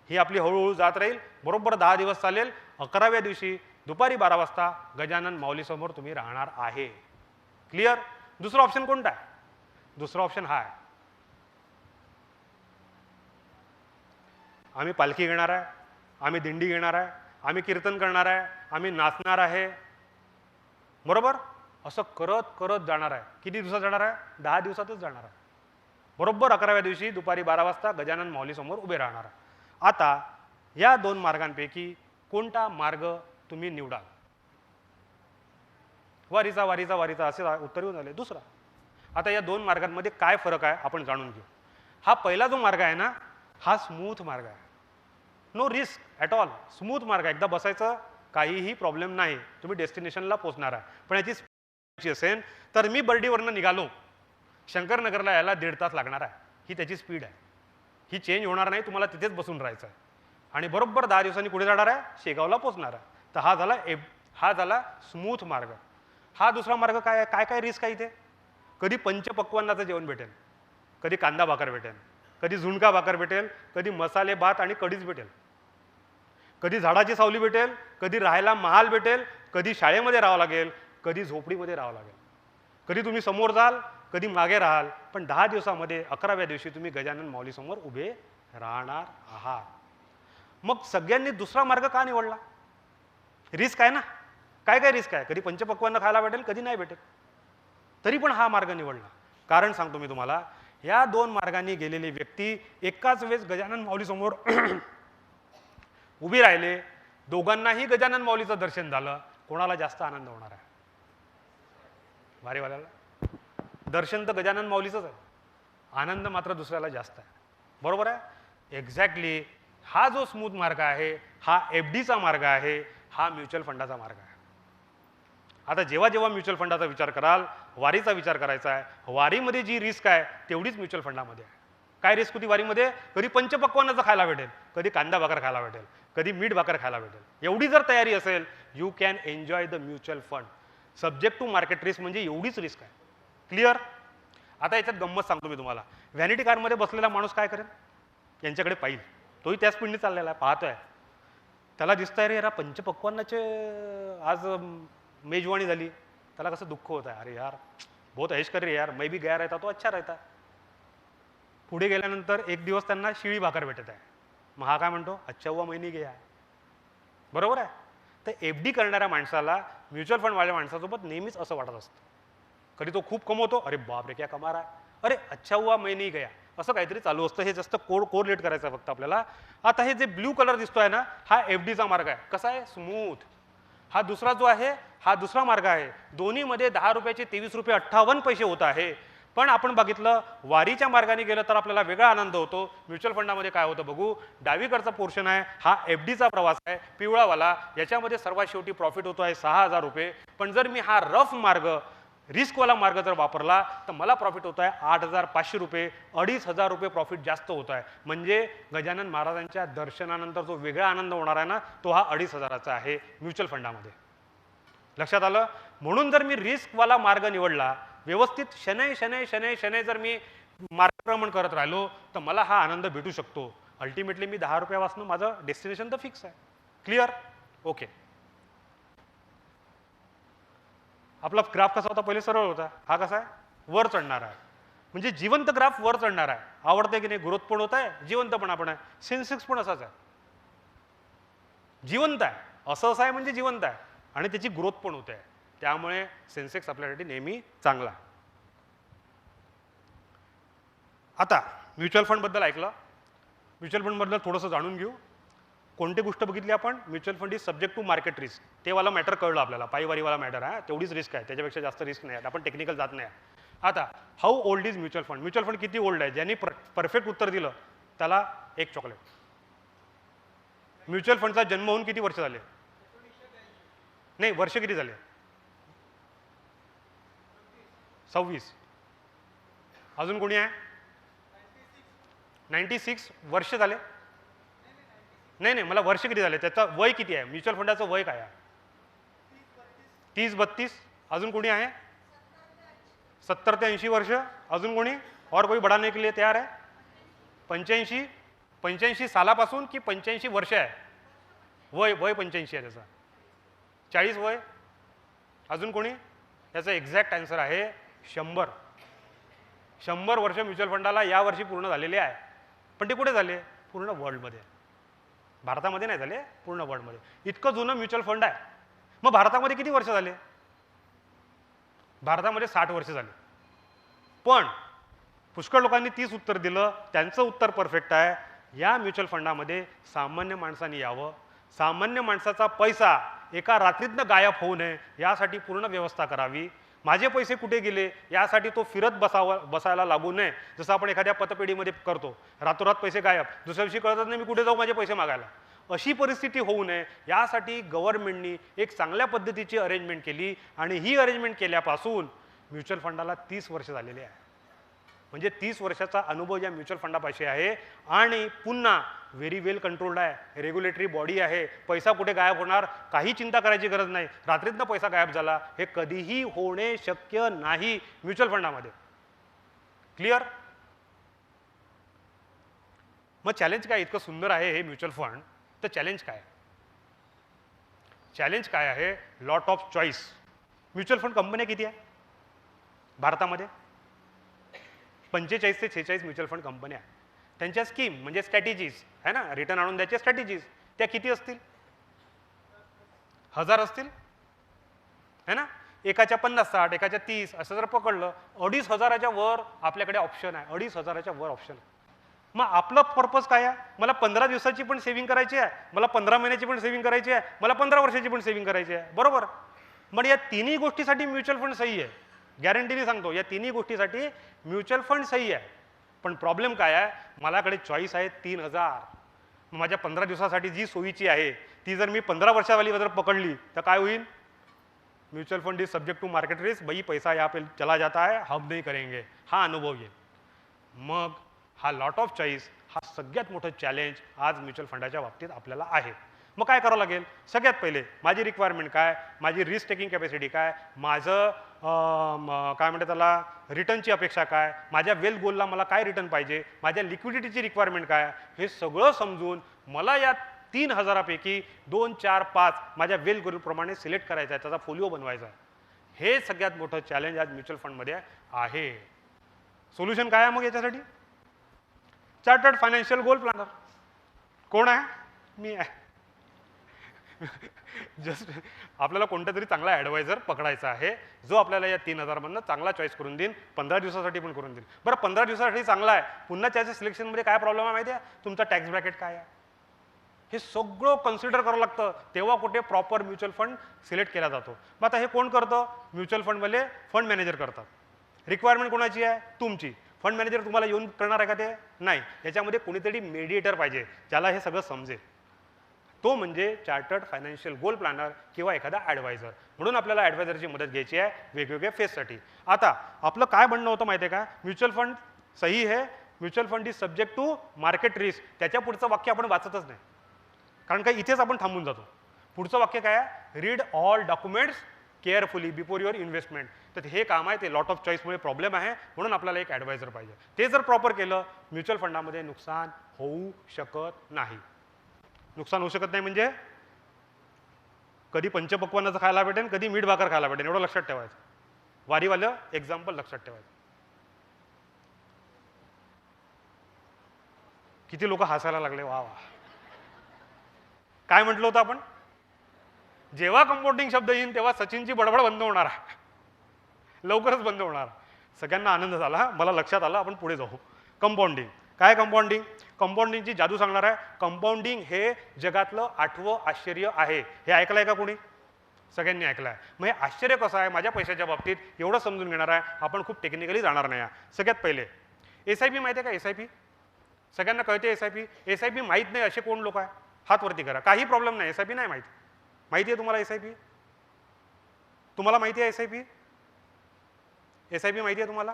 E: ही आपली हळूहळू जात राहील, बरोबर 10 दिवस चालेल. 11व्या दिवशी दुपारी 12 वाजता गजानन माऊलीसमोर तुम्ही राहणार आहे. क्लिअर. दुसरा ऑप्शन कोणता आहे, दुसरा ऑप्शन हा आहे, आम्ही पालखी घेणार आहे, आम्ही दिंडी घेणार आहे, आम्ही कीर्तन करणार आहे, आम्ही नाचणार आहे. बरोबर. असं करत करत जाणार आहे. किती दिवसात जाणार आहे, 10 दिवसातच जाणार आहे. बरोबर 11व्या दिवशी दुपारी 12 वाजता गजानन माऊलीसमोर उभे राहणार आहे. आता या 2 मार्गांपैकी कोणता मार्ग तुम्ही निवडाल. वारीचा वारीचा वारीचा असे उत्तर येऊन आले. दुसरा, आता या 2 मार्गांमध्ये काय फरक आहे आपण जाणून घेऊ. हा पहिला जो मार्ग आहे ना, हा स्मूथ मार्ग आहे, no risk at all. Smooth मार्ग आहे, एकदा बसायचं, काहीही प्रॉब्लेम नाही, तुम्ही डेस्टिनेशनला पोहोचणार आहे. पण याची असेल तर मी बर्डीवरनं निघालो, शंकरनगरला यायला 1.5 तास लागणार आहे. ही त्याची स्पीड आहे, ही चेंज होणार नाही. तुम्हाला तिथेच बसून राहायचं आहे आणि बरोबर 10 दिवसांनी कुठे जाणार आहे, शेगावला पोहोचणार आहे. तर हा झाला स्मूथ मार्ग. हा दुसरा मार्ग काय आहे, काय काय रिस्क आहे इथे. कधी पंचपक्वान्नाचं जेवण भेटेल, कधी कांदा भाकर भेटेल, कधी झुणका भाकर भेटेल, कधी मसाले भात आणि कढीच भेटेल, कधी झाडाची सावली भेटेल, कधी राहायला महाल भेटेल, कधी शाळेमध्ये राहावं लागेल, कधी झोपडीमध्ये राहावं लागेल, कधी तुम्ही समोर जाल, कधी मागे राहाल. पण 10 दिवसामध्ये 11व्या दिवशी तुम्ही गजानन माऊलीसमोर उभे राहणार आहात. मग सगळ्यांनी दुसरा मार्ग का निवडला, रिस्क आहे ना. काय काय रिस्क आहे, कधी पंचपक्वान्न खायला भेटेल, कधी नाही भेटेल, तरी पण हा मार्ग निवडला. कारण सांगतो मी तुम्हाला, या 2 मार्गांनी गेलेली व्यक्ती एकाच वेळेस गजानन माऊलीसमोर उभी राहिले, दोघांनाही गजानन माऊलीचं दर्शन झालं. कोणाला जास्त आनंद होणार आहे, वारीवाल्याला. दर्शन तर गजानन माऊलीचंच आहे, आनंद मात्र दुसऱ्याला जास्त आहे. बरोबर आहे. एक्झॅक्टली हा जो स्मूथ मार्ग आहे, हा FDचा मार्ग आहे, हा म्युच्युअल फंडाचा मार्ग आहे. आता जेव्हा जेव्हा म्युच्युअल फंडाचा विचार कराल, वारीचा विचार करायचा आहे. वारीमध्ये जी रिस्क आहे तेवढीच म्युच्युअल फंडामध्ये आहे. काय रिस्क होती वारीमध्ये, कधी पंचपक्वान्नाचं खायला भेटेल, कधी कांदा भाकर खायला भेटेल, कधी मीठ भाकर खायला भेटेल. एवढी जर तयारी असेल, you can enjoy the mutual fund. Subject to market risk म्हणजे एवढीच रिस्क आहे. क्लिअर. आता याच्यात गंमत सांगतो मी तुम्हाला. व्हॅनिटी कारमध्ये बसलेला माणूस काय करेल, यांच्याकडे पाहिल, तोही त्या स्पीडने चाललेला आहे, पाहतोय. त्याला दिसतंय रे यार पंचपक्वान्नाचे आज मेजवानी झाली, त्याला कसं दुःख होत आहे, अरे यार बहुत ऐश कर रे यार, मैं भी गया रहता तो अच्छा रहता. पुढे गेल्यानंतर एक दिवस त्यांना शिळी भाकर भेटत आहे. मग हा काय म्हणतो, अच्छा हुआ मैं नहीं गया. बरोबर आहे. तर एफ डी करणाऱ्या माणसाला म्युच्युअल फंड वाल्या माणसासोबत नेहमीच असं वाटत असतं. कधी तो खूप कमवतो, अरे बाप रे क्या कमा रहा है, अरे अच्छा हुआ मैं नहीं गया, असं काहीतरी चालू असतं. हे जास्त कोरिलेट करायचं फक्त आपल्याला. आता हे जे ब्ल्यू कलर दिसतोय ना, हा एफ डीचा मार्ग आहे. कसा आहे, स्मूथ. हा दुसरा जो आहे हा दुसरा मार्ग आहे. दोन्हीमध्ये 10 रुपयाचे 23 रुपये 58 पैसे होत आहे. पण आपण बघितलं वारीच्या मार्गाने गेलं तर आपल्याला वेगळा आनंद होतो. म्युच्युअल फंडामध्ये काय होतं बघू, डावीकडचा पोर्शन आहे हा एफ डीचा प्रवास आहे पिवळावाला, याच्यामध्ये सर्वात शेवटी प्रॉफिट होतो आहे 6,000 रुपये. पण जर मी हा रफ मार्ग रिस्कवाला मार्ग जर वापरला तर मला प्रॉफिट होत आहे 8,500 रुपये, 2,500 रुपये प्रॉफिट जास्त होत आहे. म्हणजे गजानन महाराजांच्या दर्शनानंतर जो वेगळा आनंद होणार आहे ना, तो हा 2,500चा आहे म्युच्युअल फंडामध्ये. लक्षात आलं. म्हणून जर मी रिस्कवाला मार्ग निवडला, व्यवस्थित शनै शनै शनै शनै जर मी मार्गक्रमण करत राहिलो तर मला हा आनंद भेटू शकतो. अल्टिमेटली मी 10 रुपयापासून माझं डेस्टिनेशन तर फिक्स आहे. क्लिअर? ओके. आपला ग्राफ कसा होता, पहिले सरळ होता, हा कसा आहे वर चढणार आहे. म्हणजे जिवंत ग्राफ वर चढणार आहे. आवडतंय की नाही, ग्रोथ पण होत आहे, जिवंतपणा पण आहे. सेन्सेक्स पण असाच आहे, जिवंत आहे. असं आहे म्हणजे जिवंत आहे आणि त्याची ग्रोथ पण होते. त्यामुळे सेन्सेक्स आपल्यासाठी नेहमी चांगला. आता म्युच्युअल फंडबद्दल ऐकलं, म्युच्युअल फंडबद्दल थोडंसं जाणून घेऊ. कोणती गोष्ट बघितली आपण, mutual fund is subject to market risk. ते वाला मॅटर कळलं आपल्याला, पायवारीवाला मॅटर आहे, तेवढीच रिस्क आहे, त्याच्यापेक्षा जास्त रिस्क नाही. आपण टेक्निकल जात नाही. आता how old is mutual fund. Mutual fund किती ओल्ड आहे, ज्यांनी परफेक्ट उत्तर दिलं त्याला एक चॉकलेट. म्युच्युअल फंडचा जन्म होऊन किती वर्ष झाले, नाही वर्ष किती झाले, 26. अजून कोणी आहे, 96 वर्ष झाले. नाही नाही, मला वर्ष किती झाले, त्याचं वय किती आहे, म्युच्युअल फंडाचं वय काय आहे, 30-32. अजून कोणी आहे, 70 ते 80 वर्ष. अजून कोणी, और कोई बढ़ाने के लिए तयार आहे, 85 सालापासून की 85 वर्ष आहे वय, वय 85 आहे त्याचा, 40 वय. अजून कोणी, याचा एक्झॅक्ट आन्सर आहे 100. 100 वर्ष म्युच्युअल फंडाला यावर्षी पूर्ण झालेले आहे. पण ते कुठे झाले, पूर्ण वर्ल्डमध्ये, भारतामध्ये नाही झाले, पूर्ण वर्ल्डमध्ये. इतकं जुनं म्युच्युअल फंड आहे. मग भारतामध्ये किती वर्ष झाले, भारतामध्ये 60 वर्ष झाले. पण पुष्कळ लोकांनी 30 उत्तर दिलं, त्यांचं उत्तर परफेक्ट आहे. या म्युच्युअल फंडामध्ये सामान्य माणसाने यावं, सामान्य माणसाचा पैसा एका रात्रीतनं गायब होऊ नये यासाठी पूर्ण व्यवस्था करावी. माझे पैसे कुठे गेले यासाठी तो फिरत बसायला लागू नये. जसं आपण एखाद्या पतपेढीमध्ये करतो, रातोरात पैसे गायब, दुसऱ्या दिवशी कळतच नाही मी कुठे जाऊ माझे पैसे मागायला. अशी परिस्थिती होऊ नये यासाठी गव्हर्नमेंटनी एक चांगल्या पद्धतीची अरेंजमेंट केली आणि ही अरेंजमेंट केल्यापासून म्युच्युअल फंडाला 30 वर्ष झालेले आहे. म्हणजे 30 वर्षाचा अनुभव या म्युच्युअल फंडापाशी आहे. आणि पुन्हा व्हेरी वेल कंट्रोल्ड आहे, रेग्युलेटरी बॉडी आहे. पैसा कुठे गायब होणार काही चिंता करायची गरज नाही. रात्रीतनं पैसा गायब झाला हे कधीही होणे शक्य नाही म्युच्युअल फंडामध्ये. क्लिअर? मग चॅलेंज काय, इतकं सुंदर आहे हे म्युच्युअल फंड, तर चॅलेंज काय, चॅलेंज काय आहे, lot of choice. Mutual fund कंपन्या किती आहे भारतामध्ये, 45 ते 46 म्युच्युअल फंड कंपन्या. त्यांच्या स्कीम म्हणजे स्ट्रॅटेजीज आहे ना, रिटर्न आणून द्यायच्या स्ट्रॅटेजीज, त्या किती असतील, 1000 असतील है ना. एकाच्या 50-60, एकाच्या 30 असं जर पकडलं, 2,500च्या वर आपल्याकडे ऑप्शन आहे, 2,500च्या वर ऑप्शन. मग आपलं पर्पज काय आहे, मला 15 दिवसाची पण सेव्हिंग करायची आहे, मला 15 महिन्याची पण सेव्हिंग करायची आहे, मला 15 वर्षाची पण सेव्हिंग करायची आहे. बरोबर. मग या तिन्ही गोष्टीसाठी म्युच्युअल फंड सही आहे, गॅरंटीने सांगतो. या तिन्ही गोष्टीसाठी म्युच्युअल फंड सही आहे. पण प्रॉब्लेम काय आहे, माझ्याकडे चॉईस आहे 3000. माझ्या 15 दिवसासाठी जी सोयीची आहे ती जर मी 15 वर्षावाली जर पकडली तर काय होईल, mutual fund is subject to market risk, भाई पैसा यहाँ पे चला जाता है, हम नहीं करेंगे, हा अनुभव येईल. मग हा लॉट ऑफ चॉईस हा सगळ्यात मोठं चॅलेंज आज म्युच्युअल फंडाच्या बाबतीत आपल्याला आहे. मग काय करावं लागेल, सगळ्यात पहिले माझी रिक्वायरमेंट काय, माझी रिस्क टेकिंग कॅपॅसिटी काय, माझं काय म्हणतात त्याला रिटर्नची अपेक्षा काय, माझ्या वेल्थ गोलला मला काय रिटर्न पाहिजे, माझ्या लिक्विडिटीची रिक्वायरमेंट काय, हे सगळं समजून मला या 3000पैकी 2, 4, 5 माझ्या वेल ग्रुपप्रमाणे सिलेक्ट करायचा आहे, त्याचा फोलिओ बनवायचा आहे. हे सगळ्यात मोठं चॅलेंज आज म्युच्युअल फंडमध्ये आहे. सोल्युशन काय आहे मग याच्यासाठी? Chartered financial goal planar. कोण आहे? मी आहे. जस्ट आपल्याला कोणता तरी चांगला ॲडवायझर पकडायचा आहे, जो आपल्याला या 3000 मधनं चांगला चॉईस करून देईल, 15 दिवसासाठी पण करून देईल. बरं 15 दिवसासाठी चांगला आहे, पुन्हा त्याच्या सिलेक्शनमध्ये काय प्रॉब्लेम आहे माहिती आहे? तुमचा टॅक्स ब्रॅकेट काय आहे, हे सगळं कन्सिडर करावं लागतं, तेव्हा कुठे प्रॉपर म्युच्युअल फंड सिलेक्ट केला जातो. मग आता हे कोण करतं? म्युच्युअल फंडवाले फंड मॅनेजर करतात. रिक्वायरमेंट कोणाची आहे? तुमची. फंड मॅनेजर तुम्हाला येऊन करणार आहे का ते? नाही. याच्यामध्ये कोणीतरी मेडिएटर पाहिजे ज्याला हे सगळं समजेल. तो म्हणजे चार्टर्ड फायनान्शियल गोल प्लॅनर किंवा एखादा ॲडवायझर. म्हणून आपल्याला ॲडवायझरची मदत घ्यायची आहे वेगवेगळ्या फेजसाठी. आता आपलं काय म्हणणं होतं माहिती आहे का? म्युच्युअल फंड सही है, mutual fund is subject to market risk. त्याच्या पुढचं वाक्य आपण वाचतच नाही, कारण का इथेच आपण थांबून जातो. पुढचं वाक्य काय आहे? Read all documents carefully before your investment. तर हे काम आहे, ते लॉट ऑफ चॉईसमुळे प्रॉब्लेम आहे, म्हणून आपल्याला एक ॲडवायझर पाहिजे. ते जर प्रॉपर केलं, म्युच्युअल फंडामध्ये नुकसान होऊ शकत नाही. नुकसान होऊ शकत नाही म्हणजे कधी पंचपक्वानाचं खायला भेटेल, कधी मीठ भाकर खायला भेटेल, एवढं लक्षात ठेवायचं. वारीवालं एक्झाम्पल लक्षात ठेवायचं. किती लोक हसायला लागले, वा वा. काय म्हटलं होतं आपण? जेव्हा कंपाऊंडिंग शब्द येईल तेव्हा सचिनची बडबड बंद होणार आहे, लवकरच बंद होणार. सगळ्यांना आनंद झाला, मला लक्षात आलं. आपण पुढे जाऊ. कंपाऊंडिंग काय? कंपाऊंडिंग, कंपाऊंडिंगची जादू सांगणार आहे. कंपाऊंडिंग हे जगातलं 8वं आश्चर्य आहे. हे ऐकलंय का कोणी? सगळ्यांनी ऐकलं आहे. मग हे आश्चर्य कसं आहे माझ्या पैशाच्या बाबतीत, एवढं समजून घेणार आहे आपण. खूप टेक्निकली जाणार नाही. सगळ्यात पहिले SIP माहिती आहे का? SIP सगळ्यांना कळते. SIP माहीत नाही असे कोण लोक आहे? हात वरती करा. काही प्रॉब्लेम नाही. SIP नाही माहिती. माहिती आहे तुम्हाला SIP? तुम्हाला माहिती आहे SIP? SIP माहिती आहे तुम्हाला?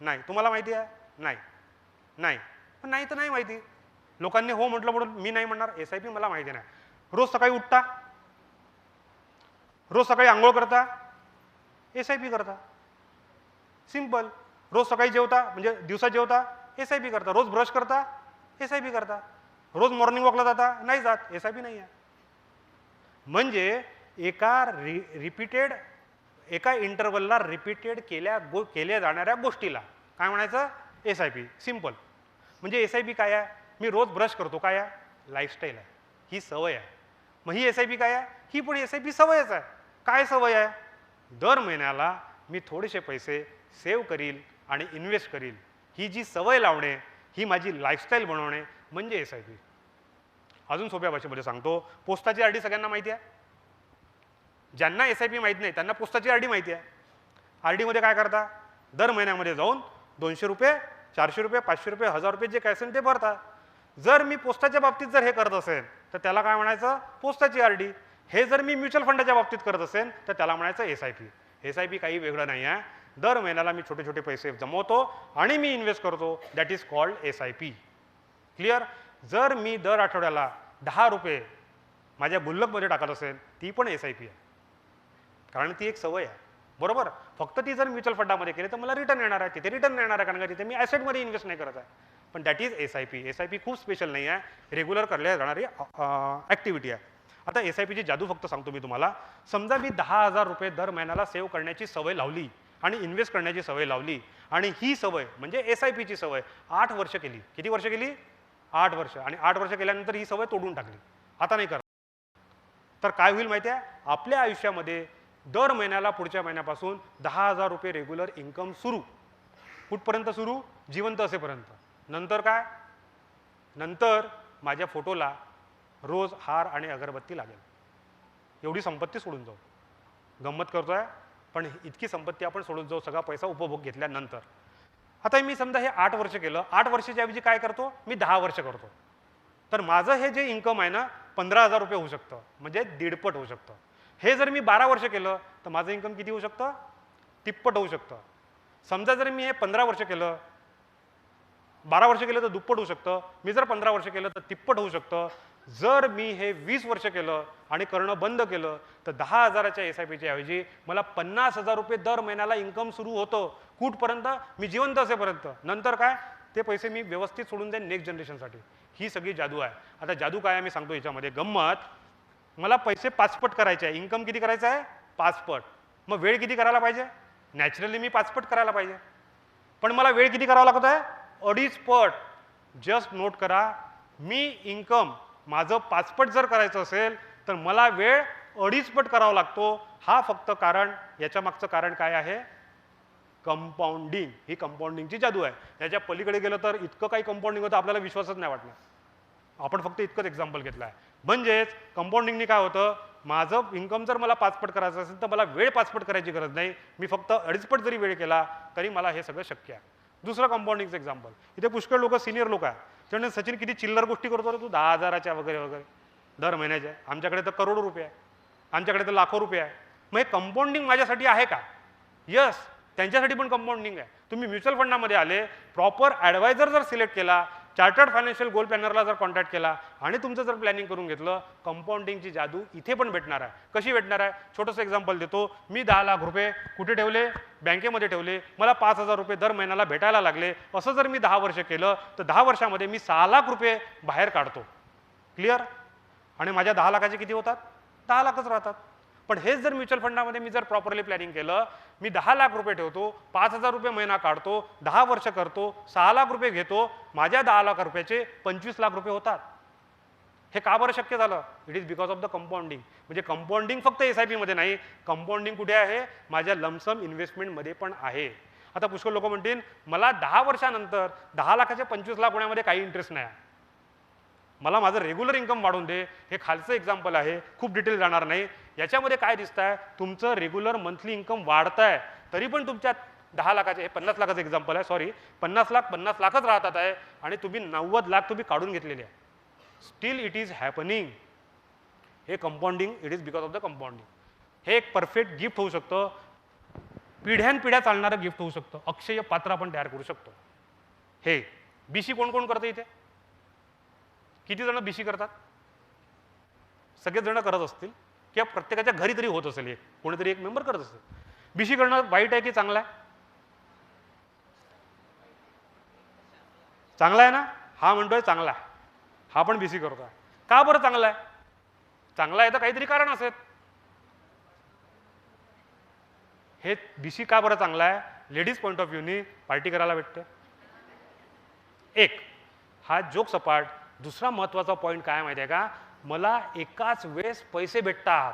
E: नाही. तुम्हाला माहिती आहे? नाही. नाही. पण नाही तर नाही माहिती. लोकांनी हो म्हटलं म्हणून मी नाही म्हणणार. SIP मला माहिती नाही. रोज सकाळी उठता, रोज सकाळी आंघोळ करता, SIP करता. सिंपल. रोज सकाळी जेवता म्हणजे दिवसा जेवता, SIP करता. रोज ब्रश करता, SIP करता. रोज मॉर्निंग वॉकला जाता, नाही जात, SIP नाही आहे. म्हणजे एका इंटरवलला रिपीटेड केल्या जाणाऱ्या गोष्टीला काय म्हणायचं? SIP. सिंपल. म्हणजे SIP काय आहे? मी रोज ब्रश करतो, काय आहे? लाईफस्टाईल आहे, ही सवय आहे. मग ही SIP काय आहे? ही पण SIP सवयच आहे. काय सवय आहे? दर महिन्याला मी थोडेसे पैसे सेव्ह करील आणि इन्व्हेस्ट करील. ही जी सवय लावणे, ही माझी लाईफस्टाईल बनवणे म्हणजे SIP. अजून सोप्या भाषेमध्ये सांगतो. पोस्टाची RD सगळ्यांना माहिती आहे. ज्यांना SIP माहीत नाही त्यांना पोस्टाची RD माहिती आहे. RD मध्ये काय करता? दर महिन्यामध्ये जाऊन 200 रुपये, 400 रुपये, 500 रुपये, 1000 रुपये जे काय असेल ते भरता. जर मी पोस्टाच्या बाबतीत जर हे करत असेल तर त्याला काय म्हणायचं? पोस्टाची RD. हे जर मी म्युच्युअल फंडाच्या बाबतीत करत असेल तर त्याला म्हणायचं SIP. SIP काही वेगळं नाही आहे. दर महिन्याला मी छोटे छोटे पैसे जमवतो आणि मी इन्व्हेस्ट करतो. That is called SIP. Clear? जर मी दर आठवड्याला 10 रुपये माझ्या गुल्लकमध्ये टाकत असेल ती पण SIP आहे, कारण ती एक सवय आहे. बरोबर? फक्त ती जर म्युच्युअल फंडामध्ये केली तर मला रिटर्न येणार आहे. तिथे रिटर्न येणार आहे कारण का तिथे मी ॲसेटमध्ये इन्व्हेस्ट नाही करत आहे. पण दॅट इज SIP. SIP खूप स्पेशल नाही आहे, रेग्युलर करल्या जाणारी ॲक्टिव्हिटी आहे. आता SIPची जादू फक्त सांगतो मी तुम्हाला. समजा मी 10,000 रुपये दर महिन्याला सेव्ह करण्याची सवय लावली आणि इन्व्हेस्ट करण्याची सवय लावली आणि ही सवय म्हणजे SIPची सवय 8 वर्ष केली. किती वर्ष केली? 8 वर्ष. आणि 8 वर्ष केल्यानंतर ही सवय तोडून टाकली, आता नाही करत. तर काय होईल माहिती आहे? आपल्या आयुष्यामध्ये दर महिन्याला पुढच्या महिन्यापासून 10,000 रुपये रेग्युलर इन्कम सुरू. कुठपर्यंत सुरू? जिवंत असेपर्यंत. नंतर काय? नंतर माझ्या फोटोला रोज हार आणि अगरबत्ती लागेल. एवढी संपत्ती सोडून जाऊ. गंमत करतोय, पण इतकी संपत्ती आपण सोडून जाऊ सगळा पैसा उपभोग घेतल्यानंतर. आता मी समजा हे 8 वर्ष केलं. 8 वर्षाच्या ऐवजी काय करतो? मी 10 वर्ष करतो. तर माझं हे जे इन्कम आहे ना 15,000 रुपये होऊ शकतं, म्हणजे 1.5 होऊ शकतं. हे जर मी 12 वर्ष केलं तर माझं इन्कम किती होऊ शकतं? 3 होऊ शकतं. समजा जर मी हे 15 वर्ष केलं, 12 वर्ष केलं तर 2 होऊ शकतं. मी जर 15 वर्ष केलं तर 3 होऊ शकतं. जर मी हे 20 वर्ष केलं आणि करणं बंद केलं तर 10,000च्या SIPच्या ऐवजी मला 50,000 रुपये दर महिन्याला इन्कम सुरू होतं. कुठपर्यंत? मी जिवंत असेपर्यंत. नंतर काय? ते पैसे मी व्यवस्थित सोडून जाईन नेक्स्ट जनरेशनसाठी. ही सगळी जादू आहे. आता जादू काय आहे मी सांगतो याच्यामध्ये गंमत. मला पैसे 5 पट करायचे आहे, इन्कम किती करायचं आहे 5 पट. मग वेळ किती करायला पाहिजे? नॅचरली मी 5 पट करायला पाहिजे, पण मला वेळ किती करावा लागत आहे? 2.5 पट. जस्ट नोट करा, मी इन्कम माझं 5 पट जर करायचं असेल तर मला वेळ 2.5 पट करावा लागतो. हा फक्त कारण, याच्या मागचं कारण काय आहे? कंपाऊंडिंग. ही कंपाऊंडिंगची जादू आहे. याच्या पलीकडे गेलं तर इतकं काही कंपाऊंडिंग होतं आपल्याला विश्वासच नाही वाटणार. आपण फक्त इतकंच एक्झाम्पल घेतलं आहे. म्हणजेच कंपाऊंडिंगनी काय होतं, माझं इन्कम जर मला 5 पट करायचं असेल तर मला वेळ 5 पट करायची गरज नाही, मी फक्त 2.5 पट जरी वेळ केला तरी मला हे सगळं शक्य आहे. दुसरं कंपाऊंडिंगचं एक्झाम्पल, इथे पुष्कळ लोक सिनियर लोक आहेत, त्यामुळे सचिन किती चिल्लर गोष्टी करतो रे तू, 10,000च्या वगैरे वगैरे दर महिन्याच्या. आमच्याकडे तर करोडो रुपये आहे, आमच्याकडे तर लाखो रुपये आहे. मग हे कंपाऊंडिंग माझ्यासाठी आहे का? यस, त्यांच्यासाठी पण कंपाऊंडिंग आहे. तुम्ही म्युच्युअल फंडामध्ये आले, प्रॉपर ॲडवायझर जर सिलेक्ट केला, चार्टर्ड फायनान्शियल गोल प्लॅनरला जर कॉन्टॅक्ट केला आणि तुमचं जर प्लॅनिंग करून घेतलं, कंपाऊंडिंगची जादू इथे पण भेटणार आहे. कशी भेटणार आहे? छोटंसं एक्झाम्पल देतो. मी 10 लाख रुपये कुठे ठेवले? बँकेमध्ये ठेवले. मला 5,000 रुपये दर महिन्याला भेटायला लागले. असं जर मी 10 वर्ष केलं तर 10 वर्षामध्ये मी 6 लाख रुपये बाहेर काढतो. क्लिअर? आणि माझ्या 10 लाखाचे किती होतात? 10 लाखच राहतात. पण हेच जर म्युच्युअल फंडामध्ये मी जर प्रॉपरली प्लॅनिंग केलं, मी 10 लाख रुपये ठेवतो, 5,000 रुपये महिना काढतो, 10 वर्ष करतो, 6 लाख रुपये घेतो, माझ्या 10 लाख रुपयाचे 25 लाख रुपये होतात. हे का बरं शक्य झालं? It is because of the compounding. म्हणजे कंपाऊंडिंग फक्त SIP मध्ये नाही, कंपाऊंडिंग कुठे आहे? माझ्या लमसम इन्व्हेस्टमेंटमध्ये पण आहे. आता पुष्कळ लोक म्हणतील मला 10 वर्षानंतर 10 लाखाचे 25 लाख होण्यामध्ये काही इंटरेस्ट नाही, मला माझं रेग्युलर इन्कम वाढून दे. हे खालचं एक्झाम्पल आहे, खूप डिटेल जाणार नाही. याच्यामध्ये काय दिसतंय? तुमचं रेग्युलर मंथली इन्कम वाढतंय, तरी पण तुमच्या 10 लाखाचे, हे 50 लाखाचं एक्झाम्पल आहे, सॉरी, 50 लाखच राहतात आहे आणि तुम्ही 90 लाख तुम्ही काढून घेतलेले आहे. Still it is happening. हे compounding, it is because of the compounding. हे एक परफेक्ट गिफ्ट होऊ शकतं, पिढ्यानपिढ्या चालणारं गिफ्ट होऊ शकतं. अक्षय पात्र आपण तयार करू शकतो. हे BC कोण कोण करतं इथे? किती जण BC करतात? सगळेच जण करत असतील किंवा प्रत्येकाच्या घरी तरी होत असेल, एक कोणीतरी एक मेंबर करत असेल. BC करणं वाईट आहे की चांगलं आहे? चांगला आहे ना? हा म्हणतोय चांगला आहे, हा पण BC करतोय. का बरं चांगला आहे? चांगला आहे तर काहीतरी कारण असेल. हे BC का बरं चांगला आहे? लेडीज पॉईंट ऑफ व्ह्यूनी पार्टी करायला भेटते. एक हा जोक सपाट. दुसरा महत्त्वाचा पॉईंट काय माहिती आहे का? मला एकाच वेळेस पैसे भेटतात,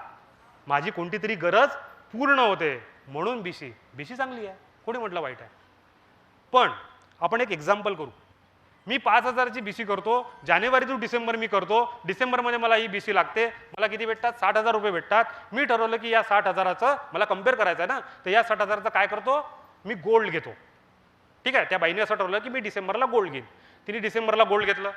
E: माझी कोणती तरी गरज पूर्ण होते, म्हणून BC चांगली आहे. कोणी म्हटलं वाईट आहे? पण आपण एक एक्झाम्पल करू. मी 5,000ची BC करतो, जानेवारी टू डिसेंबर मी करतो, डिसेंबरमध्ये मला ही BC लागते, मला किती भेटतात? 60,000 रुपये भेटतात. मी ठरवलं की या 60,000चं मला कम्पेअर करायचं आहे ना, तर या 60,000चं काय करतो? मी गोल्ड घेतो. ठीक आहे, त्या बाईने असं ठरवलं की मी डिसेंबरला गोल्ड घेईन. तिने डिसेंबरला गोल्ड घेतलं.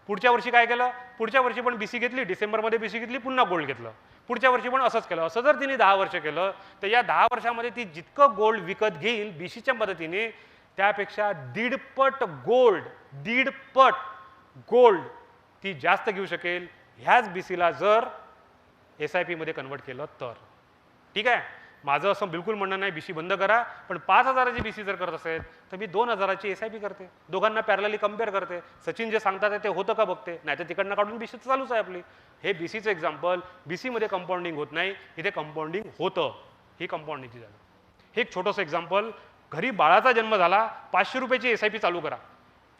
E: पुढच्या वर्षी काय केलं? पुढच्या वर्षी पण BC घेतली, डिसेंबरमध्ये BC घेतली, पुन्हा गोल्ड घेतलं. पुढच्या वर्षी पण असंच केलं. असं जर तिने 10 वर्ष केलं तर या 10 वर्षामध्ये ती जितकं गोल्ड विकत घेईल BCच्या मदतीने, त्यापेक्षा 1.5 पट गोल्ड ती जास्त घेऊ शकेल ह्याच BCला जर SIP मध्ये कन्वर्ट केलं तर. ठीक आहे, माझं असं बिलकुल म्हणणं नाही BC बंद करा, पण 5,000ची BC जर करत असेल तर मी 2,000ची SIP करते, दोघांना पॅरलली कम्पेअर करते, सचिन जे सांगतात ते होतं का बघते, नाही तर तिकडनं काढून BC चालूच आहे आपली. हे BCचं एक्झाम्पल. BC मध्ये कंपाऊंडिंग होत नाही, इथे कंपाऊंडिंग होतं. ही कंपाऊंडिंगची झालं. हे एक छोटंसं एक्झाम्पल. घरी बाळाचा जन्म झाला, 500 रुपयाची SIP चालू करा.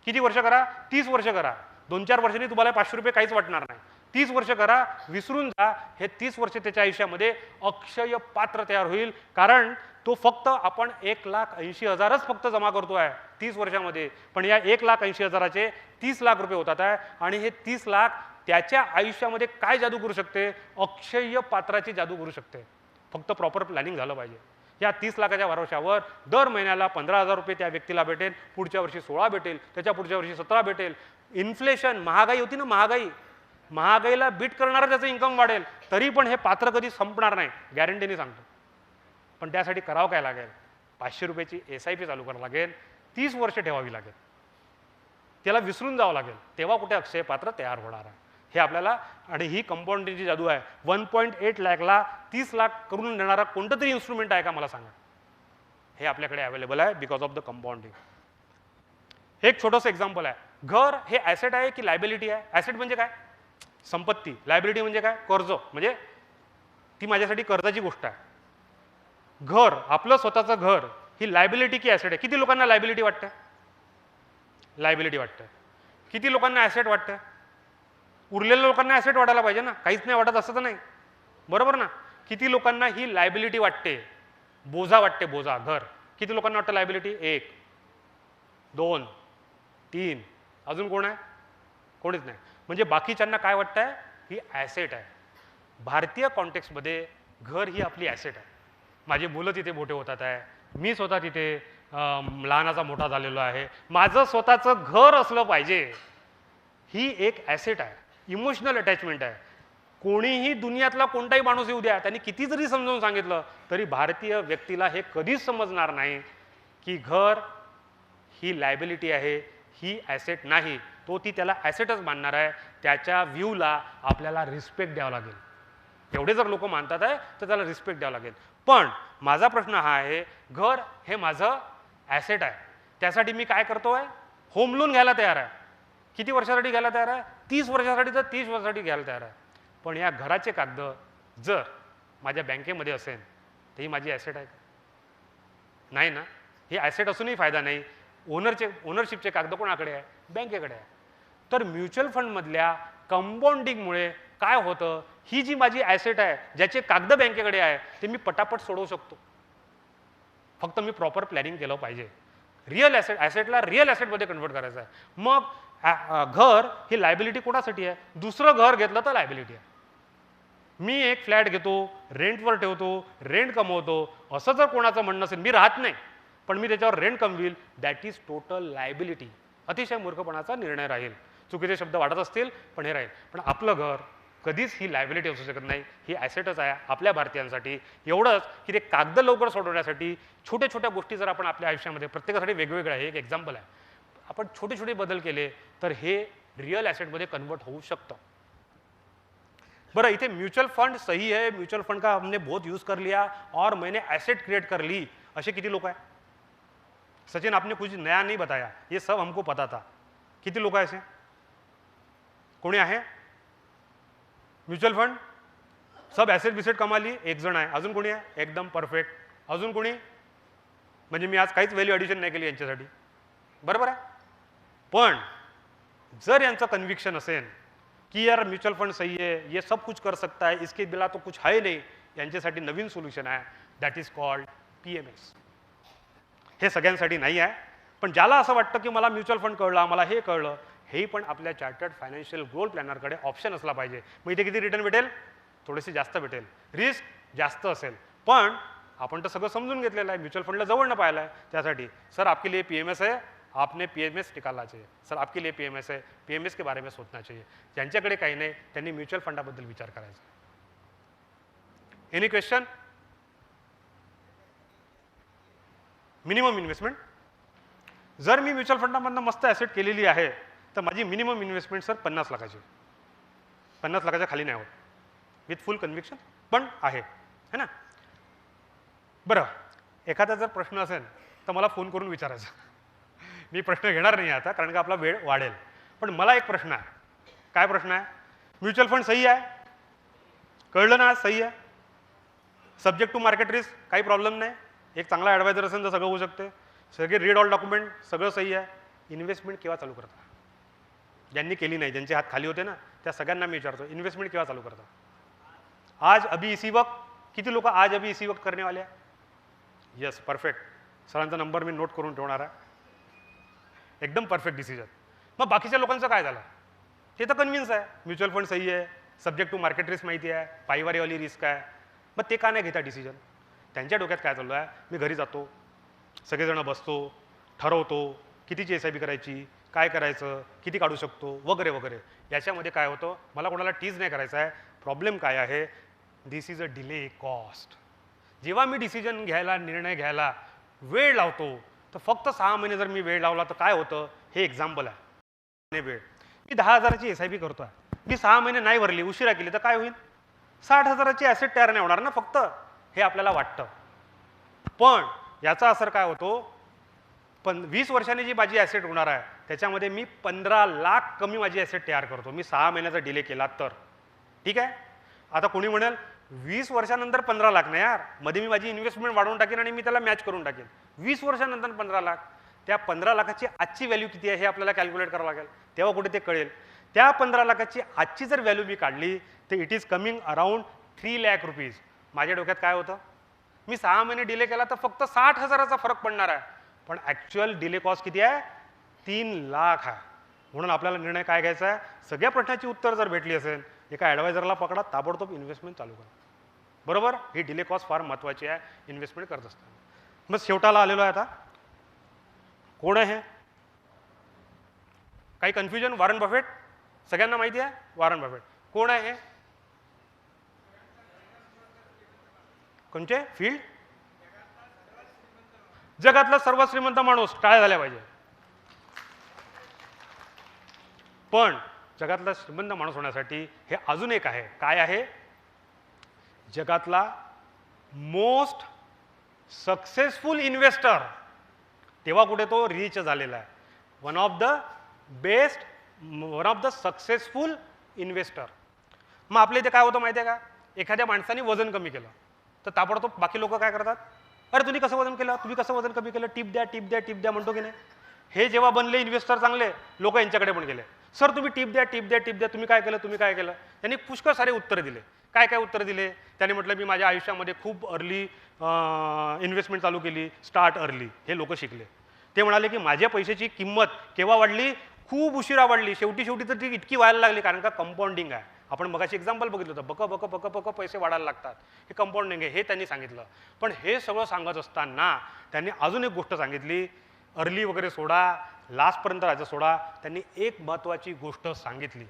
E: किती वर्ष करा? 30 वर्ष करा. 2-4 वर्षांनी तुम्हाला 500 रुपये काहीच वाटणार नाही. 30 वर्ष करा, विसरून जा. हे 30 वर्ष त्याच्या आयुष्यामध्ये अक्षय पात्र तयार होईल, कारण तो फक्त आपण 1,80,000च फक्त जमा करतोय 30 वर्षामध्ये, पण या 1,80,000चे 30 लाख रुपये होतात आहे. आणि हे 30 लाख त्याच्या आयुष्यामध्ये काय जादू करू शकते? अक्षय पात्राची जादू करू शकते. फक्त प्रॉपर प्लॅनिंग झालं पाहिजे. या 30 लाखाच्या भरोशावर दर महिन्याला 15,000 रुपये त्या व्यक्तीला भेटेल, पुढच्या वर्षी 16 भेटेल, त्याच्या पुढच्या वर्षी 17 भेटेल. इन्फ्लेशन, महागाई होती ना, महागाईला बीट करणारं त्याचं इन्कम वाढेल, तरी पण हे पात्र कधी संपणार नाही, गॅरंटीने सांगतो. पण त्यासाठी करावं काय लागेल? 500 रुपयाची SIP चालू करावं लागेल, 30 वर्ष ठेवावी लागेल, त्याला विसरून जावं लागेल, तेव्हा कुठे अक्षय पात्र तयार होणार आहे. हे आपल्याला, आणि ही कंपाऊंडिंगची जादू आहे. 1.8 लाखला 30 लाख करून देणारा कोणतं तरी इन्स्ट्रुमेंट आहे का मला सांगा? हे आपल्याकडे अवेलेबल आहे बिकॉज ऑफ द कंपाऊंडिंग. हे एक छोटंसं एक्झाम्पल आहे. घर हे ॲसेट आहे की लायबिलिटी आहे? ॲसेट म्हणजे काय? संपत्ती. लायबिलिटी म्हणजे काय? कर्ज. म्हणजे ती माझ्यासाठी कर्जाची गोष्ट आहे. घर, आपलं स्वतःचं घर ही लायबिलिटी की ॲसेट आहे? किती लोकांना लायबिलिटी वाटते? लायबिलिटी वाटते. किती लोकांना ॲसेट वाटते? उरलेल्या लोकांना ॲसेट वाटायला पाहिजे ना, काहीच नाही वाटत असं तर नाही, बरोबर ना? किती लोकांना ही लायबिलिटी वाटते? बोझा वाटते, बोझा. घर किती लोकांना वाटतं लायबिलिटी? 1 2 3. अजून कोण आहे? कोणीच नाही. म्हणजे बाकीच्यांना काय वाटतंय? ही ॲसेट आहे. भारतीय कॉन्टेक्स्टमध्ये घर ही आपली ॲसेट आहे. माझी मुलं तिथे मोठे होतात आहे, मी स्वतः तिथे लहानाचा मोठा झालेलो आहे, माझं स्वतःचं घर असलं पाहिजे, ही एक ॲसेट आहे. इमोशनल अटॅचमेंट आहे. कोणीही दुनियातला कोणताही माणूस येऊ द्या, त्यांनी किती जरी समजावून सांगितलं तरी भारतीय व्यक्तीला हे कधीच समजणार नाही की घर ही लायबिलिटी आहे, ही ॲसेट नाही. तो ती त्याला ॲसेटच मानणार आहे. त्याच्या व्ह्यूला आपल्याला रिस्पेक्ट द्यावा लागेल. एवढे जर लोक मानतात आहे तर त्याला रिस्पेक्ट द्यावा लागेल. पण माझा प्रश्न हा आहे, घर हे माझं ॲसेट आहे, त्यासाठी मी काय करतोय? होम लोन घ्यायला तयार आहे. किती वर्षासाठी घ्यायला तयार आहे? 30 वर्षासाठी तर 30 वर्षासाठी घ्यायला तयार आहे. पण या घराचे कागद जर माझ्या बँकेमध्ये असेल तर ही माझी ॲसेट आहे का? नाही ना. ही ॲसेट असूनही फायदा नाही. ओनरशिपचे कागद कोणाकडे आहे? बँकेकडे आहे. तर म्युच्युअल फंडमधल्या कंपाऊंडिंगमुळे काय होतं? ही जी माझी ॲसेट आहे, ज्याचे कागद बँकेकडे आहे, ते मी पटापट सोडवू शकतो. फक्त मी प्रॉपर प्लॅनिंग केलं पाहिजे. रिअल ॲसेटला रिअल ॲसेटमध्ये कन्वर्ट करायचं आहे. मग घर ही लायबिलिटी कोणासाठी आहे? दुसरं घर घेतलं तर लायबिलिटी आहे. मी एक फ्लॅट घेतो, रेंटवर ठेवतो, रेंट कमवतो, असं जर कोणाचं म्हणणं असेल, मी राहत नाही पण मी त्याच्यावर रेंट कमविल, दॅट इज टोटल लायबिलिटी. अतिशय मूर्खपणाचा निर्णय राहील. चुकीचे शब्द वाटत असतील पण हे राहील. पण आपलं घर कधीच ही लायबिलिटी असू शकत नाही, ही ॲसेटच आहे आपल्या भारतीयांसाठी. एवढंच की ते कागद लवकर सोडवण्यासाठी छोट्या छोट्या गोष्टी जर आपण आपल्या आयुष्यामध्ये, प्रत्येकासाठी वेगवेगळं आहे, एक एक्झाम्पल आहे, आपण छोटे छोटे बदल केले तर हे रिअल ॲसेटमध्ये कन्वर्ट होऊ शकतं. बरं, इथे म्युच्युअल फंड सही है, म्युच्युअल फंड का हमने बहुत यूज कर लिया और मैंने एसेट क्रिएट कर ली, असे किती लोक आहे? सचिन, आपने कुछ नया नहीं बताया, ये सब हमको पता था. किती लोक आहे असे? कोणी आहे? म्युच्युअल फंड सब ॲसेट बिसेट कमा ली, एक जण आहे. अजून कोणी आहे? एकदम परफेक्ट. अजून कोणी? म्हणजे मी आज काहीच व्हॅल्यू ॲडिशन नाही केली यांच्यासाठी, बरोबर आहे. पण जर यांचं कन्व्हिक्शन असेल की यार म्युच्युअल फंड सही है, ये सब कुछ कर सकता है, इसके बिना तो कुछ है नहीं, यांच्यासाठी नवीन सोल्युशन आहे, दॅट इज कॉल्ड PMS. हे सगळ्यांसाठी नाही आहे, पण ज्याला असं वाटतं की मला म्युच्युअल फंड कळला, मला हे कळलं, हेही पण आपल्या चार्टर्ड फायनान्शियल गोल प्लॅनरकडे ऑप्शन असला पाहिजे. मग इथे किती रिटर्न भेटेल? थोडीशी जास्त भेटेल, रिस्क जास्त असेल, पण आपण तर सगळं समजून घेतलेलं आहे, म्युच्युअल फंडला जवळनं पाहिलं आहे. त्यासाठी सर आपके लिए PMS है, आपने PMS निकालना चाहिए. सर आपके लिए PMS है, PMS के बारे में सोचना चाहिए. ज्यांच्याकडे काही नाही त्यांनी म्युच्युअल फंडाबद्दल विचार करायचा. Any question? Minimum investment. जर मी म्युच्युअल फंडामधनं मस्त ॲसेट केलेली आहे तर माझी मिनिमम इन्व्हेस्टमेंट सर 50 लाखाची. 50 लाखाच्या खाली नाही होत, विथ फुल कन्व्हिक्शन पण आहे, है ना. बरं, एखादा जर प्रश्न असेल तर मला फोन करून विचारायचा. मी प्रश्न घेणार नाही आता कारण का आपला वेळ वाढेल. पण मला एक प्रश्न आहे. काय प्रश्न आहे? म्युच्युअल फंड सही आहे, कळलं ना? सही आहे. सब्जेक्ट टू मार्केट रिस्क, काही प्रॉब्लेम नाही. एक चांगला ॲडवायझर असेल तर सगळं होऊ शकते. सगळे रीड ऑल डॉक्युमेंट, सगळं सही आहे. इन्व्हेस्टमेंट केव्हा चालू करता? ज्यांनी केली नाही, ज्यांचे हात खाली होते ना, त्या सगळ्यांना मी विचारतो, इन्व्हेस्टमेंट केव्हा चालू करता? आज अभी इसी वक्त. किती लोक आज अभी इसी वक्त करणे वाले आहे? Yes, perfect. सरांचा नंबर मी नोट करून ठेवणार आहे. एकदम परफेक्ट डिसिजन. मग बाकीच्या लोकांचं काय झालं? ते तर कन्व्हिन्स आहे, म्युच्युअल फंड सही आहे, सब्जेक्ट टू मार्केट रिस्क माहिती आहे, पायवारीवाली रिस्क आहे, मग ते का नाही घेता डिसिजन? त्यांच्या डोक्यात काय चालू आहे? मी घरी जातो, सगळेजण बसतो, ठरवतो कितीची SIP करायची, काय करायचं, किती काढू शकतो, वगैरे वगैरे. याच्यामध्ये काय होतं? मला कोणाला टीज नाही करायचं आहे. प्रॉब्लेम काय आहे? दिस इज अ डिले कॉस्ट. जेव्हा मी डिसिजन घ्यायला, निर्णय घ्यायला वेळ लावतो तर फक्त 6 महिने जर मी वेळ लावला तर काय होतं? हे एक्झाम्पल आहे. वेळ मी 10,000ची SIP करतो आहे, मी 6 महिने नाही भरली, उशिरा केली तर काय होईल? 60,000ची ॲसेट तयार नाही होणार ना फक्त. हे आपल्याला वाटतं, पण याचा असर काय होतो? 20 वर्षांनी जी माझी ॲसेट होणार आहे त्याच्यामध्ये मी 15 लाख कमी माझी ॲसेट तयार करतो, मी 6 महिन्याचा डिले केला तर. ठीक आहे. आता कोणी म्हणेल 20 वर्षानंतर 15 लाख नाही यार, मध्ये मी माझी इन्व्हेस्टमेंट वाढवून टाकेन आणि मी त्याला मॅच करून टाकेन. 20 वर्षानंतर 15 लाख, त्या 15 लाखाची आजची व्हॅल्यू किती आहे हे आपल्याला कॅल्क्युलेट करावं लागेल, तेव्हा कुठे ते कळेल. त्या 15 लाखाची आजची जर व्हॅल्यू मी काढली तर it is coming around 3 lakh rupees. माझ्या डोक्यात काय होतं, मी 6 महिने डिले केला तर फक्त 60,000चा फरक पडणार आहे, पण ॲक्च्युअल डिले कॉस्ट किती आहे, 3 लाख आहे. म्हणून आपल्याला निर्णय काय घ्यायचा आहे, सगळ्या प्रश्नाची उत्तर जर भेटली असेल, एका ॲडवायझरला पकडा, ताबडतोब इन्व्हेस्टमेंट चालू करा. बरोबर. ही डिले कॉस्ट फार महत्त्वाची आहे इन्व्हेस्टमेंट करत असताना. मग शेवटाला आलेलो आहे. आता कोण आहे, काही कन्फ्युजन? वॉरन बफेट सगळ्यांना माहिती आहे. वॉरन बफेट कोण आहे हे? कोणचे फील्ड? जगातला सर्वात श्रीमंत माणूस. टाळ्या झाल्या पाहिजे. पण जगातला श्रीमंत माणूस होण्यासाठी हे अजून एक आहे. काय आहे? जगातला मोस्ट सक्सेसफुल इन्व्हेस्टर. तेव्हा कुठे तो रिच झालेला आहे. One of the successful investor. मग आपल्या इथे काय होतं माहिती आहे का, एखाद्या माणसाने वजन कमी केलं तर ताबडतोब बाकी लोक काय करतात, अरे तुम्ही कसं वजन केलं, तुम्ही कसं वजन कमी केलं, टिप द्या टिप द्या टिप द्या म्हणतो की नाही. हे जेव्हा बनले इन्व्हेस्टर चांगले, लोक यांच्याकडे पण गेले, सर तुम्ही टिप द्या टिप द्या टिप द्या, तुम्ही काय केलं तुम्ही काय केलं. त्यांनी पुष्कळ सारे उत्तर दिले. काय काय उत्तर दिले त्यांनी? म्हटलं मी माझ्या आयुष्यामध्ये खूप अर्ली इन्व्हेस्टमेंट चालू केली, स्टार्ट अर्ली. हे लोक शिकले. ते म्हणाले की माझ्या पैशाची किंमत केव्हा वाढली, खूप उशिरा वाढली. शेवटी तर ती इतकी व्हायला लागली कारण का कंपाऊंडिंग आहे. आपण मगाशी एक्झाम्पल बघितलं होतं, बक बक पैसे वाढायला लागतात, हे कंपाऊंडिंग आहे, हे त्यांनी सांगितलं. पण हे सगळं सांगत असताना त्यांनी अजून एक गोष्ट सांगितली, अर्ली वगैरे सोडा, लास्टपर्यंत राहायचं सोडा. त्यांनी एक महत्त्वाची गोष्ट सांगितली.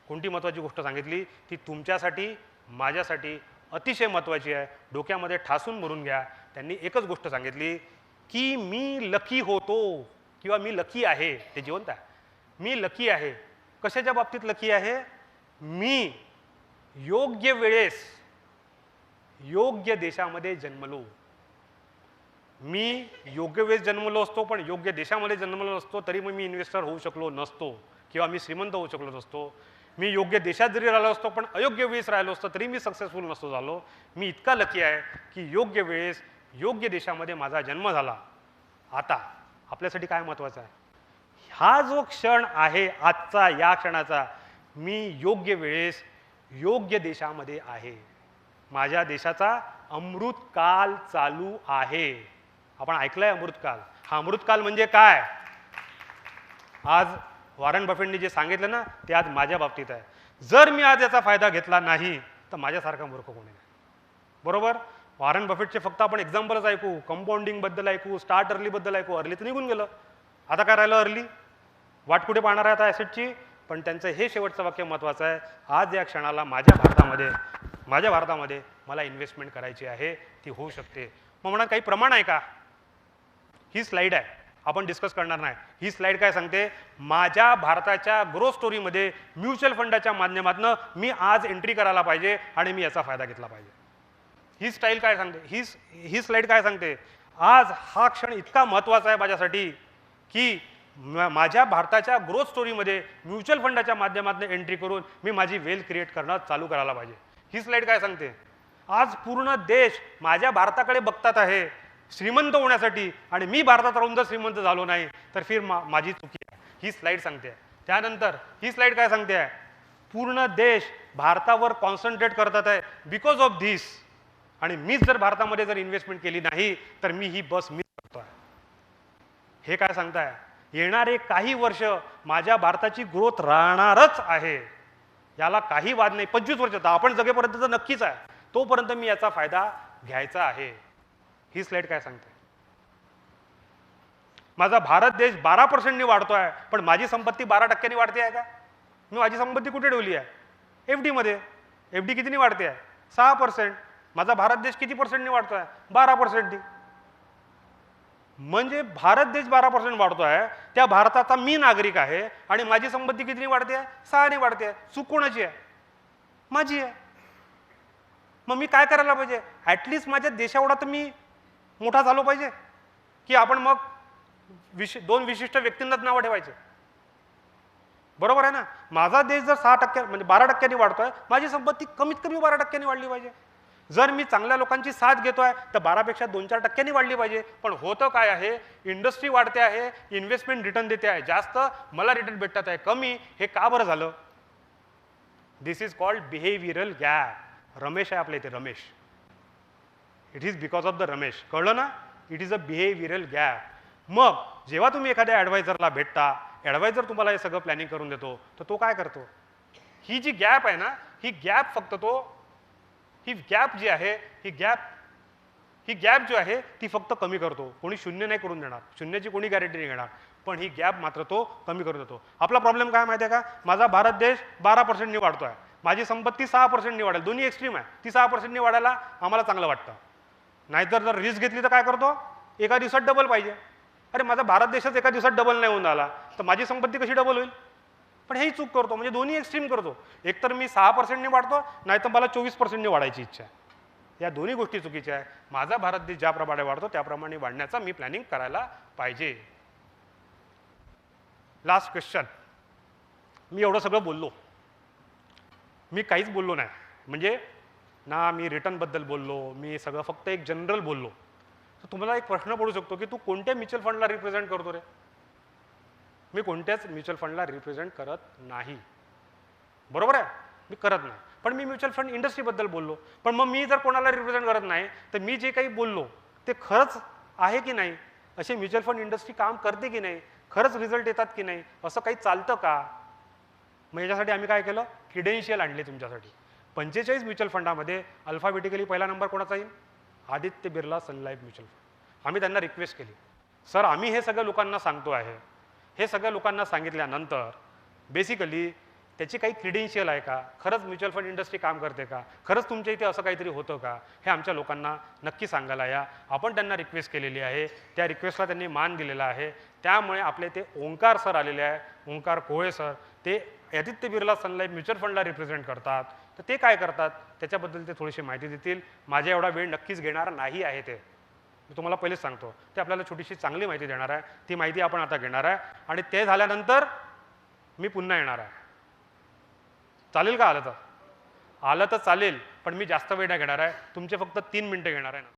E: कोणती महत्त्वाची गोष्ट सांगितली? ती तुमच्यासाठी माझ्यासाठी अतिशय महत्त्वाची आहे, डोक्यामध्ये ठासून भरून घ्या. त्यांनी एकच गोष्ट सांगितली की मी लकी होतो किंवा मी लकी आहे. ते जिवंत आहे. मी लकी आहे. कशाच्या बाबतीत लकी आहे? मी योग्य वेळेस योग्य देशामध्ये जन्मलो. मी योग्य वेळेस जन्मलो असतो पण योग्य देशामध्ये जन्मलो नसतो तरी मग मी इन्व्हेस्टर होऊ शकलो नसतो किंवा मी श्रीमंत होऊ शकलो नसतो. मी योग्य देशात जरी राहिलो असतो पण अयोग्य वेळेस राहिलो असतो तरी मी सक्सेसफुल नसतो झालो. मी इतका लकी आहे की योग्य वेळेस योग्य देशामध्ये माझा जन्म झाला. आता आपल्यासाठी काय महत्त्वाचं आहे? हा जो क्षण आहे आजचा, या क्षणाचा, मी योग्य वेळेस योग्य देशामध्ये आहे. माझ्या देशाचा अमृतकाल चालू आहे. आपण ऐकलंय अमृतकाल. हा अमृतकाल म्हणजे काय? आज वॉरन बफेटने जे सांगितलं ना ते आज माझ्या बाबतीत आहे. जर मी आज याचा फायदा घेतला नाही तर माझ्यासारखा मूर्ख कोणी नाही. बरोबर. वॉरन बफेटचे फक्त आपण एक्झाम्पलच ऐकू, कंपाऊंडिंग बद्दल ऐकू, स्टार्ट अर्ली बद्दल ऐकू. अर्ली तर निघून गेलं, आता काय राहिलं अर्ली? वाट कुठे पाहणार आहे आता ॲसेटची? पण त्यांचं हे शेवटचं वाक्य महत्त्वाचं आहे, आज या क्षणाला माझ्या भारतामध्ये मला इन्व्हेस्टमेंट करायची आहे, ती होऊ शकते. मग म्हणा काही प्रमाण आहे का? ही स्लाईड आहे, आपण डिस्कस करणार नाही. ही स्लाईड काय सांगते? माझ्या भारताच्या ग्रोथ स्टोरीमध्ये म्युच्युअल फंडाच्या माध्यमातून मी आज एंट्री करायला पाहिजे आणि मी याचा फायदा घेतला पाहिजे. ही स्टाईल काय सांगते? ही स्लाईड काय सांगते? आज हा क्षण इतका महत्त्वाचा आहे माझ्यासाठी की माझ्या भारताच्या ग्रोथ स्टोरीमध्ये म्युच्युअल फंडाच्या माध्यमातून एंट्री करून मी माझी वेल्थ क्रिएट करणं चालू करायला पाहिजे. ही स्लाईड काय सांगते? आज पूर्ण देश माझ्या भारताकडे बघतात आहे श्रीमंत होण्यासाठी आणि मी भारतात राहून जर श्रीमंत झालो नाही तर फिर माझी चुकी आहे. ही स्लाईड सांगते. त्यानंतर ही स्लाईड काय सांगते? पूर्ण देश भारतावर कॉन्सन्ट्रेट करतात आहे बिकॉज ऑफ धिस, आणि मीच जर भारतामध्ये जर इन्व्हेस्टमेंट केली नाही तर मी ही बस मिस करतोय. हे काय सांगताय? येणारे काही वर्ष माझ्या भारताची ग्रोथ राहणारच आहे, याला काही वाद नाही. 25 वर्ष तर आपण जगेपर्यंत तर नक्कीच आहे, तोपर्यंत मी याचा फायदा घ्यायचा आहे. ही स्लाईड काय सांगते? माझा भारत देश 12% वाढतोय पण माझी संपत्ती 12% वाढते आहे का? मी माझी संपत्ती कुठे ठेवली आहे? FD मध्ये. FD कितीने वाढते आहे? 6%. माझा भारत देश किती पर्सेंटने वाढतोय? 12%. म्हणजे भारत देश 12% वाढतोय, त्या भारताचा मी नागरिक आहे आणि माझी संपत्ती कितीने वाढते आहे? 6ने वाढते आहे. चूक कोणाची आहे? माझी आहे. मग मी काय करायला पाहिजे? ॲटलिस्ट माझ्या देशाएवढा तर मी मोठा झालो पाहिजे की आपण मग दोन विशिष्ट व्यक्तींनाच नावं ठेवायचे. बरोबर आहे ना. माझा देश जर 6% म्हणजे 12% वाढतोय, माझी संपत्ती कमीत कमी 12% वाढली पाहिजे. जर मी चांगल्या लोकांची साथ घेतोय तर 12पेक्षा 2-4% वाढली पाहिजे. पण होतं काय आहे, इंडस्ट्री वाढते आहे, इन्व्हेस्टमेंट रिटर्न देते आहे जास्त, मला रिटर्न भेटत आहे कमी. हे का बरं झालं? This is called behavioural gap. Ramesh आहे आपल्या इथे, Ramesh. It is because of the Ramesh. कळलं ना? It is a behavioural gap. मग जेव्हा तुम्ही एखाद्या ॲडवायझरला भेटता, ॲडवायझर तुम्हाला हे सगळं प्लॅनिंग करून देतो, तर तो काय करतो? ही जी गॅप आहे ना, ही गॅप फक्त ही गॅप जी आहे, ही गॅप जो आहे ती फक्त कमी करतो. कोणी शून्य नाही करून देणार, शून्याची कोणी गॅरंटी नाही घेणार, पण ही गॅप मात्र तो कमी करून देतो. आपला प्रॉब्लेम काय माहिती आहे का? माझा भारत देश 12% वाढतोय, माझी संपत्ती 6% वाढेल. दोन्ही एक्स्ट्रीम आहे. ती 6% वाढायला आम्हाला चांगलं वाटतं. नाहीतर जर रिस्क घेतली तर काय करतो? एका दिवसात डबल पाहिजे. अरे माझा भारत देशच एका दिवसात डबल नाही होऊन आला तर माझी संपत्ती कशी डबल होईल? पण हेही चूक करतो. म्हणजे दोन्ही एक्स्ट्रीम करतो. एकतर मी 6% वाढतो, नाहीतर मला 24% वाढायची इच्छा आहे. या दोन्ही गोष्टी चुकीच्या आहे. माझा भारत देश ज्याप्रमाणे वाढतो त्याप्रमाणे वाढण्याचा मी प्लॅनिंग करायला पाहिजे. Last question. मी एवढं सगळं बोललो, मी काहीच बोललो नाही. म्हणजे ना मी रिटर्नबद्दल बोललो, मी सगळं फक्त एक जनरल बोललो. तर तुम्हाला एक प्रश्न पडू शकतो की तू कोणत्या म्युच्युअल फंडला रिप्रेझेंट करतो रे? मी कोणत्याच म्युच्युअल फंडला रिप्रेझेंट करत नाही. बरोबर आहे, मी करत नाही. पण मी म्युच्युअल फंड इंडस्ट्रीबद्दल बोललो. पण मग मी जर कोणाला रिप्रेझेंट करत नाही तर मी जे काही बोललो ते खरंच आहे की नाही? असे म्युच्युअल फंड इंडस्ट्री काम करते की नाही? खरंच रिझल्ट येतात की नाही? असं काही चालतं का? मग याच्यासाठी आम्ही काय केलं? क्रिडेन्शियल आणले तुमच्यासाठी. 45 म्युच्युअल फंडामध्ये अल्फाबेटिकली पहिला नंबर कोणाचा येईल? आदित्य बिर्ला सन लाईफ म्युच्युअल फंड. आम्ही त्यांना रिक्वेस्ट केली, सर आम्ही हे सगळं लोकांना सांगतो आहे, हे सगळ्या लोकांना सांगितल्यानंतर बेसिकली त्याची काही क्रिडेन्शियल आहे का? खरंच म्युच्युअल फंड इंडस्ट्री काम करते का? खरंच तुमच्या इथे असं काहीतरी होतं का? हे आमच्या लोकांना नक्की सांगायला या. आपण त्यांना रिक्वेस्ट केलेली आहे, त्या रिक्वेस्टला त्यांनी मान दिलेला आहे. त्यामुळे आपले ते ओंकार सर आलेले आहे, ओंकार कोळे सर. ते आदित्य बिर्ला सन लाईफ म्युच्युअल फंडला रिप्रेझेंट करतात. तर ते काय करतात त्याच्याबद्दल ते थोडीशी माहिती देतील. माझ्या एवढा वेळ नक्कीच घेणार नाही आहे ते, मी तुम्हाला पहिलेच सांगतो. ते आपल्याला छोटीशी चांगली माहिती देणार आहे. ती माहिती आपण आता घेणार आहे आणि ते झाल्यानंतर मी पुन्हा येणार आहे. चालेल का? आलं तर चालेल, पण मी जास्त वेळ नाही घेणार आहे. तुमचे फक्त 3 मिनिटं घेणार आहे ना.